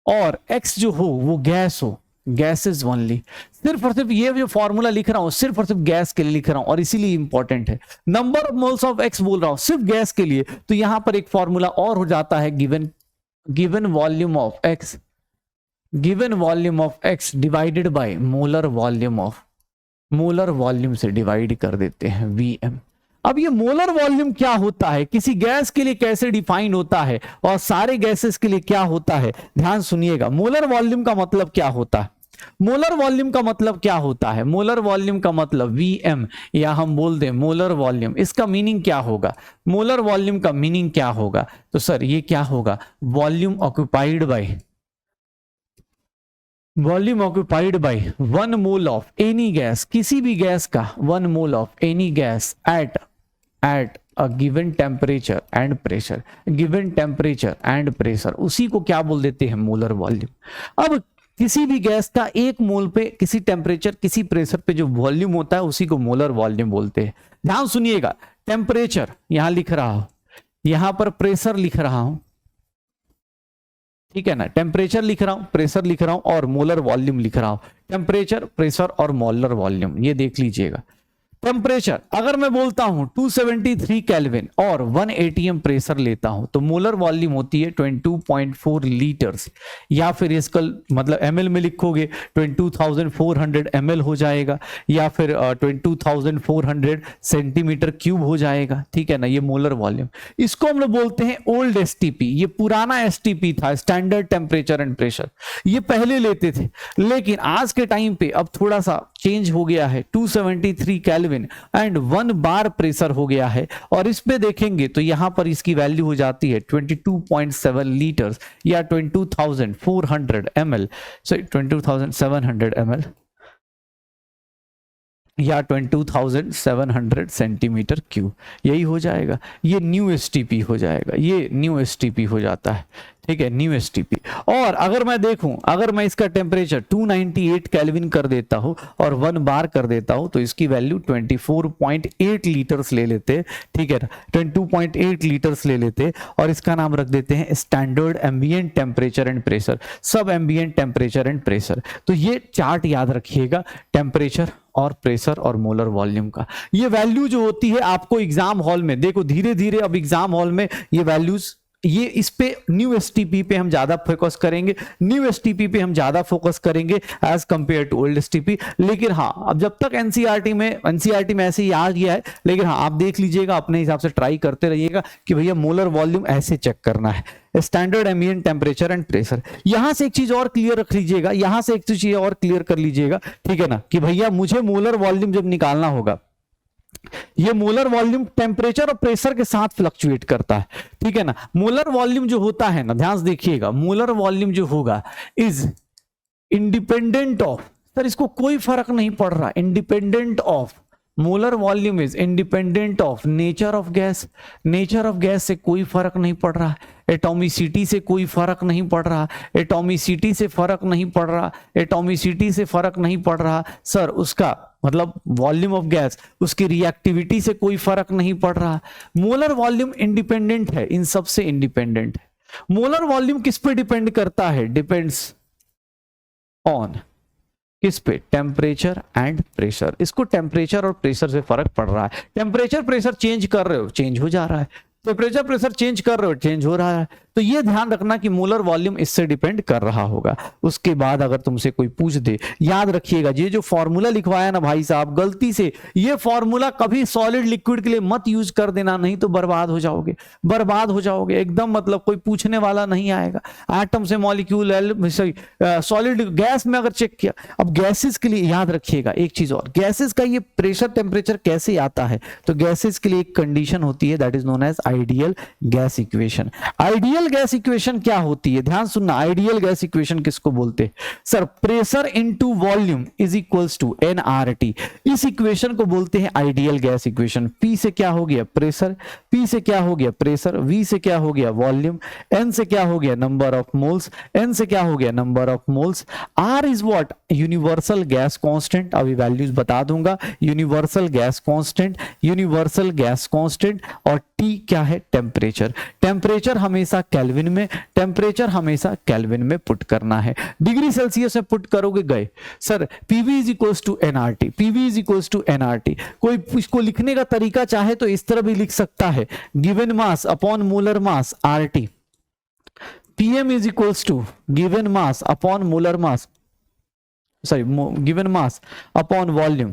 और एक्स जो हो वो गैस हो, गैसेस ओनली, सिर्फ और सिर्फ ये जो फॉर्मूला लिख रहा हूं सिर्फ और सिर्फ गैस के लिए लिख रहा हूं और इसीलिए इंपॉर्टेंट है। Number of moles of x बोल रहा हूं सिर्फ गैस के लिए, तो यहां पर एक फॉर्मूला और हो जाता है, given volume of x, given volume of x divided by molar volume of, molar volume से डिवाइड कर देते हैं Vm। अब ये मोलर वॉल्यूम क्या होता है, किसी गैस के लिए कैसे डिफाइन होता है और सारे गैसेस के लिए क्या होता है, ध्यान सुनिएगा। मोलर वॉल्यूम का मतलब क्या होता है, मोलर वॉल्यूम का मतलब क्या होता है, मोलर वॉल्यूम का मतलब Vm, या हम बोल दें मोलर वॉल्यूम, इसका मीनिंग क्या होगा, मोलर वॉल्यूम का मीनिंग क्या होगा, तो सर ये क्या होगा, volume occupied by, volume occupied by 1 mole of any gas, किसी भी गैस का 1 mole of any gas at a given temperature and pressure, given temperature and pressure, उसी को क्या बोल देते हैं, मोलर वॉल्यूम। अब किसी भी गैस का 1 मोल पे किसी टेम्परेचर किसी प्रेशर पे जो वॉल्यूम होता है उसी को मोलर वॉल्यूम बोलते हैं। ध्यान सुनिएगा, टेम्परेचर यहां लिख रहा हूं, यहां पर प्रेशर लिख रहा हूं, ठीक है ना, टेम्परेचर लिख रहा हूं, प्रेशर लिख रहा हूं और मोलर वॉल्यूम लिख रहा हूं। टेम्परेचर, प्रेशर और मोलर वॉल्यूम, ये देख लीजिएगा। टेम्परेचर अगर मैं बोलता हूं 273 केल्विन और 1 एटीएम प्रेशर लेता हूं तो मोलर वॉल्यूम होती है 22.4 लीटर्स, या फिर इसका मतलब एमएल में लिखोगे 22,400 एमएल हो जाएगा, या फिर 22,400 सेंटीमीटर क्यूब हो जाएगा। ठीक है ना, ये मोलर वॉल्यूम। इसको हम लोग बोलते हैं ओल्ड एसटीपी, ये पुराना एसटीपी था, स्टैंडर्ड टेम्परेचर एंड प्रेशर, ये पहले लेते थे। लेकिन आज के टाइम पे अब थोड़ा सा चेंज हो गया है, 273 केल्विन एंड 1 बार प्रेशर हो गया है। और इस पे देखेंगे तो यहां पर इसकी वैल्यू हो जाती है 22.7 लीटर्स या 22,400 ml, सॉरी 22,700 ml या 22,700 सेंटीमीटर क्यूब, यही हो जाएगा। ये न्यू एसटीपी हो जाएगा, ये न्यू एसटीपी हो जाता है। ठीक है, न्यू एसटीपी। और अगर मैं देखूं, अगर मैं इसका टेम्परेचर 298 केल्विन कर देता हूं और 1 बार कर देता हूं तो इसकी वैल्यू 24.8 लीटर्स ले लेते। ठीक है ना, 22.8 लीटर्स ले लेते और इसका नाम रख देते हैं standard ambient temperature and pressure, सब एम्बिएंट टेम्परेचर एंड प्रेशर। तो ये चार्ट याद रखिएगा, टेम्परेचर और प्रेशर और मोलर वॉल्यूम का। ये वैल्यू जो होती है आपको एग्जाम हॉल में, देखो धीरे धीरे अब एग्जाम हॉल में ये वैल्यूज, ये इस पे न्यू एसटीपी पे हम ज्यादा फोकस करेंगे, न्यू एसटीपी पे हम ज्यादा फोकस करेंगे as compare to old STP. लेकिन हाँ, अब जब तक एनसीईआरटी में ऐसे ही आ गया है, लेकिन हाँ आप देख लीजिएगा, अपने हिसाब से ट्राई करते रहिएगा कि भैया मोलर वॉल्यूम ऐसे चेक करना है, standard ambient temperature and pressure. यहां से एक चीज और क्लियर रख लीजिएगा, यहां से एक चीज और क्लियर कर लीजिएगा। ठीक है ना, कि भैया मुझे मोलर वॉल्यूम जब निकालना होगा, ये मोलर वॉल्यूम टेम्परेचर और प्रेशर के साथ फ्लक्चुएट करता है। ठीक है ना, मोलर वॉल्यूम जो होता है ना, ध्यान से देखिएगा, मोलर वॉल्यूम जो होगा इज इंडिपेंडेंट ऑफ, सर इसको कोई फर्क नहीं पड़ रहा, independent of, molar volume is independent of nature of gas. Nature of gas से कोई फर्क नहीं पड़ रहा, एटॉमिसिटी से कोई फर्क नहीं पड़ रहा, एटॉमिसिटी से फर्क नहीं पड़ रहा, एटॉमिसिटी से फर्क नहीं पड़ रहा सर, उसका मतलब वॉल्यूम ऑफ गैस, उसकी रिएक्टिविटी से कोई फर्क नहीं पड़ रहा। मोलर वॉल्यूम इंडिपेंडेंट है, इन सब से इंडिपेंडेंट है। मोलर वॉल्यूम किस पे डिपेंड करता है? डिपेंड्स ऑन किस पे? Temperature and pressure. इसको टेम्परेचर और प्रेशर से फर्क पड़ रहा है। टेम्परेचर प्रेशर चेंज कर रहे हो, चेंज हो जा रहा है, टेम्परेचर प्रेशर चेंज कर रहे हो, चेंज हो रहा है। तो ये ध्यान रखना कि मोलर वॉल्यूम इससे डिपेंड कर रहा होगा। उसके बाद अगर तुमसे कोई पूछ दे, याद रखिएगा ये जो फॉर्मूला लिखवाया ना भाई साहब, गलती से ये फॉर्मूला कभी सॉलिड लिक्विड के लिए मत यूज कर देना, नहीं तो बर्बाद हो जाओगे, बर्बाद हो जाओगे एकदम, मतलब कोई पूछने वाला नहीं आएगा। एटम से मॉलिक्यूल, सॉलिड गैस में अगर चेक किया। अब गैसेस के लिए याद रखिएगा एक चीज और, गैसेस का ये प्रेशर टेम्परेचर कैसे आता है? तो गैसेस के लिए एक कंडीशन होती है, that is known as ideal gas equation. Ideal gas equation क्या होती है? ध्यान सुनना, आइडियल गैस इक्वेशन किसको बोलते हैं? Sir, pressure into volume is equals to NRT. इस इक्वेशन को बोलते हैं आइडियल गैस इक्वेशन। पी से क्या हो गया? प्रेशर, पी से क्या हो गया? प्रेशर, वी से क्या हो गया? वॉल्यूम, एन से क्या हो गया? नंबर ऑफ मोल्स, एन से क्या हो गया? Number of moles, R is what? Universal gas constant. अभी वैल्यूज बता दूंगा, universal gas constant, universal gas constant. और टी क्या है? टेम्परेचर। टेम्परेचर हमेशा केल्विन में, टेम्परेचर हमेशा केल्विन में पुट करना है। डिग्री सेल्सियस में पुट करोगे गए। Sir, PV is equals to NRT, PV is equals to NRT. कोई इसको लिखने का तरीका चाहे तो इस तरह भी लिख सकता है, given mass upon molar mass RT. PM is equals to given mass upon molar mass, sorry given mass upon volume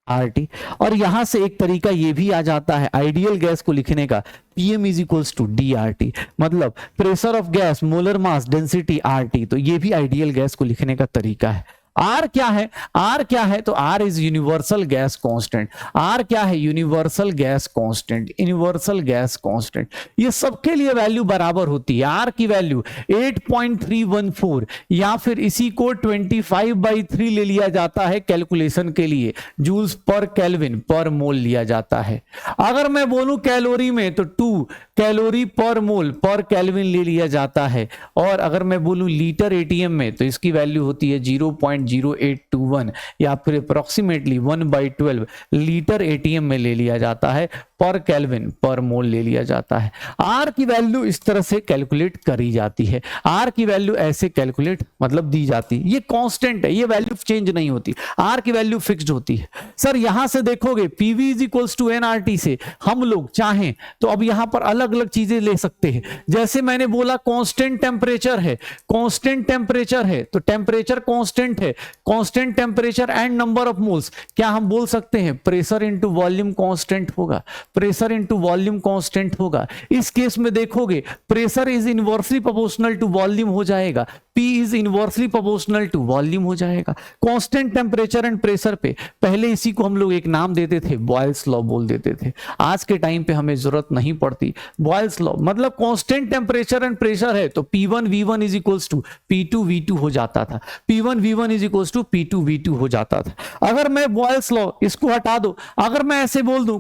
RT. और यहां से एक तरीका ये भी आ जाता है आइडियल गैस को लिखने का, PM is equals to DRT, मतलब pressure of gas molar mass density RT. तो ये भी आइडियल गैस को लिखने का तरीका है। आर क्या है? आर क्या है? तो R is universal gas constant. R क्या है? Universal gas constant, universal gas constant. ये सबके लिए वैल्यू बराबर होती है। आर की वैल्यू 8.314 या फिर इसी को 25/3 ले लिया जाता है कैलकुलेशन के लिए, जूल्स पर केल्विन पर मोल लिया जाता है। अगर मैं बोलूं कैलोरी में तो 2 कैलोरी पर मोल पर केल्विन ले लिया जाता है। और अगर मैं बोलूं लीटर एटीएम में तो इसकी वैल्यू होती है 0.0 0.0821 या फिर अप्रोक्सीमेटली 1/12 लीटर एटीएम में ले लिया जाता है, पर केल्विन पर मोल ले लिया जाता है। आर की वैल्यू इस तरह से कैलकुलेट करी जाती है, आर की वैल्यू ऐसे कैलकुलेट मतलब दी जाती है, ये कांस्टेंट है, ये वैल्यू चेंज नहीं होती, आर की वैल्यू फिक्स्ड होती है। सर यहां से देखोगे PV is equals to NRT से हम लोग चाहें तो अब यहां पर अलग अलग चीजें ले सकते हैं। जैसे मैंने बोला कांस्टेंट टेम्परेचर है, कांस्टेंट टेम्परेचर है तो टेम्परेचर कांस्टेंट है, constant temperature and number of moles, क्या हम बोल सकते हैं प्रेशर इनटू वॉल्यूम कांस्टेंट होगा, प्रेशर इनटू वॉल्यूम कांस्टेंट होगा। इस केस में देखोगे pressure is inversely proportional to volume हो जाएगा, P is inversely proportional to volume हो जाएगा। कांस्टेंट टेम्परेचर एंड प्रेशर पे पहले इसी को हम लोग एक नाम देते थे, बॉयल्स लॉ बोल देते थे, आज के टाइम पे हमें जरूरत नहीं पड़ती बॉयल्स लॉ, मतलब कांस्टेंट टेम्परेचर एंड प्रेशर है तो P1 V1 is equals to P2 V2 हो जाता था, P1 V1 is equals to P2 V2 हो जाता था। अगर मैं बॉयल्स लॉ इसको हटा दो, अगर मैं ऐसे बोल दूं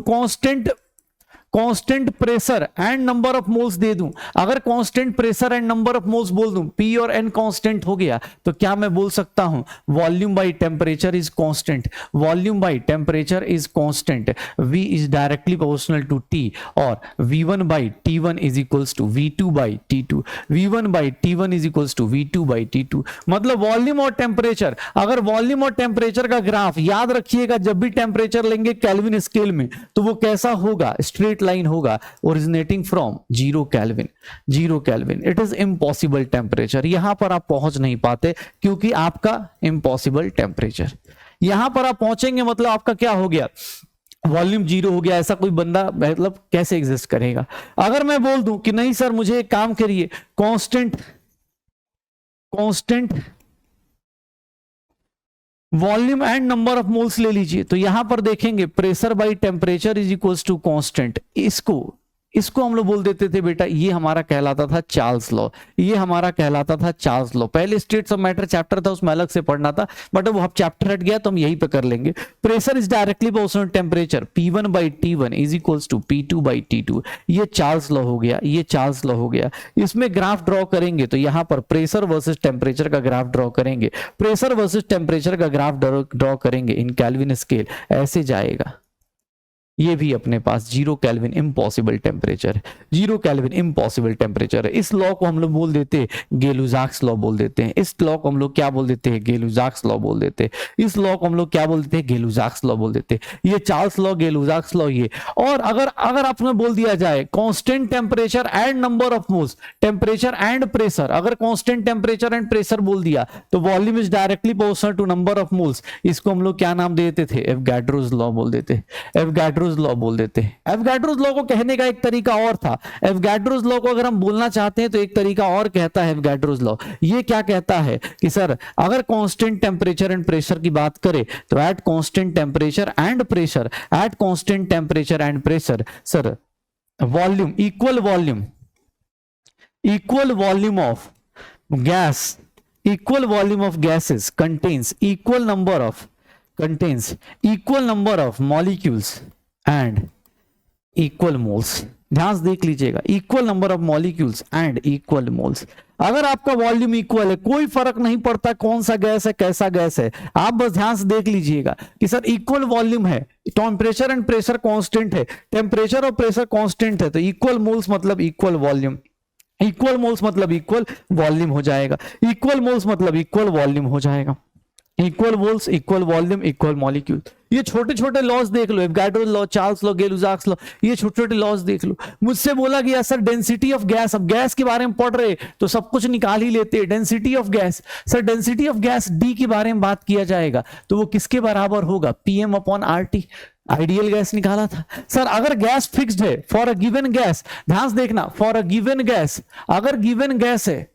constant pressure and number of moles दे दूं, अगर constant pressure and number of moles बोल दूं, P और N कांस्टेंट हो गया तो क्या मैं बोल सकता हूं volume by temperature is constant, volume by temperature is constant, V is directly proportional to T और V1 by T1 is equals to V2 by T2, V1 by T1 is equals to V2 by T2। मतलब volume और temperature, अगर volume और temperature का graph याद रखिएगा, जब भी टेम्परेचर लेंगे केल्विन स्केल में तो वो कैसा होगा, स्ट्रेट लाइन होगा originating from 0 kelvin, 0 kelvin. It is impossible temperature, यहां पर आप पहुंच नहीं पाते क्योंकि आपका इम्पॉसिबल टेम्परेचर, यहां पर आप पहुंचेंगे मतलब आपका क्या हो गया, वॉल्यूम 0 हो गया। ऐसा कोई बंदा मतलब कैसे एग्जिस्ट करेगा। अगर मैं बोल दूं कि नहीं सर मुझे एक काम करिए, constant volume and number of moles ले लीजिए, तो यहां पर देखेंगे pressure by temperature is equals to constant, इसको हम लोग बोल देते थे बेटा, ये हमारा कहलाता था चार्ल्स लॉ, ये हमारा कहलाता था चार्ल्स लॉ। पहले स्टेट्स ऑफ मैटर चैप्टर था उसमें अलग से पढ़ना था, बट अब चैप्टर हट गया तो हम यहीं पे कर लेंगे। Pressure is directly proportional to temperature, P1 by T1 is equals to P2 by T2, ये चार्ल्स लॉ हो गया, ये चार्ल्स लॉ हो गया। इसमें ग्राफ ड्रॉ करेंगे तो यहां पर प्रेशर वर्सेस टेम्परेचर का ग्राफ ड्रॉ करेंगे, प्रेशर वर्सेस टेम्परेचर का ग्राफ ड्रॉ करेंगे इन केल्विन स्केल, ऐसे जाएगा। ये भी अपने पास 0 केल्विन इम्पॉसिबल टेम्परेचर है, 0 केल्विन इम्पॉसिबल टेम्परेचर है। इस लॉ को हम लोग बोल देते हैं गेलुजाक्स लॉ बोल देते हैं, इस लॉ को हम लोग क्या बोल देते हैं, गेलुजाक्स लॉ बोल देते हैं, इस लॉ को हम लोग क्या बोल देते हैं, गेलुजाक्स लॉ बोल देते हैं। ये चार्ल्स लॉ, गेलुजाक्स लॉ ये। और अगर आपने बोल दिया जाए constant temperature and number of moles, temperature and pressure, अगर कांस्टेंट टेम्परेचर एंड प्रेशर बोल दिया तो volume is directly proportional to number of moles, इसको हम लोग क्या नाम देते थे, एवोगाड्रोस लॉ बोल देते, एवोगाड्रोस लॉ बोल देते हैं। एवोगाड्रोस लॉ को कहने का एक तरीका और था, एवोगाड्रोस लॉ को अगर हम बोलना चाहते हैं तो एक तरीका और कहता है एवोगाड्रोस लॉ। ये क्या कहता है कि सर अगर कांस्टेंट टेम्परेचर एंड प्रेशर की बात करें तो at constant temperature and pressure, at constant temperature and pressure sir volume equal volume of gas, equal volume of gases contains equal number of molecules and equal moles। ध्यान से देख लीजिएगा, equal number of molecules and equal moles. अगर आपका volume equal है, कोई फर्क नहीं पड़ता कौन सा गैस है कैसा गैस है, आप बस ध्यान से देख लीजिएगा कि सर इक्वल वॉल्यूम है, टेम्परेचर एंड प्रेशर कांस्टेंट है, टेम्परेचर और प्रेशर कांस्टेंट है, तो इक्वल मोल्स मतलब इक्वल वॉल्यूम, इक्वल मोल्स मतलब इक्वल वॉल्यूम हो जाएगा, इक्वल मोल्स मतलब इक्वल वॉल्यूम हो जाएगा, equal moles equal volume equal molecule. ये छोटे छोटे लॉज देख लो, Avogadro law, Charles law, Gay Lussac's law, ये छोटे छोटे लॉज देख लो। मुझसे बोला गया सर डेंसिटी ऑफ गैस, अब गैस के बारे में पढ़ रहे तो सब कुछ निकाल ही लेते हैं। Density of gas, sir density of gas D के बारे में बात किया जाएगा तो वो किसके बराबर होगा, PM/RT। आइडियल गैस निकाला था। सर अगर गैस फिक्स्ड है फॉर अ गिवन गैस, ध्यान से देखना, फॉर अ गिवन गैस, अगर गिवन गैस है,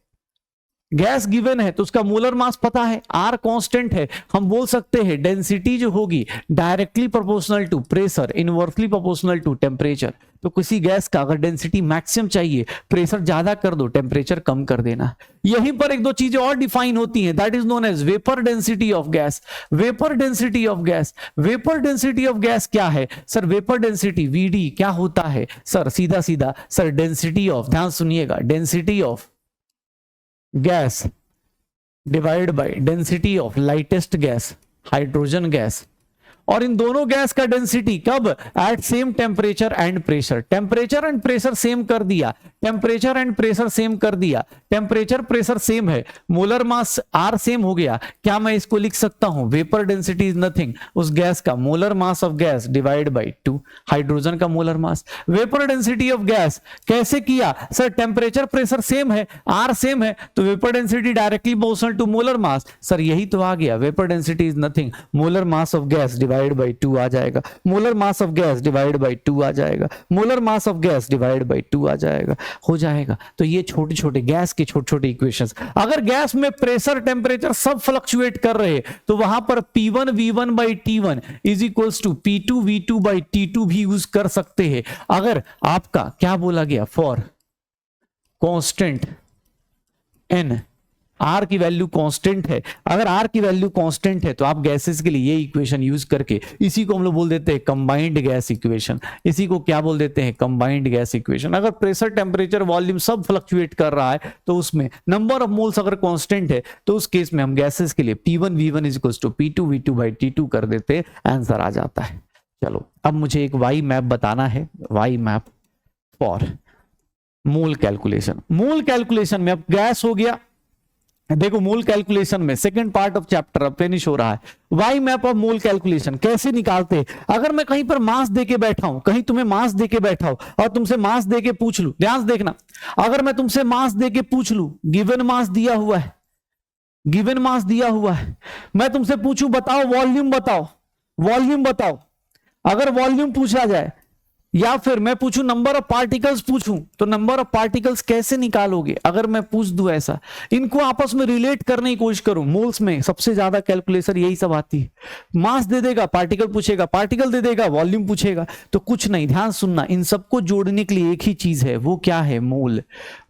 गैस गिवन है तो उसका मोलर मास पता है, R कांस्टेंट है, हम बोल सकते हैं डेंसिटी जो होगी directly proportional to pressure, inversely proportional to temperature. तो किसी गैस का अगर डेंसिटी मैक्सिमम चाहिए, प्रेशर ज्यादा कर दो, टेम्परेचर कम कर देना। यहीं पर एक दो चीजें और डिफाइन होती हैं, that is known as vapour density of gas. Vapour density of gas, vapour density of gas क्या है सर, वेपर डेंसिटी VD क्या होता है सर, सीधा सीधा सर डेंसिटी ऑफ, ध्यान सुनिएगा, density of gas divide by density of lightest gas hydrogen gas, और इन दोनों गैस का डेंसिटी कब, at same temperature and pressure. Temperature and pressure same कर दिया, टेम्परेचर एंड प्रेशर सेम कर दिया, टेम्परेचर प्रेशर सेम है, मोलर मास आर सेम हो गया। क्या मैं इसको लिख सकता हूं, वेपर डेंसिटी इज नथिंग, उस गैस का molar mass of gas divide by 2, hydrogen का molar mass. Vapour density of gas कैसे किया सर, टेम्परेचर प्रेशर सेम है, आर सेम है, तो vapour density directly proportional to molar mass. Sir यही तो आ गया, vapour density is nothing, molar mass of gas divide by 2 आ जाएगा, molar mass of gas divide by 2 आ जाएगा, molar mass of gas divide by 2 आ जाएगा, हो जाएगा। तो ये छोटे छोटे गैस के छोटे छोटे इक्वेशंस, अगर गैस में प्रेशर टेम्परेचर सब फ्लक्चुएट कर रहे तो वहां पर P1 V1 by T1 is equals to P2 V2 by T2 भी यूज कर सकते हैं। अगर आपका क्या बोला गया, फॉर कांस्टेंट n, आर की वैल्यू कांस्टेंट है, अगर आर की वैल्यू कांस्टेंट है तो आप गैसेस के लिए ये इक्वेशन यूज करके, इसी को हम लोग बोल देते हैं कंबाइंड गैस इक्वेशन, इसी को क्या बोल देते हैं, कंबाइंड गैस इक्वेशन। अगर प्रेशर टेम्परेचर वॉल्यूम सब फ्लक्चुएट कर रहा है तो उसमें नंबर ऑफ मोल्स अगर कांस्टेंट है तो उस केस में हम गैसेस के लिए P1 V1 is equals to P2 V2 by T2 कर देते, आंसर आ जाता है। चलो अब मुझे एक वाई मैप बताना है, Y map for mole calculation. Mole calculation में अब गैस हो गया, देखो मोल कैलकुलेशन में सेकंड पार्ट ऑफ चैप्टर अब फिनिश हो रहा है। Y map of mole calculation कैसे निकालते हैं, अगर मैं कहीं पर मास देके बैठा हूं, कहीं तुम्हें मास देके बैठा हूं और तुमसे मास देके पूछ लूं, ध्यान से देखना, अगर मैं तुमसे मास देके पूछ लूं, गिवन मास दिया हुआ है, गिवन मास दिया हुआ है, मैं तुमसे पूछूं बताओ वॉल्यूम बताओ, वॉल्यूम बताओ, अगर वॉल्यूम पूछा जाए या फिर मैं पूछूं नंबर ऑफ पार्टिकल्स पूछूं, तो नंबर ऑफ पार्टिकल्स कैसे निकालोगे, अगर मैं पूछ दूं ऐसा, इनको आपस में रिलेट करने की कोशिश करूं। मोल्स में सबसे ज्यादा कैलकुलेशन यही सब आती है, मास दे देगा पार्टिकल पूछेगा, पार्टिकल दे देगा वॉल्यूम पूछेगा, तो कुछ नहीं, ध्यान सुनना, इन सबको जोड़ने के लिए एक ही चीज है, वो क्या है, मोल।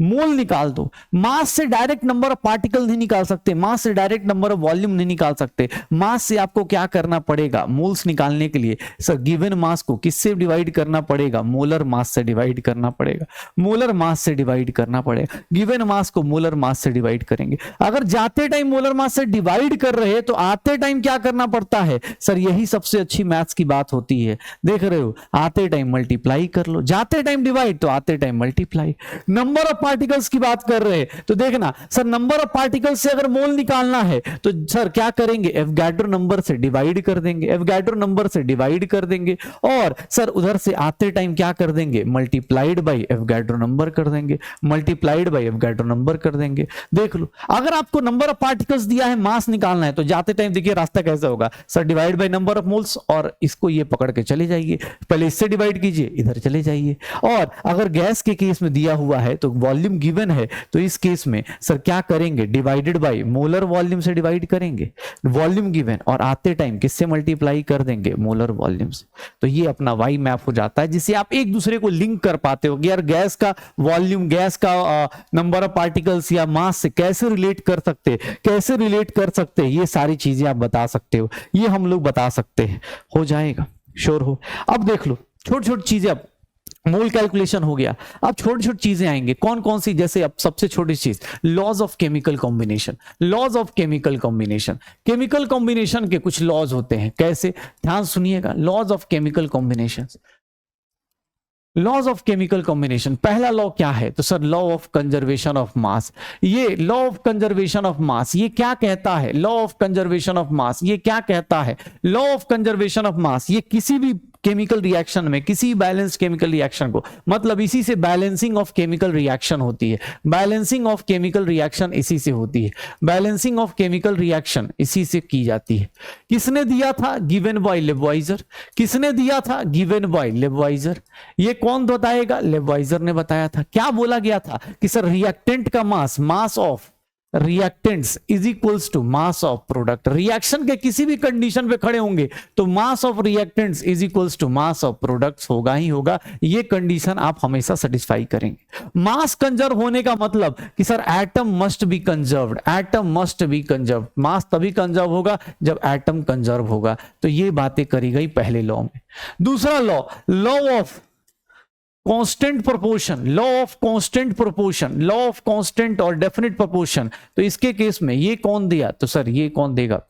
मोल निकाल दो, मास से डायरेक्ट नंबर ऑफ पार्टिकल नहीं निकाल सकते, मास से डायरेक्ट नंबर ऑफ वॉल्यूम नहीं निकाल सकते, मास से आपको क्या करना पड़ेगा, मोल्स निकालने के लिए सर गिवन मास को किससे डिवाइड करना पड़ेगा, मोलर मास से डिवाइड करना पड़ेगा, मोलर मास से डिवाइड करना पड़ेगा, गिवन मास को मोलर मास से डिवाइड करेंगे। अगर जाते टाइम मोलर मास से डिवाइड कर रहे हैं तो आते टाइम क्या करना पड़ता है, सर यही सबसे अच्छी मैथ्स की बात होती है, देख रहे हो, आते टाइम मल्टीप्लाई कर लो, जाते टाइम डिवाइड तो आते time multiply. Number of particles की बात कर रहे हैं तो देखना सर, नंबर ऑफ पार्टिकल्स से अगर मोल निकालना है तो सर क्या करेंगे, एवोगाड्रो नंबर से डिवाइड कर देंगे, एवोगाड्रो नंबर से डिवाइड कर देंगे, और सर उधर से आते टाइम क्या कर देंगे, मल्टीप्लाइड बाय एवोगाड्रो नंबर कर देंगे, मल्टीप्लाइड बाय एवोगाड्रो नंबर कर देंगे। देख लो, अगर आपको नंबर ऑफ पार्टिकल्स दिया है, मास निकालना है, तो जाते टाइम देखिए रास्ता कैसा होगा, sir divide by number of moles, और इसको ये पकड़ के चले जाइए, पहले इससे डिवाइड कीजिए, इधर चले जाइए। और अगर गैस के केस में दिया हुआ है तो वॉल्यूम गिवन है, तो इस केस में सर क्या करेंगे, डिवाइडेड बाय मोलर वॉल्यूम से डिवाइड करेंगे, वॉल्यूम गिवन, और आते टाइम किससे मल्टीप्लाई कर देंगे, मोलर वॉल्यूम से। तो ये अपना वाई मैप हो जाता है, जिससे आप एक दूसरे को लिंक कर पाते हो कि यार गैस का वॉल्यूम, गैस का नंबर ऑफ पार्टिकल्स या मास से कैसे रिलेट कर सकते, कैसे रिलेट कर सकते, ये सारी चीजें आप बता सकते हो, ये हम लोग बता सकते हैं, हो जाएगा, श्योर हो। अब देख लो छोटी छोटी चीजें, अब मोल कैलकुलेशन हो गया, अब छोटी छोटी चीजें आएंगे, कौन कौन सी, जैसे अब सबसे छोटी चीज laws of chemical combination. Laws of chemical combination, chemical combination के कुछ लॉज होते हैं, कैसे, ध्यान सुनिएगा, laws of chemical combination. Laws of chemical combination, पहला लॉ क्या है, तो sir law of conservation of mass. ये law of conservation of mass ये क्या कहता है, law of conservation of mass ये क्या कहता है, law of conservation of mass ये किसी भी केमिकल रिएक्शन में, किसी बैलेंस केमिकल रिएक्शन को, मतलब इसी से बैलेंसिंग ऑफ केमिकल रिएक्शन होती है, बैलेंसिंग ऑफ केमिकल रिएक्शन इसी से होती है, बैलेंसिंग ऑफ केमिकल रिएक्शन इसी से की जाती है। किसने दिया था, गिवन बाय लेबवाइजर, किसने दिया था, गिवन बाय लेबवाइजर। ये कौन बताएगा, लेबवाइजर ने बताया था। क्या बोला गया था कि सर रिएक्टेंट का mass, mass of reactants is equals to mass of product. Reaction के किसी भी कंडीशन पे खड़े होंगे तो mass of reactants is equals to mass of products होगा ही होगा, ये कंडीशन आप हमेशा सेटिस्फाई करेंगे। मास कंजर्व होने का मतलब कि sir atom must be conserved, atom must be conserved, mass तभी कंजर्व होगा जब एटम कंजर्व होगा। तो ये बातें करी गई पहले लॉ में। दूसरा law, law of constant proportion, law of constant proportion, law of constant और डेफिनेट प्रोपोर्शन। तो इसके केस में ये कौन दिया, तो सर ये कौन देगा,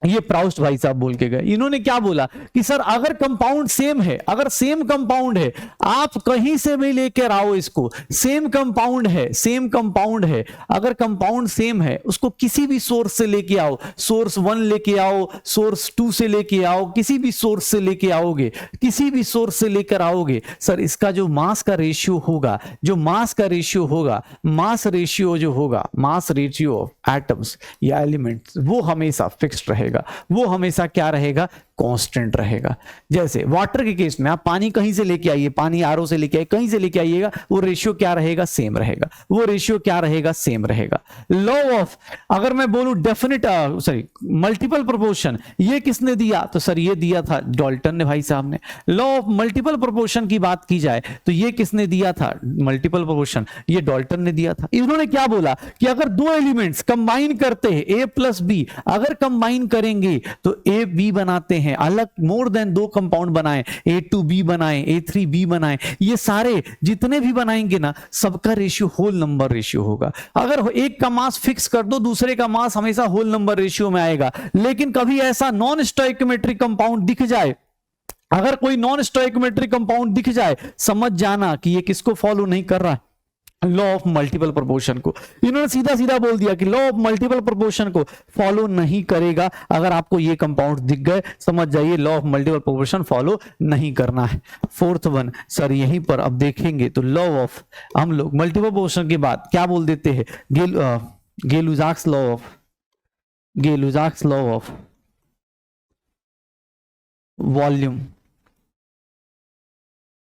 ये प्राउस्ट भाई साहब बोल के गए। इन्होंने क्या बोला कि सर अगर कंपाउंड सेम है, अगर सेम कंपाउंड है, आप कहीं से भी लेकर आओ इसको, सेम कंपाउंड है, सेम कंपाउंड है, अगर कंपाउंड सेम है उसको किसी भी सोर्स से लेके आओ, सोर्स 1 लेके आओ, सोर्स 2 से लेके आओ, किसी भी सोर्स से लेके आओगे, किसी भी सोर्स से लेकर आओगे, सर इसका जो मास का रेशियो होगा, जो मास का रेशियो होगा, मास रेशियो जो होगा, मास रेशियो ऑफ एटम्स या एलिमेंट्स, वो हमेशा फिक्स्ड रहेगा, वो हमेशा क्या रहेगा, कांस्टेंट रहेगा। जैसे वाटर के केस में आप पानी कहीं से लेके आइए, पानी आरओ से लेके आइए, कहीं से लेके आइएगा, वो रेशियो क्या रहेगा, सेम रहेगा, वो रेशियो क्या रहेगा, सेम रहेगा। लॉ ऑफ, अगर मैं बोलूं डेफिनेट सॉरी मल्टीपल प्रोपोर्शन, ये किसने दिया, तो सर ये दिया था डाल्टन ने भाई साहब ने। लॉ ऑफ मल्टीपल प्रोपोर्शन की बात की जाए तो ये किसने दिया था, मल्टीपल प्रोपोर्शन, ये डाल्टन ने दिया था। इन्होंने क्या बोला कि अगर दो एलिमेंट्स कंबाइन करते हैं ए प्लस बी, अगर कंबाइन करेंगे तो ए बी बनाते हैं, अलग मोर देन दो कंपाउंड बनाएं, A2B बनाएं, A3B बनाएं, ये सारे जितने भी बनाएंगे ना, सबका रेशियो होल नंबर रेशियो होगा। अगर एक का मास फिक्स कर दो, दूसरे का मास हमेशा होल नंबर रेशियो में आएगा। लेकिन कभी ऐसा नॉन स्टोइकोमेट्रिक कंपाउंड दिख जाए, अगर कोई नॉन स्टोइकोमेट्रिक कंपाउंड दिख जाए, समझ जाना कि ये किसको फॉलो नहीं कर रहा है, लॉ ऑफ मल्टीपल प्रोपोर्शन को। इन्होंने सीधा सीधा बोल दिया कि लॉ ऑफ मल्टीपल प्रोपोर्शन को फॉलो नहीं करेगा। अगर आपको ये कंपाउंड दिख गए, समझ जाइए law of multiple proportion follow नहीं करना है। फोर्थ वन सर यहीं पर अब देखेंगे तो लॉ ऑफ, हम लोग मल्टीपल प्रोपोर्शन के बाद क्या बोल देते हैं, Gay Lussac's law of, Gay Lussac's law of volume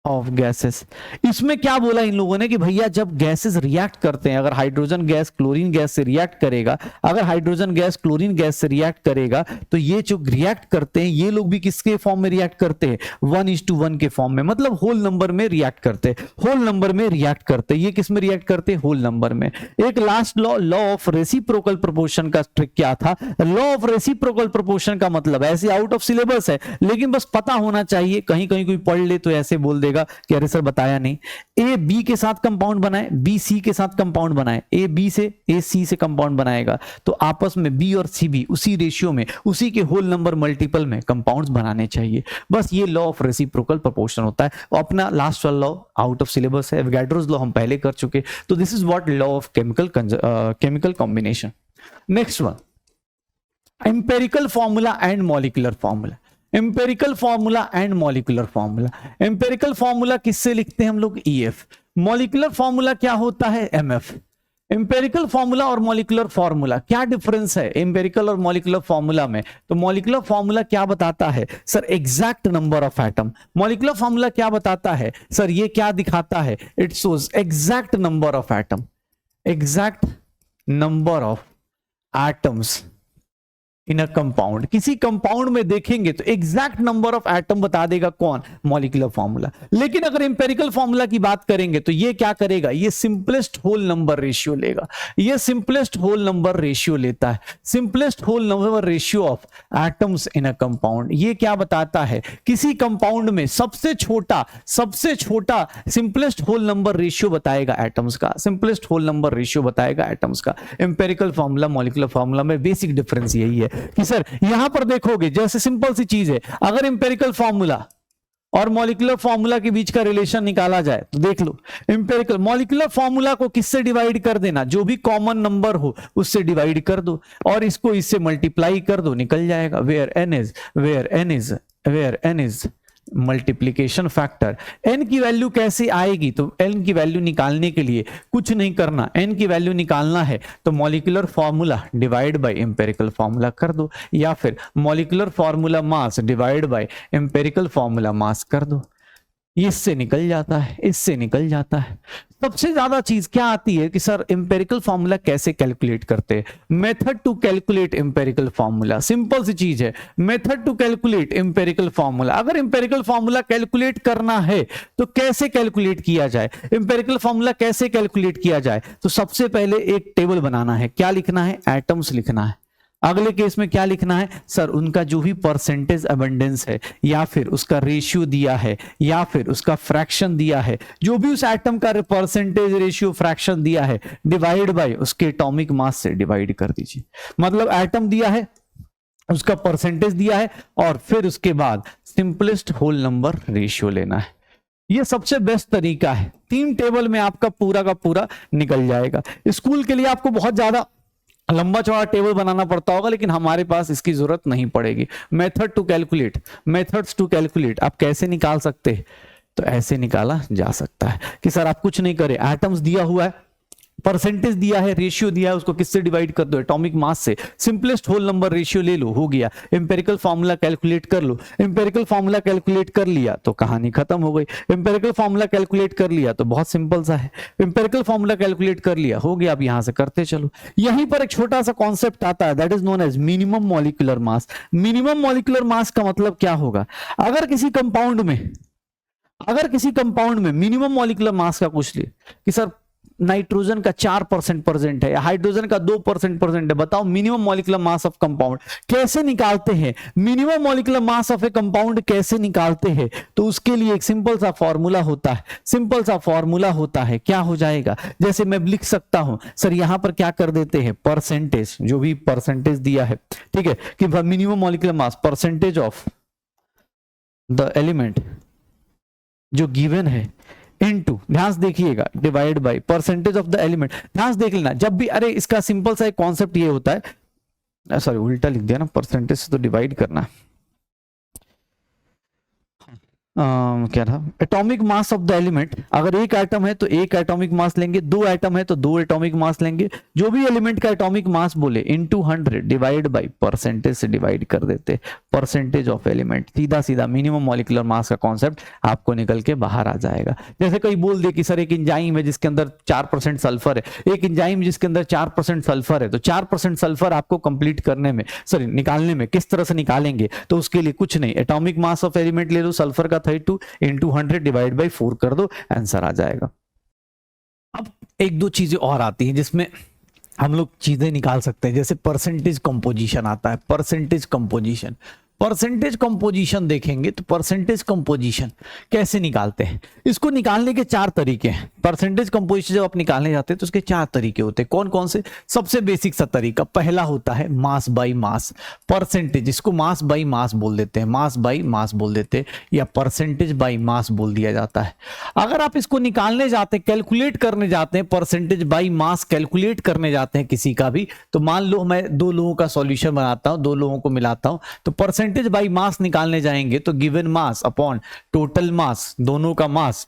of gases. इसमें क्या बोला इन लोगों ने कि भैया जब गैसेस रिएक्ट करते हैं, अगर हाइड्रोजन गैस क्लोरीन गैस से रिएक्ट करेगा, अगर हाइड्रोजन गैस क्लोरीन गैस से रिएक्ट करेगा, तो ये जो रिएक्ट करते हैं ये लोग भी किसके फॉर्म में रिएक्ट करते हैं, 1:1 के फॉर्म में, मतलब होल नंबर में रिएक्ट करते हैं, होल नंबर में रिएक्ट करते हैं। ये किस में रिएक्ट करते हैं, होल नंबर में। एक last law, law of reciprocal proportion का ट्रिक क्या था, लॉ ऑफ रेसिप्रोकल प्रोपोर्शन का मतलब ऐसे आउट ऑफ सिलेबस है, लेकिन बस पता होना चाहिए, कहीं कहीं कोई पढ़ ले तो ऐसे बोल देगा कि अरे सर बताया नहीं। ए बी के साथ कंपाउंड बनाए, बी सी के साथ कंपाउंड बनाए, ए बी से ए सी से कंपाउंड बनाएगा, तो आपस में बी और सी भी उसी रेशियो में, उसी के होल नंबर मल्टीपल में कंपाउंड्स बनाने चाहिए। बस ये लॉ ऑफ रेसिप्रोकल प्रोपोर्शन होता है। और अपना लास्ट वाला लॉ आउट ऑफ सिलेबस है, एवोगाड्रोस लॉ हम पहले कर चुके। तो this is what law of chemical combination. Next one, empirical formula and molecular formula. Empirical formula and molecular formula. Empirical formula किससे लिखते हैं हम लोग, EF। मॉलिक्यूलर फॉर्मूला क्या होता है, MF। एम्पेरिकल फॉर्मूला और मॉलिक्यूलर फॉर्मूला क्या डिफरेंस है एम्पेरिकल और मॉलिक्यूलर फॉर्मूला में, तो मॉलिक्यूलर फॉर्मूला क्या बताता है sir, exact number of atom. Molecular formula क्या बताता है सर, ये क्या दिखाता है, it shows exact number of atom, exact number of atoms in a compound. किसी कंपाउंड में देखेंगे तो एग्जैक्ट नंबर ऑफ एटम बता देगा कौन, मॉलिक्यूलर फॉर्मूला। लेकिन अगर एम्पेरिकल फॉर्मूला की बात करेंगे तो ये क्या करेगा, ये सिंपलेस्ट होल नंबर रेशियो लेगा, ये सिंपलेस्ट होल नंबर रेशियो लेता है, simplest whole number ratio of atoms in a compound. ये क्या बताता है, किसी कंपाउंड में सबसे छोटा सिंपलेस्ट होल नंबर रेशियो बताएगा एटम्स का, सिंपलेस्ट होल नंबर रेशियो बताएगा एटम्स का। एम्पेरिकल फॉर्मूला मॉलिक्यूलर फॉर्मूला में बेसिक डिफरेंस यही है कि सर यहां पर देखोगे, जैसे सिंपल सी चीज है, अगर एम्पेरिकल फॉर्मूला और मॉलिक्यूलर फॉर्मूला के बीच का रिलेशन निकाला जाए तो देख लो, एम्पेरिकल मॉलिक्यूलर फॉर्मूला को किससे डिवाइड कर देना, जो भी कॉमन नंबर हो उससे डिवाइड कर दो और इसको इससे मल्टीप्लाई कर दो, निकल जाएगा। Where N is multiplication factor. N की वैल्यू कैसे आएगी, तो एन की वैल्यू निकालने के लिए कुछ नहीं करना, एन की वैल्यू निकालना है तो molecular formula divide by empirical formula कर दो, या फिर molecular formula mass divide by empirical formula mass कर दो, इससे निकल जाता है, इससे निकल जाता है। सबसे ज्यादा चीज क्या आती है कि सर एम्पेरिकल फॉर्मूला कैसे कैलकुलेट करते हैं, method to calculate empirical formula. Simple सी चीज है, method to calculate empirical formula. अगर एम्पेरिकल फॉर्मूला कैलकुलेट करना है तो कैसे कैलकुलेट किया जाए, एम्पेरिकल फॉर्मूला कैसे कैलकुलेट किया जाए, तो सबसे पहले एक टेबल बनाना है, क्या लिखना है, एटम्स लिखना है। अगले केस में क्या लिखना है सर, उनका जो भी परसेंटेज अबंडेंस है या फिर उसका रेशियो दिया है या फिर उसका फ्रैक्शन दिया है, जो भी उस एटम का परसेंटेज रेशियो फ्रैक्शन दिया है, डिवाइड बाय उसके एटॉमिक मास से डिवाइड कर दीजिए। मतलब एटम दिया है, उसका परसेंटेज दिया है और फिर उसके बाद सिंपलेस्ट होल नंबर रेशियो लेना है। ये सबसे बेस्ट तरीका है, 3 टेबल में आपका पूरा का पूरा निकल जाएगा। स्कूल के लिए आपको बहुत ज्यादा लंबा चौड़ा टेबल बनाना पड़ता होगा, लेकिन हमारे पास इसकी जरूरत नहीं पड़ेगी। Method to calculate, methods to calculate, आप कैसे निकाल सकते हैं, तो ऐसे निकाला जा सकता है कि सर आप कुछ नहीं करें, एटम्स दिया हुआ है, परसेंटेज दिया है, रेशियो दिया है, उसको किससे डिवाइड कर दो, एटॉमिक मास से, सिंपलेस्ट होल नंबर रेशियो ले लो, हो गया। एम्पिरिकल फार्मूला कैलकुलेट कर लो, एम्पिरिकल फार्मूला कैलकुलेट कर लिया तो कहानी खत्म हो गई। एम्पिरिकल फार्मूला कैलकुलेट कर लिया तो बहुत सिंपल सा है, एम्पिरिकल फार्मूला कैलकुलेट कर लिया, हो गया। अब यहां से करते चलो। यहीं पर एक छोटा सा कॉन्सेप्ट आता है, that is known as minimum molecular mass. Minimum molecular mass का मतलब क्या होगा, अगर किसी कंपाउंड में मिनिमम मॉलिक्यूलर मास का पूछ लिए कि सर नाइट्रोजन का 4% प्रेजेंट है या हाइड्रोजन का 2% प्रेजेंट है, बताओ minimum molecular mass of compound कैसे निकालते हैं, minimum molecular mass of A compound कैसे निकालते हैं। तो उसके लिए एक सिंपल सा फॉर्मूला होता है, क्या हो जाएगा, जैसे मैं लिख सकता हूं सर, यहां पर क्या कर देते हैं, परसेंटेज, जो भी परसेंटेज दिया है, ठीक है, कि minimum molecular mass percentage of the element जो गिवन है इनटू, ध्यान से देखिएगा, divide by percentage of the element. ध्यान से देख लेना, जब भी, अरे इसका सिंपल सा एक कॉन्सेप्ट ये होता है, सॉरी उल्टा लिख दिया ना, परसेंटेज से तो डिवाइड करना है, क्या था, atomic mass of the element. अगर एक एटम है तो एक एटॉमिक मास लेंगे, 2 एटम है तो 2 एटॉमिक मास लेंगे, जो भी एलिमेंट का एटॉमिक मास बोले इनटू 100 डिवाइड बाय परसेंटेज से डिवाइड कर देते, परसेंटेज ऑफ एलिमेंट। सीधा सीधा मिनिमम मॉलिक्यूलर मास का कॉन्सेप्ट आपको निकल के बाहर आ जाएगा। जैसे कोई बोल दे कि सर एक एंजाइम है जिसके अंदर 4% सल्फर है, एक एंजाइम जिसके अंदर 4% सल्फर है, तो 4% सल्फर आपको कंप्लीट करने में, सॉरी निकालने में किस तरह से निकालेंगे, तो उसके लिए कुछ नहीं, एटॉमिक मास ऑफ एलिमेंट ले लो, सल्फर का 32 इंटू 100 डिवाइड बाई 4 कर दो, आंसर आ जाएगा। अब एक दो चीजें और आती हैं जिसमें हम लोग चीजें निकाल सकते हैं, जैसे परसेंटेज कंपोजिशन आता है, परसेंटेज कंपोजिशन देखेंगे तो परसेंटेज कंपोजिशन कैसे निकालते हैं, इसको निकालने के 4 तरीके हैं। परसेंटेज कंपोजिशन जब आप निकालने जाते हैं तो उसके 4 तरीके होते हैं। कौन कौन से, सबसे बेसिक सा तरीका पहला होता है मास बाई मास परसेंटेज, इसको मास बाई मास बोल देते हैं, मास बाई मास बोल देते हैं, या परसेंटेज बाई मास बोल दिया जाता है। अगर आप इसको निकालने जाते हैं, कैलकुलेट करने जाते हैं, परसेंटेज बाई मास कैलकुलेट करने जाते हैं किसी का भी, तो मान लो मैं 2 लोगों का सॉल्यूशन बनाता हूं, 2 लोगों को मिलाता हूं, तो परसेंटेज बाई मास निकालने जाएंगे तो given mass upon total mass, दोनों का मास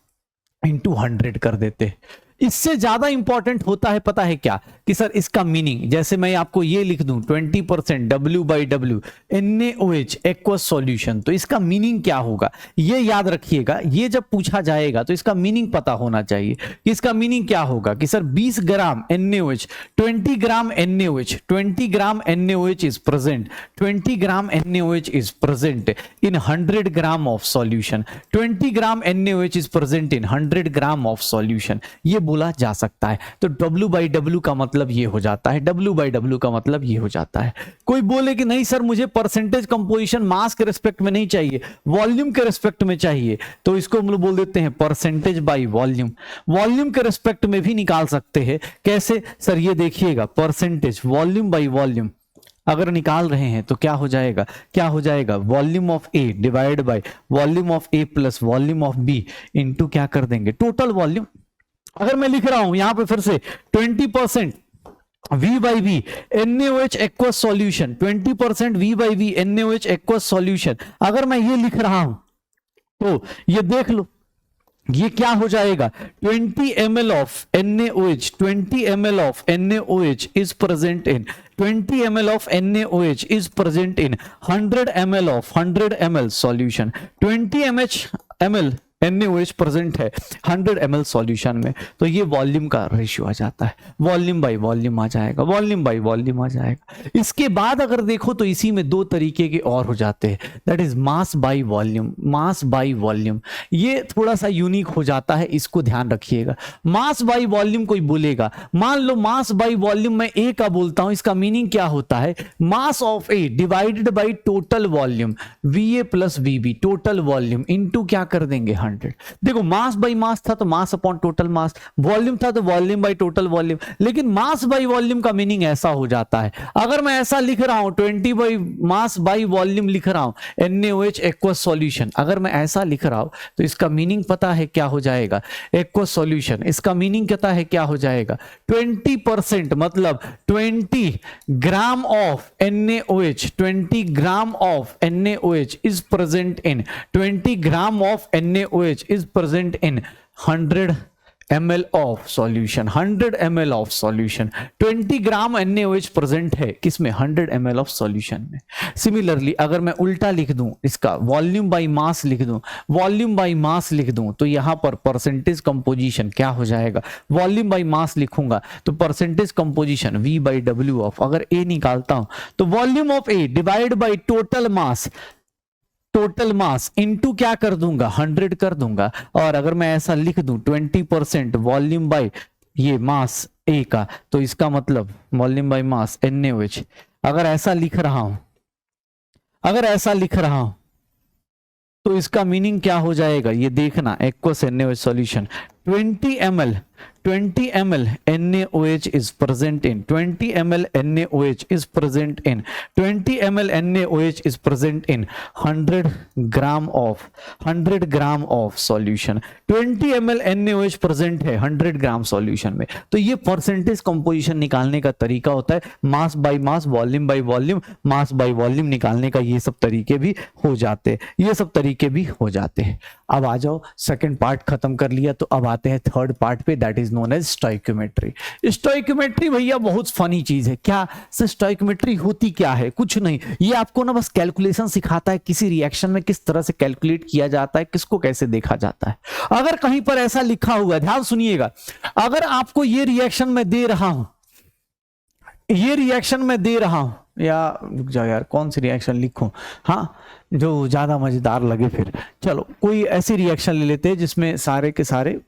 इनटू 100 कर देते। इससे ज्यादा इंपॉर्टेंट होता है पता है क्या, कि सर इसका मीनिंग, जैसे मैं आपको ये लिख दूं 20% W/W NaOH एक्वस सॉल्यूशन, तो इसका मीनिंग क्या होगा ये याद रखिएगा। ये जब पूछा जाएगा तो इसका मीनिंग पता होना चाहिए कि इसका मीनिंग क्या होगा, कि sir 20 gram NaOH, 20 gram NaOH, 20 gram NaOH is present, 20 gram NaOH is present in 100 gram of solution, 20 gram NaOH is present in 100 gram of solution, ये बोला जा सकता है। तो W/W का मतलब ये हो जाता है, W/W का मतलब ये हो जाता है। कोई बोले कि नहीं सर मुझे परसेंटेज कंपोजिशन मास के रिस्पेक्ट में नहीं चाहिए, वॉल्यूम के रिस्पेक्ट में चाहिए, तो इसको हम लोग बोल देते हैं परसेंटेज बाय वॉल्यूम। वॉल्यूम के रिस्पेक्ट में भी निकाल सकते हैं, कैसे सर, ये देखिएगा परसेंटेज वॉल्यूम बाय वॉल्यूम अगर निकाल रहे हैं तो क्या हो जाएगा, volume of A divide by volume of A plus volume of B into क्या कर देंगे, टोटल वॉल्यूम। अगर मैं लिख रहा हूं यहां पे फिर से 20% V/V NaOH aqueous solution, 20% V/V NaOH aqueous solution, अगर मैं ये लिख रहा हूं तो ये देख लो ये क्या हो जाएगा, 20 ml of NaOH, 20 ml of NaOH is present in 20 ml of NaOH is present in 100 ml of 100 ml solution. 20 ml NaOH present है 100 ml सॉल्यूशन में, तो ये वॉल्यूम का रेशियो आ जाता है, वॉल्यूम बाय वॉल्यूम आ जाएगा, वॉल्यूम बाय वॉल्यूम आ जाएगा। इसके बाद अगर देखो तो इसी में दो तरीके के और हो जाते हैं, that is mass by volume, mass by volume. ये थोड़ा सा यूनिक हो जाता है, इसको ध्यान रखिएगा। मास बाय वॉल्यूम कोई बोलेगा, मान लो मास बाय वॉल्यूम मैं ए का बोलता हूं, इसका मीनिंग क्या होता है, mass of A divided by total volume, VA plus VB total volume into क्या कर देंगे 100। देखो मास बाय मास था तो mass upon total mass, volume था तो वॉल्यूम बाय टोटल वॉल्यूम, लेकिन मास बाय वॉल्यूम का मीनिंग ऐसा हो जाता है, अगर मैं ऐसा लिख रहा हूं 20 बाय मास बाय वॉल्यूम लिख रहा हूं NaOH एक्वस सॉल्यूशन, अगर मैं ऐसा लिख रहा हूं तो इसका मीनिंग पता है क्या हो जाएगा, एक्वस सॉल्यूशन, इसका मीनिंग पता है क्या हो जाएगा, 20% मतलब 20 gram of NaOH, 20 gram of NaOH is present in 20 gram of NaOH is present in 100 ml of solution, 100 ml of solution, 20 gram NaOH present है किसमें, 100 ml ऑफ सॉल्यूशन में। सिमिलरली अगर मैं उल्टा लिख दूं, इसका वॉल्यूम बाय मास लिख दूं, वॉल्यूम बाय मास लिख दूं, तो यहां पर परसेंटेज कंपोजिशन क्या हो जाएगा, वॉल्यूम बाय मास लिखूंगा तो percentage composition V by W of, अगर A निकालता हूं तो volume of A divide by total mass, total mass into क्या कर दूंगा 100 कर दूंगा, और अगर मैं ऐसा लिख दूं 20% वॉल्यूम बाय ये मास ए का, तो इसका मतलब वॉल्यूम बाय मास NaOH, अगर ऐसा लिख रहा हूं, अगर ऐसा लिख रहा हूं तो इसका मीनिंग क्या हो जाएगा, ये देखना, aqueous NaOH solution 20 ml NaOH is present in 20 ml NaOH is present in 20 ml NaOH is present in 100 gram of solution, 20 ml NaOH present है 100 ग्राम सॉल्यूशन में। तो ये परसेंटेज कंपोजिशन निकालने का तरीका होता है, mass by mass, volume by volume, mass by volume निकालने का ये सब तरीके भी हो जाते हैं, ये सब तरीके भी हो जाते हैं। अब आ जाओ, सेकंड पार्ट खत्म कर लिया, तो अब आते हैं थर्ड पार्ट पे, that is known as stoichiometry. Stoichiometry भैया बहुत फनी चीज है। क्या स्टोइकियोमेट्री होती क्या है, कुछ नहीं, ये आपको ना बस कैलकुलेशन सिखाता है, किसी रिएक्शन में किस तरह से कैलकुलेट किया जाता है, किसको कैसे देखा जाता है। अगर कहीं पर ऐसा लिखा हुआ है, ध्यान सुनिएगा, अगर आपको ये रिएक्शन में दे रहा हूं, ये रिएक्शन में दे रहा हूं, या रुक जाओ यार, कौन सी रिएक्शन लिखूं, हाँ जो ज्यादा मजेदार लगे, फिर चलो कोई ऐसी रिएक्शन ले लेते हैं जिसमें सारे के सारे,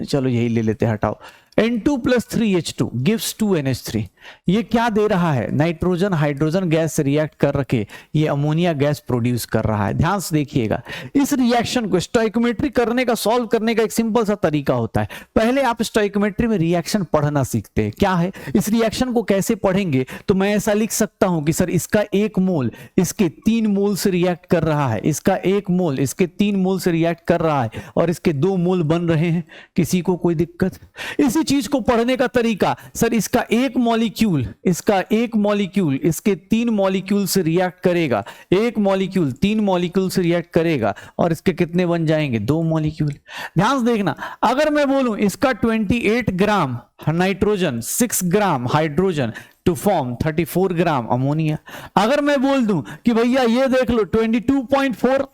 चलो यही ले लेते हैं, हटाओ, N2 + 3H2 gives 2NH3। ये क्या दे रहा है, नाइट्रोजन हाइड्रोजन गैस से रिएक्ट कर रखे ये अमोनिया गैस प्रोड्यूस कर रहा है। ध्यान से देखिएगा, इस रिएक्शन को स्टोइकियोमेट्री करने का, सॉल्व करने का एक सिंपल सा तरीका होता है। पहले आप स्टोइकियोमेट्री में रिएक्शन पढ़ना सीखते हैं, क्या है इस रिएक्शन को कैसे पढ़ेंगे, तो मैं ऐसा लिख सकता हूं कि सर इसका 1 मोल इसके 3 मोल से रिएक्ट कर रहा है, इसका 1 मोल इसके 3 मोल से रिएक्ट कर रहा है, और इसके 2 मोल बन रहे हैं, किसी को कोई दिक्कत। इसी चीज को पढ़ने का तरीका, सर इसका 1 मॉलिक्यूल, इसका 1 मॉलिक्यूल इसके 3 मॉलिक्यूल से रिएक्ट करेगा, 1 मॉलिक्यूल 3 मॉलिक्यूल से रिएक्ट करेगा, और इसके कितने बन जाएंगे, 2 मॉलिक्यूल। ध्यान से देखना, अगर मैं बोलूं इसका 28 gram nitrogen, 6 gram hydrogen to form 34 gram ammonia, अगर मैं बोल दूं कि भैया ये देख लो 22.4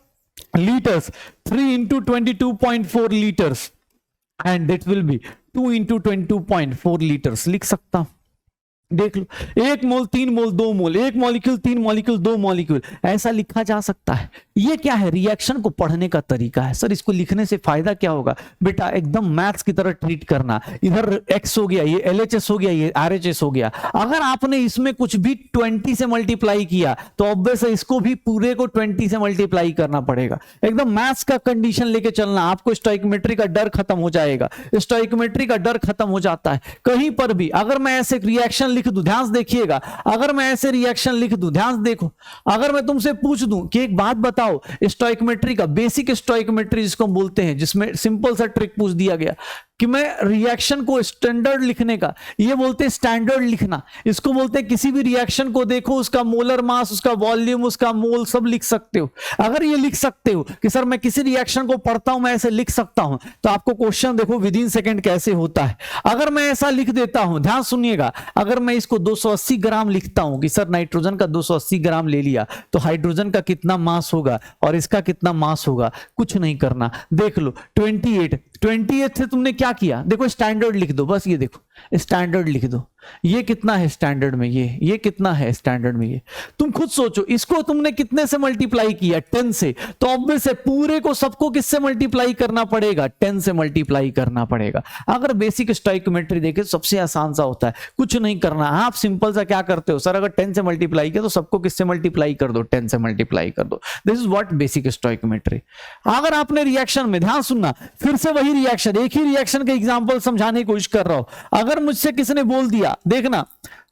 litres, 3 into 22.4 litres, and it will be 2 into 22.4 litres, लिख सकता हूं, देख लो 1 mole 3 mole 2 mole, 1 molecule 3 molecule 2 molecule, ऐसा लिखा जा सकता है। ये क्या है, रिएक्शन को पढ़ने का तरीका है। सर इसको लिखने से फायदा क्या होगा, बेटा एकदम मैथ्स की तरह ट्रीट करना, इधर X हो गया, ये LHS हो गया, ये RHS हो गया, अगर आपने इसमें कुछ भी 20 से मल्टीप्लाई किया तो ऑब्वियस है इसको भी पूरे को 20 से मल्टीप्लाई करना पड़ेगा। एकदम मैथ्स का कंडीशन लेके चलना, आपको स्टोइकियोमेट्री का डर खत्म हो जाएगा, स्टोइकियोमेट्री का डर खत्म हो जाता है। कहीं पर भी अगर मैं ऐसे रिएक्शन लिख दूं, ध्यान से देखिएगा, अगर मैं ऐसे रिएक्शन लिख दूं, ध्यान से देखो, अगर मैं तुमसे पूछ दूं कि एक बात बताओ, स्टोइकियोमेट्री का बेसिक स्टोइकियोमेट्री जिसको हम बोलते हैं, जिसमें सिंपल सा ट्रिक पूछ दिया गया, कि मैं रिएक्शन को स्टैंडर्ड लिखने का, ये बोलते हैं स्टैंडर्ड लिखना, इसको बोलते हैं किसी भी रिएक्शन को देखो उसका मोलर मास, उसका वॉल्यूम, उसका मोल सब लिख सकते हो। अगर ये लिख सकते हो कि सर मैं किसी रिएक्शन को पढ़ता हूं मैं ऐसे लिख सकता हूं, तो आपको क्वेश्चन देखो विद इन सेकंड कैसे होता है। अगर मैं ऐसा लिख देता हूं, ध्यान सुनिएगा, अगर मैं इसको 280 ग्राम लिखता हूं कि सर नाइट्रोजन का 280 ग्राम ले लिया, तो हाइड्रोजन का कितना मास होगा और इसका कितना मास होगा, कुछ नहीं करना, देख लो 28 से तुमने क्या किया, देखो स्टैंडर्ड लिख दो, बस ये देखो स्टैंडर्ड लिख दो, ये कितना है स्टैंडर्ड में, ये कितना है स्टैंडर्ड में, ये तुम खुद सोचो, इसको तुमने कितने से मल्टीप्लाई किया, 10 से, तो ऑब्वियस है पूरे को सबको किससे मल्टीप्लाई करना पड़ेगा, 10 से मल्टीप्लाई करना पड़ेगा। अगर बेसिक स्टोइकोमेट्री देखे सबसे आसान सा होता है, कुछ नहीं करना, आप सिंपल सा क्या करते हो, सर अगर 10 से मल्टीप्लाई किया तो सबको किससे मल्टीप्लाई कर दो, 10 से मल्टीप्लाई कर दो। This is what basic stoichiometry. अगर आपने रिएक्शन में, ध्यान सुनना, फिर से वही रिएक्शन, एक ही रिएक्शन का एग्जांपल समझाने की कोशिश कर रहा हूं। अगर मुझसे किसी ने बोल दिया, देखना,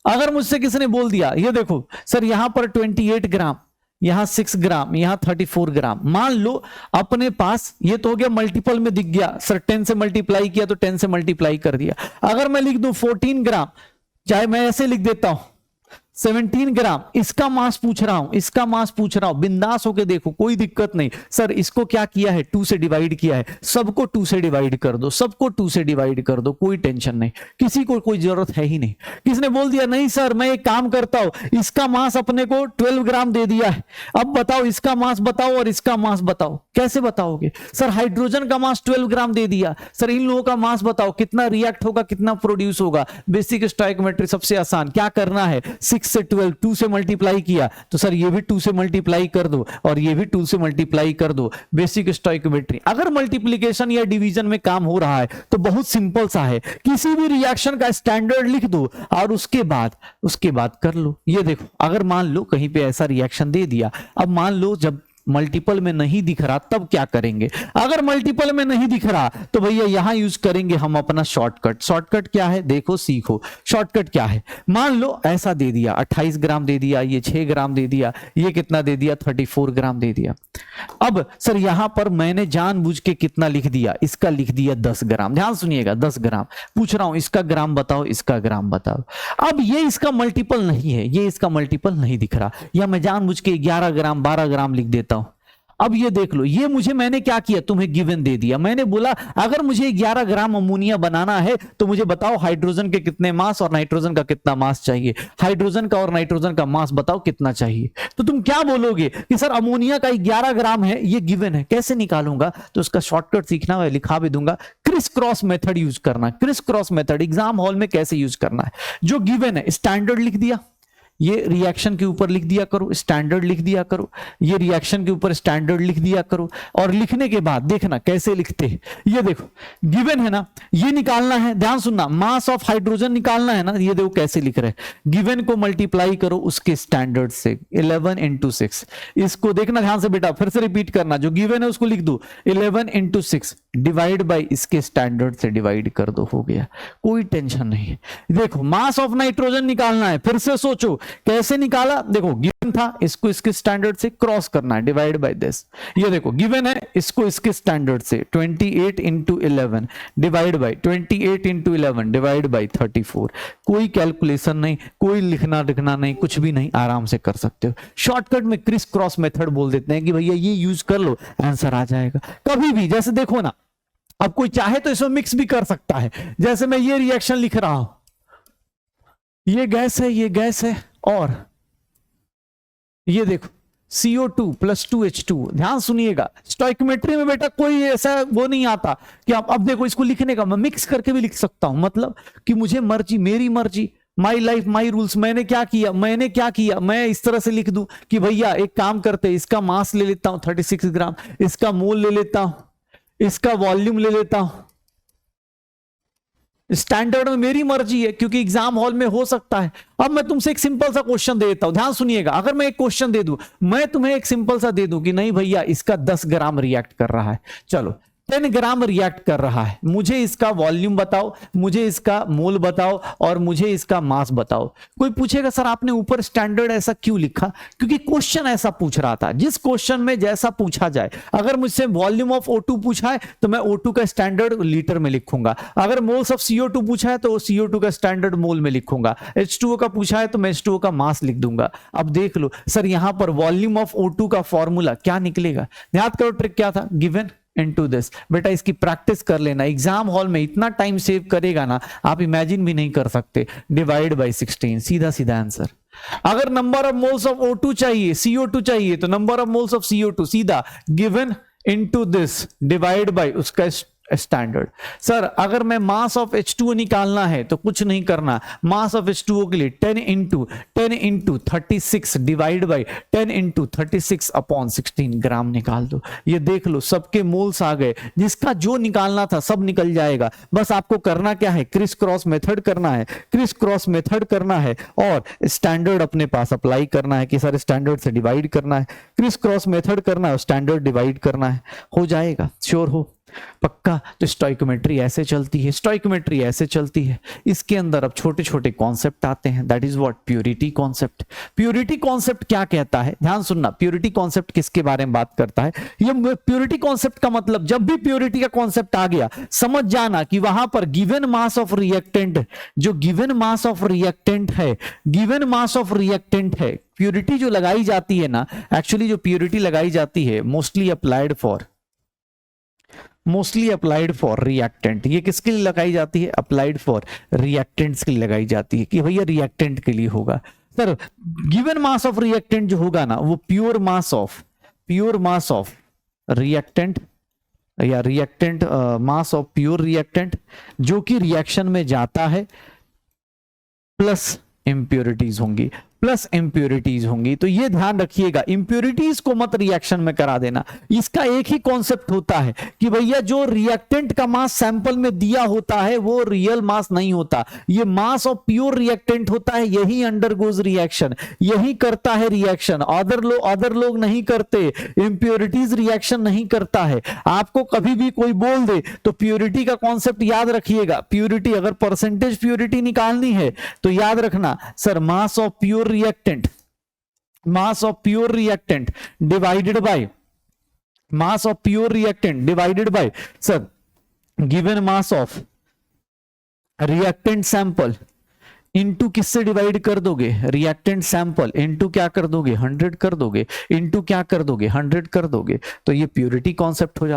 अगर मुझसे किसी ने बोल दिया, ये देखो सर यहां पर 28 ग्राम, यहां 6 ग्राम, यहां 34 ग्राम, मान लो अपने पास, ये तो हो गया मल्टीपल में दिख गया, सर 10 से मल्टीप्लाई किया तो 10 से मल्टीप्लाई कर दिया। अगर मैं लिख दूं 14 ग्राम, चाहे मैं ऐसे लिख देता हूं 17 ग्राम, इसका मास पूछ रहा हूं, इसका मास पूछ रहा हूं, बिंदास होके देखो, कोई दिक्कत नहीं। सर इसको क्या किया है, 2 से डिवाइड किया है, सबको 2 से डिवाइड कर दो, सबको 2 से डिवाइड कर दो, कोई टेंशन नहीं, किसी को कोई जरूरत है ही नहीं। किसने बोल दिया नहीं सर मैं एक काम करता हूं, इसका मास अपने को 12 ग्राम दे दिया है, अब बताओ इसका मास बताओ और इसका मास बताओ, कैसे बताओगे? सर हाइड्रोजन का मास 12 ग्राम दे दिया, सर इन लोगों का मास बताओ, कितना रिएक्ट होगा, कितना प्रोड्यूस होगा। बेसिक स्टोइकोमेट्री सबसे आसान, क्या करना है, 6 से 12, 2 से मल्टीप्लाई किया तो सर ये भी 2 से मल्टीप्लाई कर दो और ये भी 2 से मल्टीप्लाई कर दो। Basic stoichiometry. अगर मल्टीप्लिकेशन या डिवीजन में काम हो रहा है तो बहुत सिंपल सा है, किसी भी रिएक्शन का स्टैंडर्ड लिख दो और उसके बाद कर लो। ये देखो, अगर मान लो कहीं पे ऐसा रिएक्शन दे दिया, अब मान लो जब मल्टीपल में नहीं दिख रहा तब क्या करेंगे? अगर मल्टीपल में नहीं दिख रहा तो भैया यहां यूज करेंगे हम अपना शॉर्टकट। शॉर्टकट क्या है, देखो सीखो शॉर्टकट क्या है। मान लो ऐसा दे दिया, 28 ग्राम दे दिया, ये 6 ग्राम दे दिया, ये कितना दे दिया, 34 ग्राम दे दिया। अब सर यहां पर मैंने जानबूझ के कितना लिख दिया, इसका लिख दिया 10 ग्राम। ध्यान सुनिएगा, 10 ग्राम पूछ रहा हूं, इसका ग्राम बताओ, इसका ग्राम बताओ। अब ये इसका मल्टीपल नहीं है, ये इसका मल्टीपल नहीं दिख रहा, या मैं जानबूझ के 11 ग्राम 12 ग्राम लिख देता हूं। अब ये देख लो, ये मुझे, मैंने क्या किया, तुम्हें गिवन दे दिया। मैंने बोला अगर मुझे 11 ग्राम अमोनिया बनाना है तो मुझे बताओ हाइड्रोजन के कितने मास और नाइट्रोजन का कितना मास चाहिए, हाइड्रोजन का और नाइट्रोजन का मास बताओ कितना चाहिए। तो तुम क्या बोलोगे कि सर अमोनिया का 11 ग्राम है, ये गिवन है, कैसे निकालूंगा? तो उसका शॉर्टकट सीखना, मैं लिखा भी दूंगा, क्रिस क्रॉस मेथड यूज करना। Criss cross method exam hall में कैसे यूज करना है, जो गिवन है स्टैंडर्ड लिख दिया, ये रिएक्शन के ऊपर लिख दिया करो, स्टैंडर्ड लिख दिया करो, ये रिएक्शन के ऊपर स्टैंडर्ड लिख दिया करो। और लिखने के बाद देखना कैसे लिखते हैं, ये देखो गिवन है ना, ये निकालना है, ध्यान सुनना, मास ऑफ हाइड्रोजन निकालना है ना, ये देखो कैसे लिख रहे हैं, गिवन को मल्टीप्लाई करो उसके स्टैंडर्ड से, 11 इंटू 6। इसको देखना ध्यान से बेटा, फिर से रिपीट करना, जो गिवन है उसको लिख दो, 11 इंटू 6 डिवाइड बाई इसके स्टैंडर्ड से डिवाइड कर दो, हो गया, कोई टेंशन नहीं है। देखो मास ऑफ नाइट्रोजन निकालना है, फिर से सोचो कैसे निकाला, देखो गिवन था, इसको इसके स्टैंडर्ड से क्रॉस करना है, डिवाइड बाय दिस। ये देखो गिवन है, इसको इसके स्टैंडर्ड से 28 into 11 divide by 28 into 11 divide by 34। कोई कैलकुलेशन नहीं, कोई लिखना लिखना नहीं, कुछ भी नहीं, आराम से कर सकते हो। शॉर्टकट में क्रिस क्रॉस मेथड बोल देते हैं कि भैया ये यूज कर लो, आंसर आ जाएगा। कभी भी जैसे देखो ना, अब कोई चाहे तो इसमें मिक्स भी कर सकता है, जैसे मैं ये रिएक्शन लिख रहा हूं, ये गैस है, ये गैस है, और ये देखो CO2 प्लस 2H2। ध्यान सुनिएगा, स्टोइकोमेट्री में बेटा कोई ऐसा वो नहीं आता कि आप, अब देखो इसको लिखने का मैं मिक्स करके भी लिख सकता हूं, मतलब कि मुझे मर्जी, मेरी मर्जी, माई लाइफ माई रूल्स। मैंने क्या किया, मैं इस तरह से लिख दूं कि भैया एक काम करते, इसका मास ले लेता हूं 36 ग्राम, इसका मोल ले लेता हूं, इसका वॉल्यूम ले लेता हूं। स्टैंडर्ड में मेरी मर्जी है, क्योंकि एग्जाम हॉल में हो सकता है। अब मैं तुमसे एक सिंपल सा क्वेश्चन दे देता हूं, ध्यान सुनिएगा। अगर मैं एक क्वेश्चन दे दूं, मैं तुम्हें एक सिंपल सा दे दूं कि नहीं भैया इसका 10 ग्राम रिएक्ट कर रहा है, चलो 10 ग्राम रिएक्ट कर रहा है, मुझे इसका वॉल्यूम बताओ, मुझे इसका मोल बताओ और मुझे इसका मास बताओ। कोई पूछेगा सर आपने ऊपर स्टैंडर्ड ऐसा क्यों लिखा? क्योंकि क्वेश्चन ऐसा पूछ रहा था। जिस क्वेश्चन में जैसा पूछा जाए, अगर मुझसे वॉल्यूम ऑफ O2 पूछा है तो मैं O2 का स्टैंडर्ड लीटर में लिखूंगा, अगर मोल्स ऑफ CO2 पूछा है तो CO2 का स्टैंडर्ड मोल में लिखूंगा, H2O का पूछा है तो मैं H2O का मास लिख दूंगा। अब देख लो सर यहां पर वॉल्यूम ऑफ O2 का फॉर्मूला क्या निकलेगा? याद करो ट्रिक क्या था, गिवन इनटू दिस। बेटा इसकी प्रैक्टिस कर लेना, एग्जाम हॉल में इतना टाइम सेव करेगा ना आप इमेजिन भी नहीं कर सकते। डिवाइड बाय 16, सीधा सीधा आंसर। अगर number of moles of O2 चाहिए, CO2 चाहिए, तो number of moles of CO2 सीधा given into this divide by उसका स्टैंडर्ड। सर अगर मैं मास ऑफ H2O निकालना है तो कुछ नहीं करना, मास ऑफ H2O के लिए 10 into 36 divide by 10 into 36 upon 16 ग्राम निकाल दो। ये देख लो सबके मोल्स आ गए, जिसका जो निकालना था सब निकल जाएगा। बस आपको करना क्या है, क्रिस क्रॉस मेथड करना है, क्रिस क्रॉस मेथड करना है और स्टैंडर्ड अपने पास अप्लाई करना है कि सर स्टैंडर्ड से डिवाइड करना है, क्रिस क्रॉस मेथड करना है, स्टैंडर्ड डिवाइड करना है, हो जाएगा। श्योर हो पक्का? तो स्टोइकोमेट्री ऐसे चलती है, स्टोइकोमेट्री ऐसे चलती है। इसके अंदर अब छोटे छोटे कॉन्सेप्ट आते हैं, that is what purity concept. Purity concept क्या कहता है, ध्यान सुनना। प्योरिटी कॉन्सेप्ट किसके बारे में बात करता है? ये प्योरिटी कॉन्सेप्ट का मतलब, जब भी प्योरिटी का कॉन्सेप्ट आ गया समझ जाना कि वहां पर गिवन मास ऑफ रिएक्टेंट, जो गिवन मास ऑफ रिएक्टेंट है, गिवन मास ऑफ रिएक्टेंट है, प्योरिटी जो लगाई जाती है ना, एक्चुअली जो प्योरिटी लगाई जाती है मोस्टली अप्लाइड फॉर रिएक्टेंट। ये किसके लिए लगाई जाती है? अप्लाइड फॉर रिएक्टेंट्स के लिए लगाई जाती है कि भैया रिएक्टेंट के लिए होगा। Sir given mass of reactant जो होगा ना वो प्योर मास ऑफ रिएक्टेंट या reactant mass of pure reactant जो कि रिएक्शन में जाता है, प्लस इंप्योरिटीज होंगी। तो ये ध्यान रखिएगा, इंप्योरिटीज को मत रिएक्शन में करा देना। इसका एक ही कॉन्सेप्ट होता है कि भैया जो रिएक्टेंट का मास सैंपल में दिया होता है वो रियल मास नहीं होता, ये मास ऑफ प्योर रिएक्टेंट होता है, यही अंडरगोज रिएक्शन, यही करता है रिएक्शन। अदर लोग नहीं करते, इंप्योरिटीज रिएक्शन नहीं करता है। आपको कभी भी कोई बोल दे तो प्योरिटी का कॉन्सेप्ट याद रखिएगा। प्योरिटी, अगर परसेंटेज प्योरिटी निकालनी है तो याद रखना sir mass of pure reactant divided by sir given mass of reactant sample into किससे डिवाइड कर दोगे? रिएक्टेंट सैंपल इनटू क्या कर दोगे? 100 कर दोगे, इनटू क्या कर दोगे? 100 कर दोगे। तो ये प्योरिटी कॉन्सेप्ट हो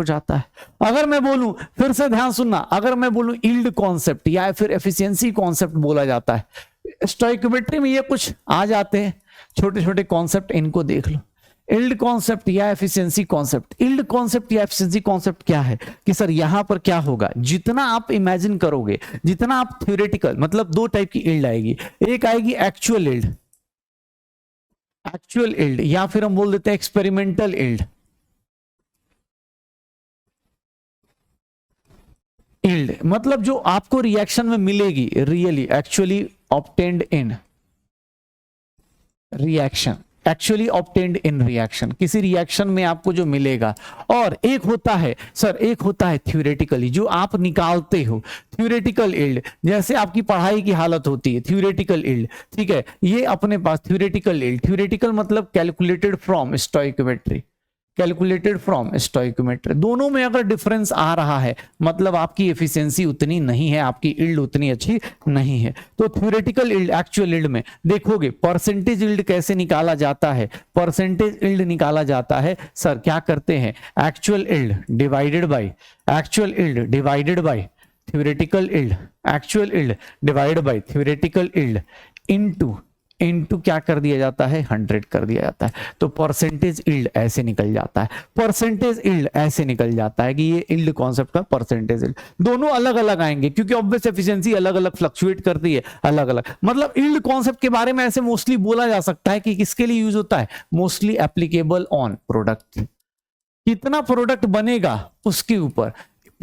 जाता है, अगर मैं बोलूं, फिर से ध्यान सुनना, अगर मैं बोलूं यील्ड कॉन्सेप्ट या फिर एफिशिएंसी कॉन्सेप्ट बोला जाता है। स्टोइकोमेट्री में ये कुछ आ जाते हैं छोटे छोटे कॉन्सेप्ट, इनको देख लो। यील्ड कॉन्सेप्ट या एफिशिएंसी कॉन्सेप्ट क्या है कि सर यहां पर क्या होगा, जितना आप इमेजिन करोगे, जितना आप थ्योरेटिकल, मतलब दो टाइप की यील्ड आएगी। एक आएगी एक्चुअल यील्ड या फिर हम बोल देते हैं एक्सपेरिमेंटल यील्ड। मतलब जो आपको रिएक्शन में मिलेगी, रियली एक्चुअली ऑब्टेन्ड इन रिएक्शन, किसी रिएक्शन में आपको जो मिलेगा। और एक होता है थ्योरेटिकली, जो आप निकालते हो, थ्योरेटिकल यील्ड। जैसे आपकी पढ़ाई की हालत होती है, थ्योरेटिकल यील्ड, ठीक है, ये अपने पास थ्योरेटिकल यील्ड, थ्योरेटिकल मतलब कैलकुलेटेड फ्रॉम स्टोइकोमेट्री। दोनों में अगर डिफरेंस आ रहा है मतलब आपकी एफिशिएंसी उतनी नहीं है, आपकी यील्ड उतनी अच्छी नहीं है। तो थ्योरेटिकल यील्ड, एक्चुअल यील्ड में देखोगे परसेंटेज यील्ड कैसे निकाला जाता है। सर क्या करते हैं, actual yield divided by theoretical yield, into क्या कर दिया जाता है, 100 कर दिया जाता है। तो परसेंटेज यील्ड ऐसे निकल जाता है कि ये यील्ड कॉन्सेप्ट का परसेंटेज यील्ड। दोनों अलग अलग आएंगे क्योंकि ऑब्वियस एफिशिएंसी अलग अलग फ्लक्चुएट करती है, अलग अलग। मतलब यील्ड कॉन्सेप्ट के बारे में ऐसे मोस्टली बोला जा सकता है कि किसके लिए यूज होता है, मोस्टली एप्लीकेबल ऑन प्रोडक्ट। कितना प्रोडक्ट बनेगा उसके ऊपर।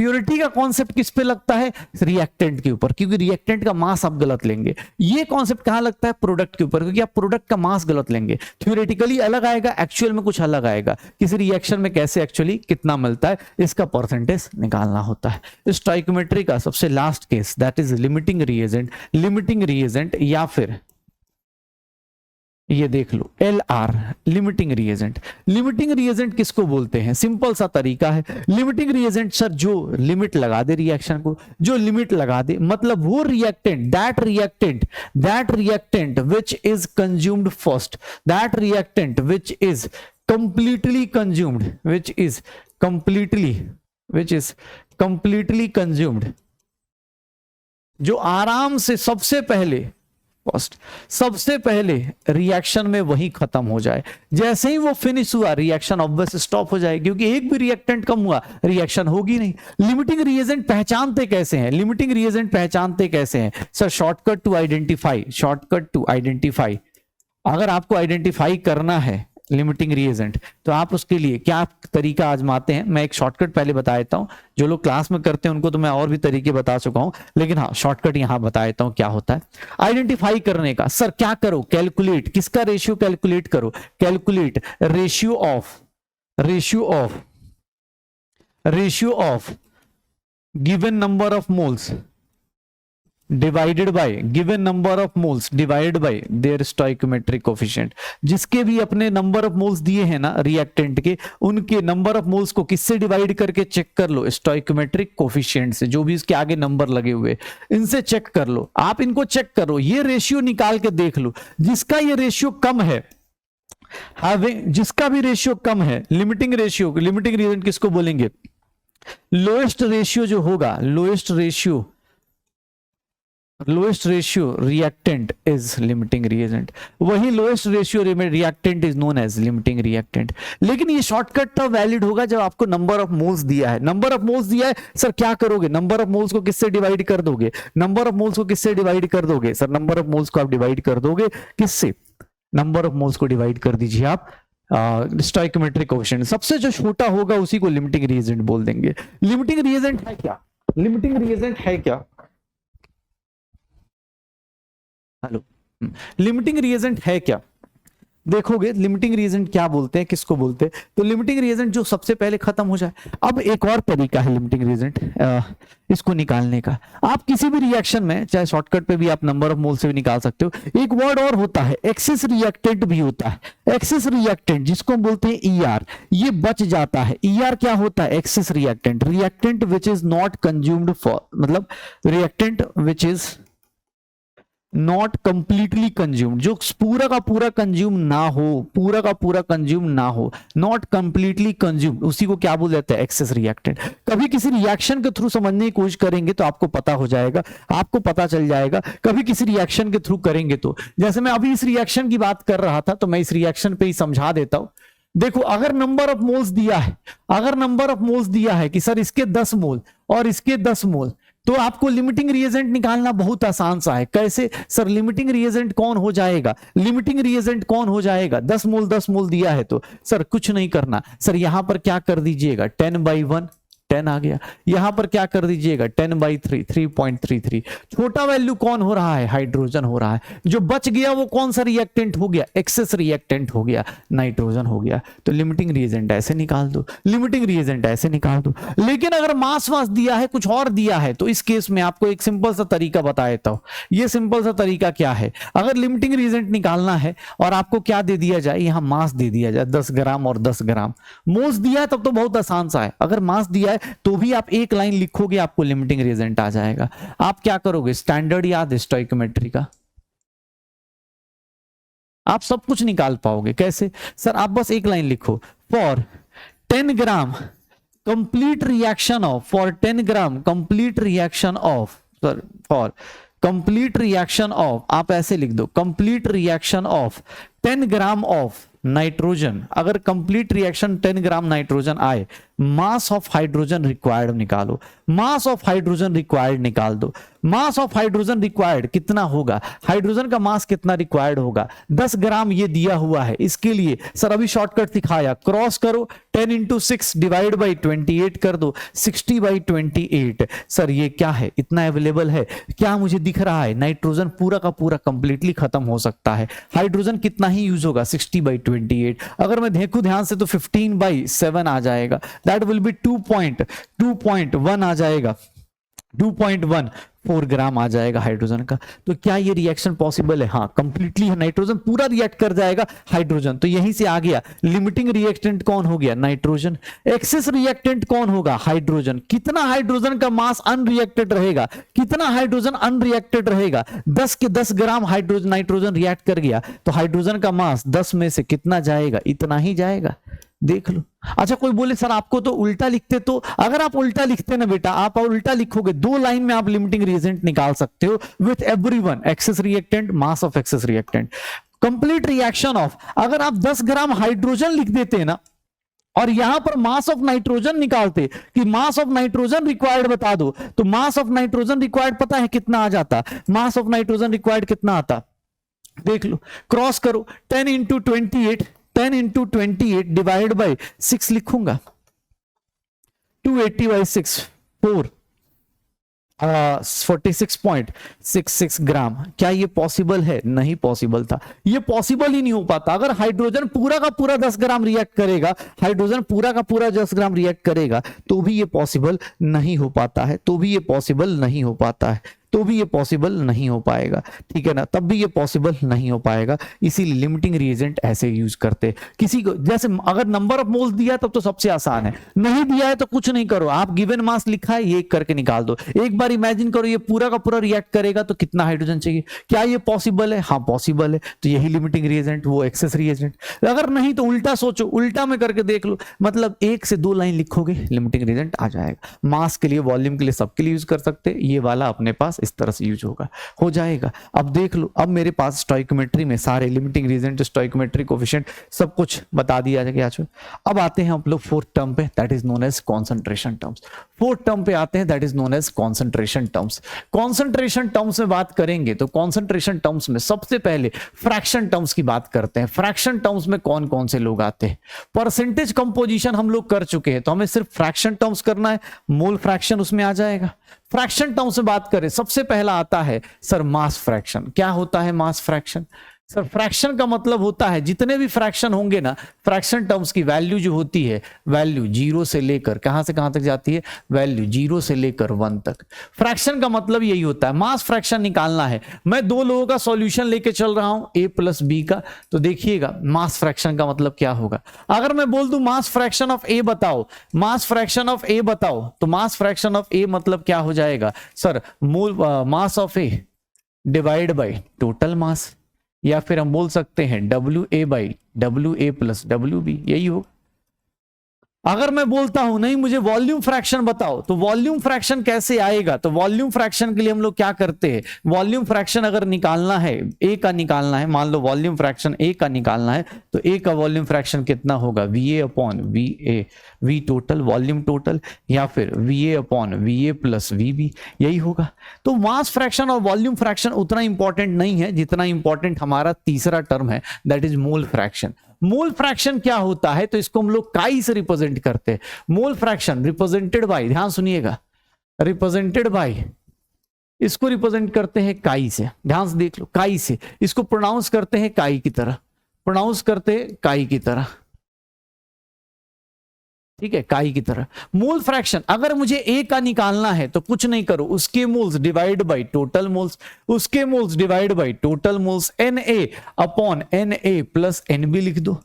प्योरिटी का कॉन्सेप्ट किस पे लगता है? रिएक्टेंट के ऊपर, क्योंकि रिएक्टेंट का मास आप गलत लेंगे। ये कॉन्सेप्ट कहां लगता है? प्रोडक्ट के ऊपर, क्योंकि आप प्रोडक्ट का मास गलत लेंगे। थ्योरेटिकली अलग आएगा, एक्चुअल में कुछ अलग आएगा। किसी रिएक्शन में कैसे एक्चुअली कितना मिलता है, इसका परसेंटेज निकालना होता है। स्टोइकोमेट्री का सबसे last case, that is limiting reagent. Limiting reagent या फिर ये देख लो LR, limiting reagent. Limiting reagent किसको बोलते हैं? सिंपल सा तरीका है। लिमिटिंग रिएजेंट सर जो लिमिट लगा दे रिएक्शन को, जो लिमिट लगा दे, मतलब वो reactant, that reactant which is consumed first, that reactant which is completely consumed, which is completely consumed, जो आराम से सबसे पहले फर्स्ट, सबसे पहले रिएक्शन में वही खत्म हो जाए। जैसे ही वो फिनिश हुआ रिएक्शन ऑब्वियस स्टॉप हो जाएगी, क्योंकि एक भी रिएक्टेंट कम हुआ रिएक्शन होगी नहीं। लिमिटिंग रिएजेंट पहचानते कैसे हैं? लिमिटिंग रिएजेंट पहचानते कैसे हैं सर? Shortcut to identify. अगर आपको आइडेंटिफाई करना है लिमिटिंग रिएजेंट, तो आप उसके लिए क्या तरीका आजमाते हैं? मैं एक शॉर्टकट पहले बता देता हूं। जो लोग क्लास में करते हैं उनको तो मैं और भी तरीके बता चुका हूं, लेकिन हाँ शॉर्टकट यहां बता देता हूं क्या होता है आइडेंटिफाई करने का। सर क्या करो? कैलकुलेट। किसका रेशियो कैलकुलेट करो? Calculate ratio of given number of moles divided by given number of moles divided by there stoichiometric coefficient. जिसके भी अपने नंबर ऑफ मोल्स दिए हैं ना रिएक्टेंट के, उनके नंबर ऑफ मोल्स को किससे डिवाइड करके चेक कर लो? स्टोइकोमेट्रिक कोफिशिएंट से। जो भी इसके आगे नंबर लगे हुए इनसे चेक कर लो। आप इनको चेक करो, ये रेशियो निकाल के देख लो। जिसका ये रेशियो कम है, जिसका भी रेशियो कम है, लिमिटिंग रिएजेंट किसको बोलेंगे? लोएस्ट रेशियो जो होगा, lowest ratio reactant is limiting reagent. वही lowest ratio reactant is known as limiting reactant. लेकिन ये शॉर्टकट तब वैलिड होगा जब आपको नंबर ऑफ मोल्स दिया है। नंबर ऑफ मोल्स दिया है, सर क्या करोगे? नंबर ऑफ मोल्स को किससे डिवाइड कर दोगे? सर नंबर ऑफ मोल्स को आप डिवाइड कर दोगे किससे? नंबर ऑफ मोल्स को डिवाइड कर दीजिए आप स्टोइकोमेट्रिक कोएफिशिएंट। सबसे जो छोटा होगा उसी को लिमिटिंग रिएजेंट बोल देंगे। लिमिटिंग रिएजेंट है क्या? हेलो, लिमिटिंग रिएजेंट है क्या? देखोगे लिमिटिंग रिएजेंट क्या बोलते हैं, किसको बोलते हैं? तो लिमिटिंग रिएजेंट जो सबसे पहले खत्म हो जाए। अब एक और तरीका है लिमिटिंग रिएजेंट इसको निकालने का। आप किसी भी रिएक्शन में, चाहे शॉर्टकट पे भी आप नंबर ऑफ मोल से भी निकाल सकते हो। एक वर्ड और होता है, एक्सेस रिएक्टेंट भी होता है। एक्सेस रिएक्टेंट जिसको हम बोलते हैं ER, ये बच जाता है। ER क्या होता है? Excess reactant which is not consumed for, मतलब reactant which is not completely consumed, जो पूरा का पूरा कंज्यूम ना हो, नॉट कंप्लीटली कंज्यूम्ड, उसी को क्या बोल देते हैं? Excess reactant. कभी किसी रिएक्शन के थ्रू समझने की कोशिश करेंगे तो आपको पता हो जाएगा, आपको पता चल जाएगा। कभी किसी रिएक्शन के थ्रू करेंगे तो, जैसे मैं अभी इस रिएक्शन की बात कर रहा था, तो मैं इस रिएक्शन पे ही समझा देता हूं। देखो, अगर नंबर ऑफ मोल्स दिया है कि सर इसके 10 मोल और इसके 10 मोल, तो आपको लिमिटिंग रिएजेंट निकालना बहुत आसान सा है। कैसे? सर लिमिटिंग रिएजेंट कौन हो जाएगा? 10 मोल दिया है तो सर कुछ नहीं करना। सर यहां पर क्या कर दीजिएगा? 10/1 10 आ गया। यहां पर क्या कर दीजिएगा? 10/3 3.33। छोटा वैल्यू कौन हो रहा है? हाइड्रोजन हो रहा है। जो बच गया वो कौन सा रिएक्टेंट हो गया? एक्सेस रिएक्टेंट हो गया, नाइट्रोजन हो गया। तो लिमिटिंग रिएजेंट ऐसे निकाल दो, लेकिन अगर मास दिया है, कुछ और दिया है, तो इस केस में आपको एक सिंपल सा तरीका बता देता हूं। ये सिंपल सा तरीका क्या है? अगर लिमिटिंग रिएजेंट निकालना है और आपको क्या दे दिया जाए? यहां मास दे दिया जाए 10 ग्राम और 10 ग्राम। मोल्स दिया है तब तो बहुत आसान सा है। अगर मास दिया है तो भी आप एक लाइन लिखोगे, आपको लिमिटिंग रिएजेंट आ जाएगा। आप क्या करोगे? स्टैंडर्ड याद है स्टोइकोमेट्री का, आप सब कुछ निकाल पाओगे। कैसे? सर आप बस एक लाइन लिखो, for 10 gram complete reaction of, for 10 gram complete reaction of, sir for complete reaction of, आप ऐसे लिख दो, complete reaction of 10 gram of nitrogen. अगर कंप्लीट रिएक्शन 10 ग्राम नाइट्रोजन आए, मास ऑफ हाइड्रोजन रिक्वायर्ड निकालो, मास ऑफ हाइड्रोजन रिक्वायर्ड निकाल दो। Mass of hydrogen required कितना होगा, हाइड्रोजन का मास कितना रिक्वायर्ड होगा, 10 ग्राम ये दिया हुआ है। इसके लिए सर अभी शॉर्टकट सिखाया, क्रॉस करो 10 इंटू 6 डिवाइड बाई 28 कर दो, 60/28। सर ये क्या है, इतना अवेलेबल है क्या, मुझे दिख रहा है नाइट्रोजन पूरा का पूरा कंप्लीटली खत्म हो सकता है। हाइड्रोजन कितना ही यूज होगा, 60/28। अगर मैं देखूं ध्यान से तो 15/7 आ जाएगा, दैट विल बी 2.1 आ जाएगा, 2.14 ग्राम आ जाएगा हाइड्रोजन का। तो क्या ये रिएक्शन पॉसिबल है, हाँ कंप्लीटली नाइट्रोजन पूरा रिएक्ट कर जाएगा हाइड्रोजन। तो यहीं से आ गया लिमिटिंग रिएक्टेंट कौन हो गया, नाइट्रोजन। एक्सेस रिएक्टेंट कौन होगा, हाइड्रोजन। कितना हाइड्रोजन का मास अनरिएक्टेड रहेगा, कितना हाइड्रोजन अनरिएक्टेड रहेगा, 10 के 10 ग्राम हाइड्रोजन नाइट्रोजन रिएक्ट कर गया तो हाइड्रोजन का मास 10 में से कितना जाएगा, इतना ही जाएगा। देख लो। अच्छा कोई बोले सर आपको तो उल्टा लिखते, तो अगर आप उल्टा लिखते ना बेटा, आप उल्टा लिखोगे 2 लाइन में आप लिमिटिंग रिएजेंट निकाल सकते हो with everyone, excess reactant, mass of excess reactant, complete reaction of. अगर आप 10 ग्राम हाइड्रोजन लिख देते ना और यहां पर मास ऑफ नाइट्रोजन निकालते कि मास ऑफ नाइट्रोजन रिक्वायर्ड बता दो, तो मास ऑफ नाइट्रोजन रिक्वायर्ड पता है कितना आ जाता, मास ऑफ नाइट्रोजन रिक्वायर्ड कितना आता, देख लो, क्रॉस करो 10 इंटू 28, 10 इंटू 28 डिवाइड बाई 6 लिखूंगा, 280/6, 46.66 ग्राम। क्या ये पॉसिबल है, नहीं पॉसिबल था, ये पॉसिबल ही नहीं हो पाता। अगर हाइड्रोजन पूरा का पूरा 10 ग्राम रिएक्ट करेगा, हाइड्रोजन पूरा का पूरा 10 ग्राम रिएक्ट करेगा तो भी ये पॉसिबल नहीं हो पाता है, तो भी ये पॉसिबल नहीं हो पाता है, तो भी ये पॉसिबल नहीं हो पाएगा, ठीक है ना, तब भी ये पॉसिबल नहीं हो पाएगा। इसीलिए लिमिटिंग रिएजेंट ऐसे यूज करते। किसी को जैसे अगर नंबर ऑफ मोल्स दिया तब तो सबसे आसान है, नहीं दिया है तो कुछ नहीं करो, आप गिवन मास लिखा है ये करके निकाल दो। एक बार इमेजिन करो ये पूरा का पूरा रिएक्ट करेगा तो कितना हाइड्रोजन चाहिए, क्या ये पॉसिबल है, हाँ पॉसिबल है, तो यही लिमिटिंग रिएजेंट, वो एक्सेस रिएजेंट। अगर नहीं तो उल्टा सोचो, उल्टा में करके देख लो, मतलब 1 से 2 लाइन लिखोगे लिमिटिंग रिएजेंट आ जाएगा। मास के लिए, वॉल्यूम के लिए, सबके लिए यूज कर सकते, ये वाला अपने पास इस तरह से यूज होगा, हो जाएगा। अब देख लो, अब मेरे पास स्टोइकोमेट्री में सारे लिमिटिंग रिएजेंट, स्टोइकोमेट्री कोफिशिएंट सब कुछ बता दिया गया। अब आते हैं हम लोग 4th टर्म पे, that is known as concentration terms. 4th term पे आते हैं, that is known as concentration terms. Concentration terms में बात करेंगे तो कॉन्सेंट्रेशन टर्म्स में सबसे पहले फ्रैक्शन टर्म्स की बात करते हैं। फ्रैक्शन टर्म्स में कौन कौन से लोग आते हैं, परसेंटेज कंपोजिशन हम लोग कर चुके हैं, तो हमें सिर्फ फ्रैक्शन टर्म्स करना है, मोल फ्रैक्शन उसमें आ जाएगा। फ्रैक्शन टर्म से बात करें, सबसे पहला आता है सर मास फ्रैक्शन। क्या होता है मास फ्रैक्शन, सर फ्रैक्शन का मतलब होता है जितने भी फ्रैक्शन होंगे ना, फ्रैक्शन टर्म्स की वैल्यू जो होती है, वैल्यू 0 से लेकर कहां से कहां तक जाती है, वैल्यू 0 से लेकर 1 तक। फ्रैक्शन का मतलब यही होता है, मास फ्रैक्शन निकालना है। मैं 2 लोगों का सॉल्यूशन लेके चल रहा हूं a प्लस बी का, तो देखिएगा मास फ्रैक्शन का मतलब क्या होगा। अगर मैं बोल दूं मास फ्रैक्शन ऑफ a बताओ, मास फ्रैक्शन ऑफ a बताओ, तो मास फ्रैक्शन ऑफ a मतलब क्या हो जाएगा sir, mole mass of a divide by total mass, या फिर हम बोल सकते हैं WA प्लस WB, यही हो। अगर मैं बोलता हूं नहीं मुझे वॉल्यूम फ्रैक्शन बताओ, तो वॉल्यूम फ्रैक्शन कैसे आएगा, तो वॉल्यूम फ्रैक्शन के लिए हम लोग क्या करते हैं, वॉल्यूम फ्रैक्शन अगर निकालना है, ए का निकालना है, मान लो वॉल्यूम फ्रैक्शन ए का निकालना है, तो ए का वॉल्यूम फ्रैक्शन कितना होगा, VA upon VA, V total volume total, या फिर VA upon VA plus VB, यही होगा। तो मास फ्रैक्शन और वॉल्यूम फ्रैक्शन उतना इंपॉर्टेंट नहीं है जितना इंपॉर्टेंट हमारा तीसरा टर्म है, that is mole fraction. Mole fraction क्या होता है, तो इसको हम लोग काई से रिप्रेजेंट करते हैं। मोल फ्रैक्शन रिप्रेजेंटेड बाय, ध्यान सुनिएगा, रिप्रेजेंटेड बाय, इसको रिप्रेजेंट करते हैं काई से, ध्यान से देख लो, काई से। इसको प्रोनाउंस करते हैं काई की तरह, प्रोनाउंस करते हैं काई की तरह, ठीक है, काई की तरह। मोल फ्रैक्शन अगर मुझे ए का निकालना है तो कुछ नहीं करो, उसके moles divide by total moles, उसके moles divide by total moles, Na upon Na plus Nb लिख दो।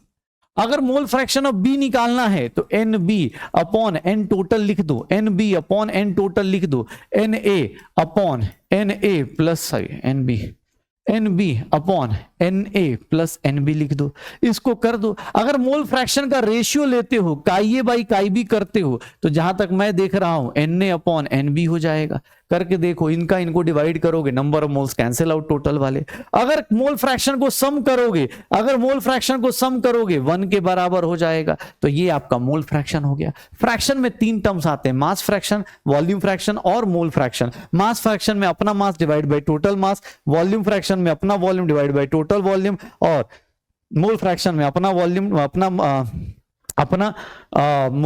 अगर मोल फ्रैक्शन ऑफ बी निकालना है तो Nb अपॉन N टोटल लिख दो, Nb अपॉन N टोटल लिख दो, Na upon Na plus Nb, NB upon Na plus NB लिख दो, इसको कर दो। अगर मोल फ्रैक्शन का रेशियो लेते हो, काई ए बाई काई बी करते हो, तो जहां तक मैं देख रहा हूं Na अपॉन NB हो जाएगा। करके देखो, इनका इनको डिवाइड करोगे, number of moles cancel out total वाले। अगर मोल फ्रैक्शन को सम करोगे, अगर मोल फ्रैक्शन को सम करोगे 1 के बराबर हो जाएगा, तो ये आपका मोल फ्रैक्शन हो गया। फ्रैक्शन में 3 टर्म्स आते हैं, मास फ्रैक्शन, वॉल्यूम फ्रैक्शन और मोल फ्रैक्शन। मास फ्रैक्शन में अपना mass divide by total mass, volume fraction में अपना volume divide by total volume, और मोल फ्रैक्शन में अपना वॉल्यूम अपना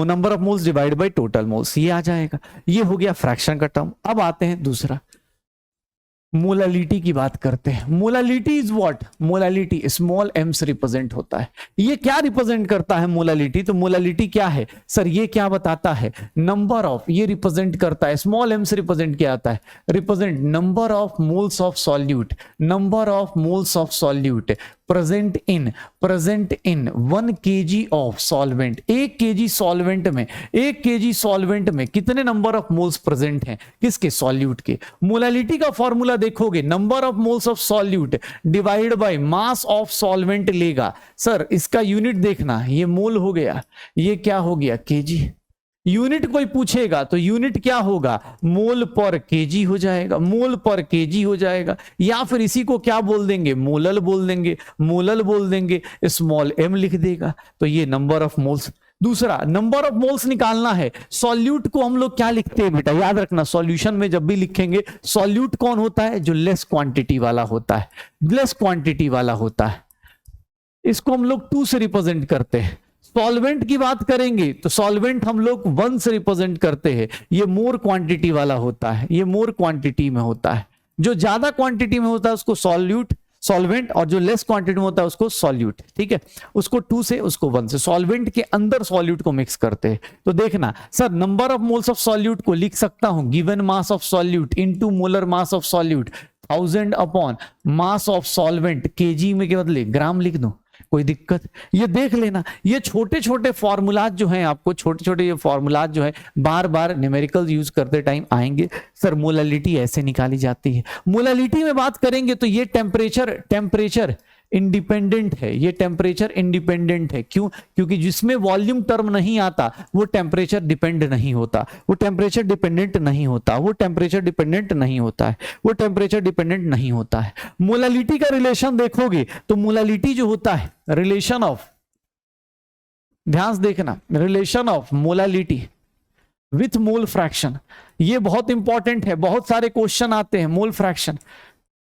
number of moles divide by total moles, ये आ जाएगा। ये हो गया फ्रैक्शन का टर्म। अब आते हैं दूसरा, मोलालिटी की बात करते हैं। Molality is what? Molality small M से रिप्रेजेंट होता है। ये क्या रिप्रेजेंट करता है मोलालिटी? तो मोलालिटी क्या है सर? ये क्या बताता है? नंबर ऑफ, ये रिप्रेजेंट करता है, स्मॉल एम से रिप्रेजेंट किया जाता है, represent number of moles of solute, number of moles of solute present in 1 kg of solvent. 1 kg solvent में, 1 kg सॉल्वेंट में कितने नंबर ऑफ मोल्स प्रेजेंट हैं? किसके? सॉल्यूट के। मोलालिटी का फॉर्मूला देखोगे, number of moles of solute divide by mass of solvent लेगा। Sir इसका यूनिट देखना, ये मोल हो गया, ये क्या हो गया? kg। यूनिट कोई पूछेगा तो यूनिट क्या होगा? मोल पर केजी हो जाएगा, मोल पर केजी हो जाएगा। या फिर इसी को क्या बोल देंगे? मोलल बोल देंगे, मोलल बोल देंगे, स्मॉल एम लिख देगा। तो ये नंबर ऑफ मोल्स। दूसरा, नंबर ऑफ मोल्स निकालना है। सॉल्यूट को हम लोग क्या लिखते हैं बेटा? याद रखना, सॉल्यूशन में जब भी लिखेंगे, सॉल्यूट कौन होता है? जो लेस क्वांटिटी वाला होता है, लेस क्वांटिटी वाला होता है। इसको हम लोग 2 से रिप्रेजेंट करते हैं। सॉल्वेंट की बात करेंगे तो सॉल्वेंट हम लोग 1 से रिप्रेजेंट करते हैं। ये मोर क्वांटिटी वाला होता है, ये मोर क्वांटिटी में होता है। जो ज्यादा क्वांटिटी में होता है उसको सॉल्यूट, सॉल्वेंट, और जो लेस क्वांटिटी में होता है उसको सॉल्यूट। ठीक है, उसको 2 से, उसको 1 से। सॉल्वेंट के अंदर सॉल्यूट को मिक्स करते हैं। तो देखना sir, number of moles of solute को लिख सकता हूं given mass of solute into molar mass of solute 1000 upon mass of solvent, KG में के बदले ग्राम लिख दूं, कोई दिक्कत? ये देख लेना, ये छोटे छोटे फॉर्मूलाज जो हैं, आपको छोटे छोटे ये फॉर्मूलाज जो है बार बार न्यूमेरिकल यूज करते टाइम आएंगे। सर मोलालिटी ऐसे निकाली जाती है। मोलालिटी में बात करेंगे तो ये टेम्परेचर इंडिपेंडेंट है, ये टेम्परेचर इंडिपेंडेंट है। क्यों? क्योंकि जिसमें वॉल्यूम टर्म नहीं आता वो टेम्परेचर डिपेंड नहीं होता, वो टेम्परेचर डिपेंडेंट नहीं होता, वो टेम्परेचर डिपेंडेंट नहीं होता है, वो टेम्परेचर डिपेंडेंट नहीं होता है। मोलालिटी का रिलेशन देखोगे तो मोलालिटी जो होता है, रिलेशन ऑफ, ध्यान से देखना, relation of molality with mole fraction, ये बहुत इंपॉर्टेंट है। बहुत सारे क्वेश्चन आते हैं मोल फ्रैक्शन,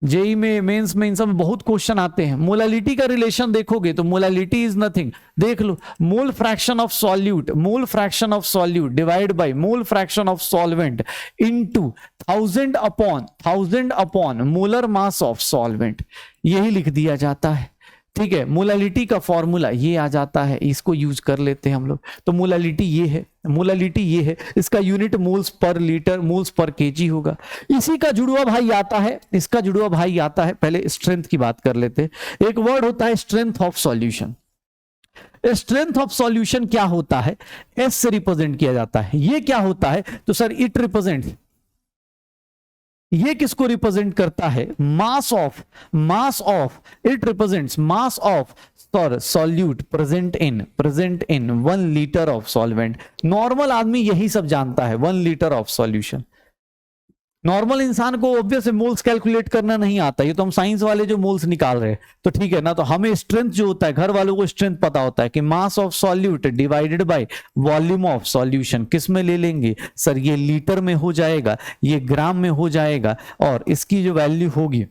जेई में, मेंस में, इन सब में बहुत क्वेश्चन आते हैं। मोलालिटी का रिलेशन देखोगे तो मोलालिटी इज नथिंग, देख लो, mole fraction of solute, mole fraction of solute divide by mole fraction of solvent into 1000 upon molar mass of solvent, यही लिख दिया जाता है। ठीक है, मोलालिटी का फॉर्मूला ये आ जाता है, इसको यूज कर लेते हैं हम लोग। तो मोलालिटी ये है, मोलालिटी ये है, इसका unit moles per litre, moles per KG होगा। इसी का जुड़वा भाई आता है, इसका जुड़वा भाई आता है, पहले स्ट्रेंथ की बात कर लेते हैं। एक वर्ड होता है strength of solution. Strength of solution क्या होता है? एस से रिप्रेजेंट किया जाता है। ये क्या होता है? तो सर इट रिप्रेजेंट, ये किसको रिप्रेजेंट करता है? Mass of, it represents mass of solute present in 1 litre of solvent. Normal आदमी यही सब जानता है, 1 लीटर ऑफ सॉल्यूशन। नॉर्मल इंसान को ऑब्वियसली मोल्स कैलकुलेट करना नहीं आता, ये तो हम साइंस वाले जो मोल्स निकाल रहे हैं, तो ठीक है ना। तो हमें स्ट्रेंथ जो होता है, घर वालों को स्ट्रेंथ पता होता है कि मास of solute divided by volume of solution, किस में ले लेंगे सर? ये लीटर में हो जाएगा, ये ग्राम में हो जाएगा, और इसकी जो वैल्यू होगी,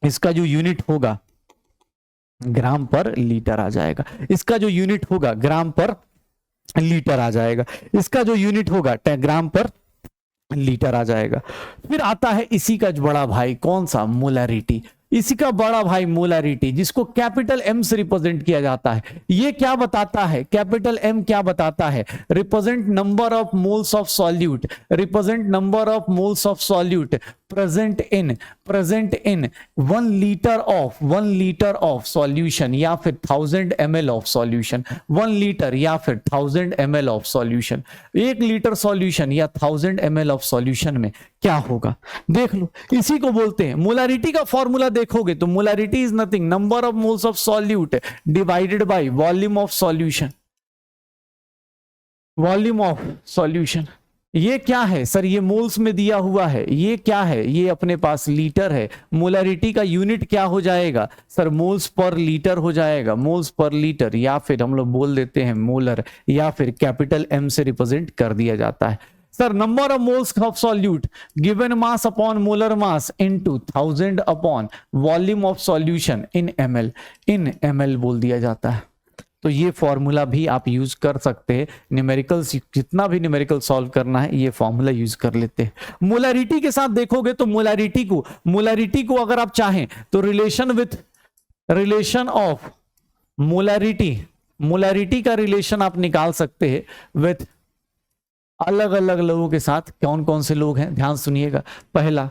इसका जो यूनिट होगा ग्राम पर लीटर आ जाएगा। इसका जो यूनिट होगा ग्राम पर लीटर आ जाएगा, इसका जो यूनिट होगा ग्राम पर लीटर आ जाएगा। फिर आता है इसी का बड़ा भाई, कौन सा? मोलारिटी। इसी का बड़ा भाई मोलारिटी, जिसको कैपिटल एम से रिप्रेजेंट किया जाता है। ये क्या बताता है? कैपिटल एम क्या बताता है? Represent number of moles of solute, represent number of moles of solute present in 1 litre of solution, या फिर 1000 ml ऑफ सॉल्यूशन। 1 लीटर या फिर 1000 ml of solution. 1 litre solution या 1000 ml ऑफ सॉल्यूशन में क्या होगा? देख लो, इसी को बोलते हैं मोलारिटी का फॉर्मूला। देखोगे तो molarity is nothing, number of moles of solute divided by volume of solution, volume of solution. ये क्या है सर, ये मोल्स में दिया हुआ है, ये क्या है, ये अपने पास लीटर है। मोलरिटी का यूनिट क्या हो जाएगा सर, मोल्स पर लीटर हो जाएगा, मोल्स पर लीटर, या फिर हम लोग बोल देते हैं मोलर, या फिर कैपिटल एम से रिप्रेजेंट कर दिया जाता है। Sir number of moles of solute given mass upon molar mass into 1000 upon volume of solution in ML बोल दिया जाता है। तो ये फॉर्मूला भी आप यूज कर सकते हैं, न्यूमेरिकल्स जितना भी न्यूमेरिकल सॉल्व करना है ये फॉर्मूला यूज कर लेते हैं। मोलरिटी के साथ देखोगे तो मोलरिटी को अगर आप चाहें तो रिलेशन ऑफ मोलरिटी का रिलेशन आप निकाल सकते हैं विथ अलग अलग लोगों के साथ। कौन कौन से लोग हैं ध्यान सुनिएगा। पहला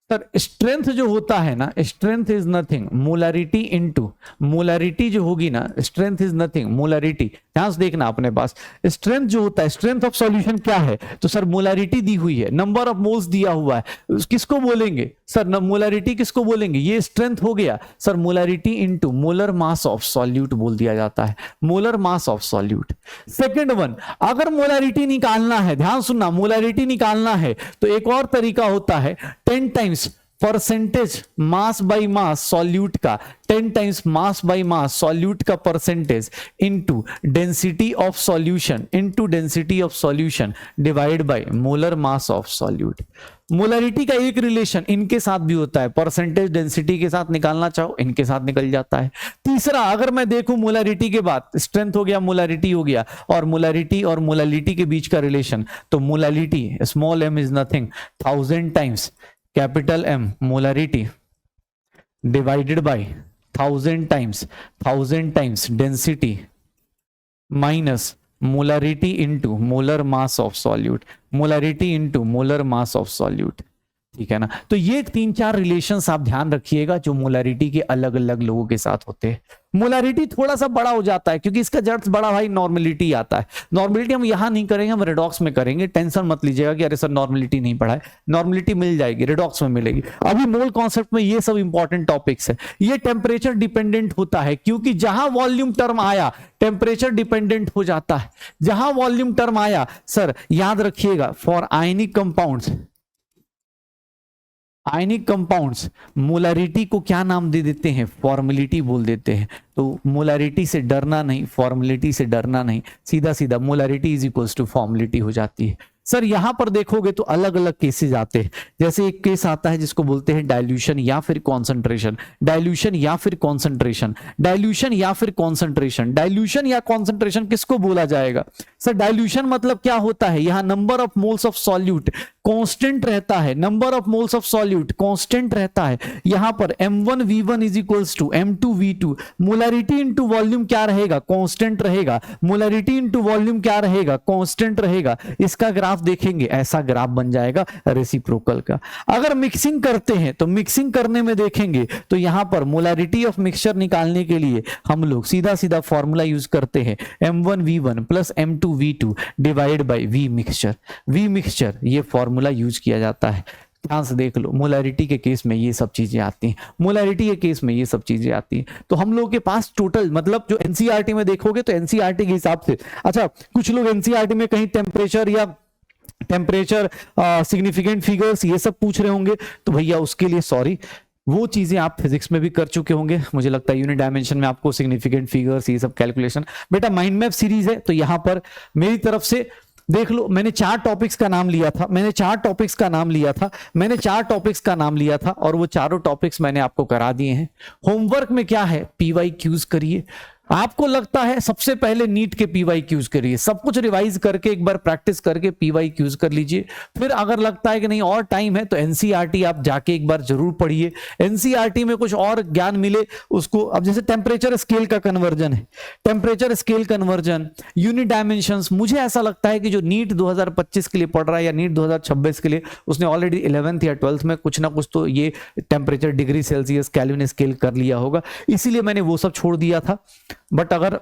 सर स्ट्रेंथ जो होता है ना, strength is nothing molarity into, molarity जो होगी ना, स्ट्रेंथ इज नथिंग मोलरिटी, ध्यान से देखना अपने पास स्ट्रेंथ जो होता है, स्ट्रेंथ ऑफ सॉल्यूशन क्या है, तो सर मोलरिटी दी हुई है, नंबर ऑफ मोल्स दिया हुआ है, किसको बोलेंगे सर मोलरिटी किसको बोलेंगे, ये स्ट्रेंथ हो गया sir, molarity into molar mass of solute बोल दिया जाता है, molar mass of solute. Second one, अगर मोलरिटी निकालना है, ध्यान सुनना, मोलरिटी निकालना है तो एक और तरीका होता है 10 times percentage mass by mass solute का, 10 times mass by mass solute का percentage into density of solution divide by molar mass of solute. Molarity का एक रिलेशन इनके साथ भी होता है, परसेंटेज डेंसिटी के साथ निकालना चाहो इनके साथ निकल जाता है। तीसरा, अगर मैं देखूं मोलरिटी के बाद स्ट्रेंथ हो गया, मोलरिटी हो गया, और मोलरिटी के बीच का रिलेशन, तो molarity small m is nothing 1000 times capital M molarity divided by 1000 times density minus molarity into molar mass of solute, ठीक है ना। तो ये 3-4 रिलेशंस आप ध्यान रखिएगा जो मोलरिटी के अलग अलग लोगों के साथ होते हैं। मोलरिटी थोड़ा सा बड़ा हो जाता है क्योंकि इसका जड़ बड़ा भाई नॉर्मेलिटी आता है। नॉर्मेलिटी हम यहां नहीं करेंगे, हम रेडॉक्स में करेंगे, टेंशन मत लीजिएगा कि अरे सर नॉर्मेलिटी नहीं पढ़ा है, नॉर्मेलिटी मिल जाएगी, रेडॉक्स में मिलेगी। अभी मोल कॉन्सेप्ट में ये सब इंपॉर्टेंट टॉपिक्स है। ये टेम्परेचर डिपेंडेंट होता है क्योंकि जहां वॉल्यूम टर्म आया टेम्परेचर डिपेंडेंट हो जाता है। जहां वॉल्यूम टर्म आया सर याद रखिएगा, फॉर आयनिक कंपाउंड्स मोलरिटी को क्या नाम दे देते हैं, फॉर्मेलिटी बोल देते हैं। तो मोलरिटी से डरना नहीं, फॉर्मेलिटी से डरना नहीं, सीधा सीधा molarity is equals to formality हो जाती है। सर यहां पर देखोगे तो अलग अलग केसेस आते हैं, जैसे एक केस आता है जिसको बोलते हैं डाइल्यूशन या फिर कॉन्सेंट्रेशन, डाइल्यूशन या कॉन्सेंट्रेशन किसको बोला जाएगा सर। डाइल्यूशन मतलब क्या होता है, यहां number of moles of solute constant रहता है, यहां पर m1v1 is equals to m2v2, molarity into volume क्या रहेगा, कांस्टेंट रहेगा, मोलरिटी इंटू वॉल्यूम क्या रहेगा, कांस्टेंट रहेगा। इसका ग्राफ देखेंगे ऐसा ग्राफ बन जाएगा रेसिप्रोकल का। अगर मिक्सिंग करते हैं तो मिक्सिंग करने में देखेंगे तो यहां पर मोलरिटी ऑफ मिक्सचर निकालने के लिए हम लोग सीधा सीधा फॉर्मूला यूज करते हैं m1v1 plus m2v2 divide by v mixture, ये फॉर्मूला यूज किया जाता है। ध्यान से देख लो, मोलरिटी के केस में ये सब चीजें आती हैं, तो हम लोग के पास टोटल मतलब जो एनसीईआरटी में देखोगे तो एनसीईआरटी के हिसाब से, अच्छा कुछ लोग एनसीईआरटी में कहीं टेम्परेचर सिग्निफिकेंट फिगर्स ये सब पूछ रहे होंगे, तो भैया उसके लिए सॉरी, वो चीजें आप फिजिक्स में भी कर चुके होंगे, मुझे लगता है यूनिट डायमेंशन में आपको सिग्निफिकेंट फिगर्स ये सब कैलकुलेशन। बेटा माइंड मैप सीरीज है तो यहां पर मेरी तरफ से देख लो, मैंने 4 टॉपिक्स का नाम लिया था, और वो चारों टॉपिक्स मैंने आपको करा दिए हैं। होमवर्क में क्या है, PYQs करिए। आपको लगता है सबसे पहले नीट के PYQs करिए, सब कुछ रिवाइज करके एक बार प्रैक्टिस करके PYQs कर लीजिए। फिर अगर लगता है कि नहीं और टाइम है तो एनसीईआरटी आप जाके एक बार जरूर पढ़िए, एनसीईआरटी में कुछ और ज्ञान मिले उसको। अब जैसे टेम्परेचर स्केल का कन्वर्जन है, यूनिट डायमेंशंस, मुझे ऐसा लगता है कि जो नीट 2025 के लिए पढ़ रहा है या नीट 2026 के लिए, उसने ऑलरेडी 11th या 12th में कुछ ना कुछ तो ये temperature degree Celsius kelvin scale कर लिया होगा, इसीलिए मैंने वो सब छोड़ दिया था। बट अगर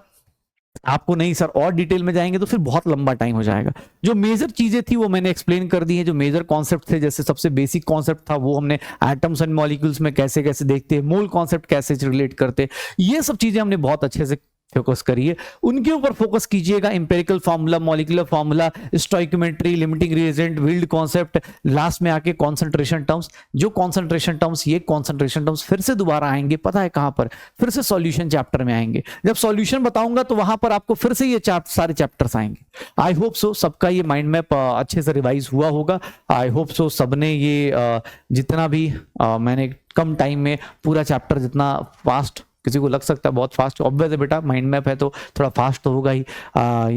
आपको नहीं सर और डिटेल में जाएंगे तो फिर बहुत लंबा टाइम हो जाएगा। जो मेजर चीजें थी वो मैंने एक्सप्लेन कर दी है, जो मेजर कॉन्सेप्ट थे, जैसे सबसे बेसिक कॉन्सेप्ट था वो हमने एटम्स एंड मॉलिक्यूल्स में कैसे कैसे देखते हैं, मोल कॉन्सेप्ट कैसे रिलेट करते हैं, ये सब चीजें हमने बहुत अच्छे से फोकस करिए, उनके ऊपर फोकस कीजिएगा। Empirical formula, molecular formula, stoichiometry, limiting reagent, yield concept, last में आके कॉन्सेंट्रेशन टर्म्स। जो कॉन्सेंट्रेशन टर्म्स, ये कॉन्सेंट्रेशन टर्म्स फिर से दोबारा आएंगे, पता है कहां पर? फिर से सॉल्यूशन चैप्टर में आएंगे। जब सॉल्यूशन बताऊंगा तो वहां पर आपको फिर से ये सारे चैप्टर्स आएंगे। आई होप सो सबका ये माइंड मैप अच्छे से रिवाइज हुआ होगा। आई होप सो सबने ये जितना भी मैंने कम टाइम में पूरा चैप्टर, जितना फास्ट किसी को लग सकता है बहुत फास्ट, ऑब्वियस है बेटा, माइंड मैप है तो थोड़ा फास्ट तो होगा ही।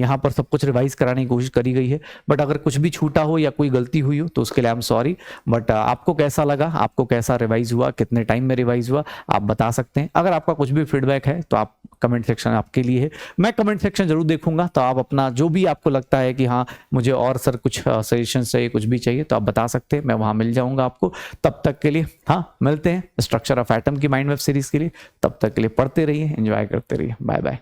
यहाँ पर सब कुछ रिवाइज कराने की कोशिश करी गई है, बट अगर कुछ भी छूटा हो या कोई गलती हुई हो तो उसके लिए आई एम सॉरी। बट आपको कैसा लगा, आपको कैसा रिवाइज हुआ, कितने टाइम में रिवाइज हुआ, आप बता सकते हैं। अगर आपका कुछ भी फीडबैक है तो आप कमेंट सेक्शन आपके लिए है, मैं कमेंट सेक्शन जरूर देखूंगा। तो आप अपना जो भी आपको लगता है कि हाँ मुझे और सर कुछ सजेशन चाहिए, कुछ भी चाहिए, तो आप बता सकते हैं, मैं वहां मिल जाऊंगा आपको। तब तक के लिए हाँ मिलते हैं स्ट्रक्चर ऑफ एटम की माइंड मैप सीरीज के लिए। तब तक के लिए पढ़ते रहिए, एंजॉय करते रहिए। Bye bye.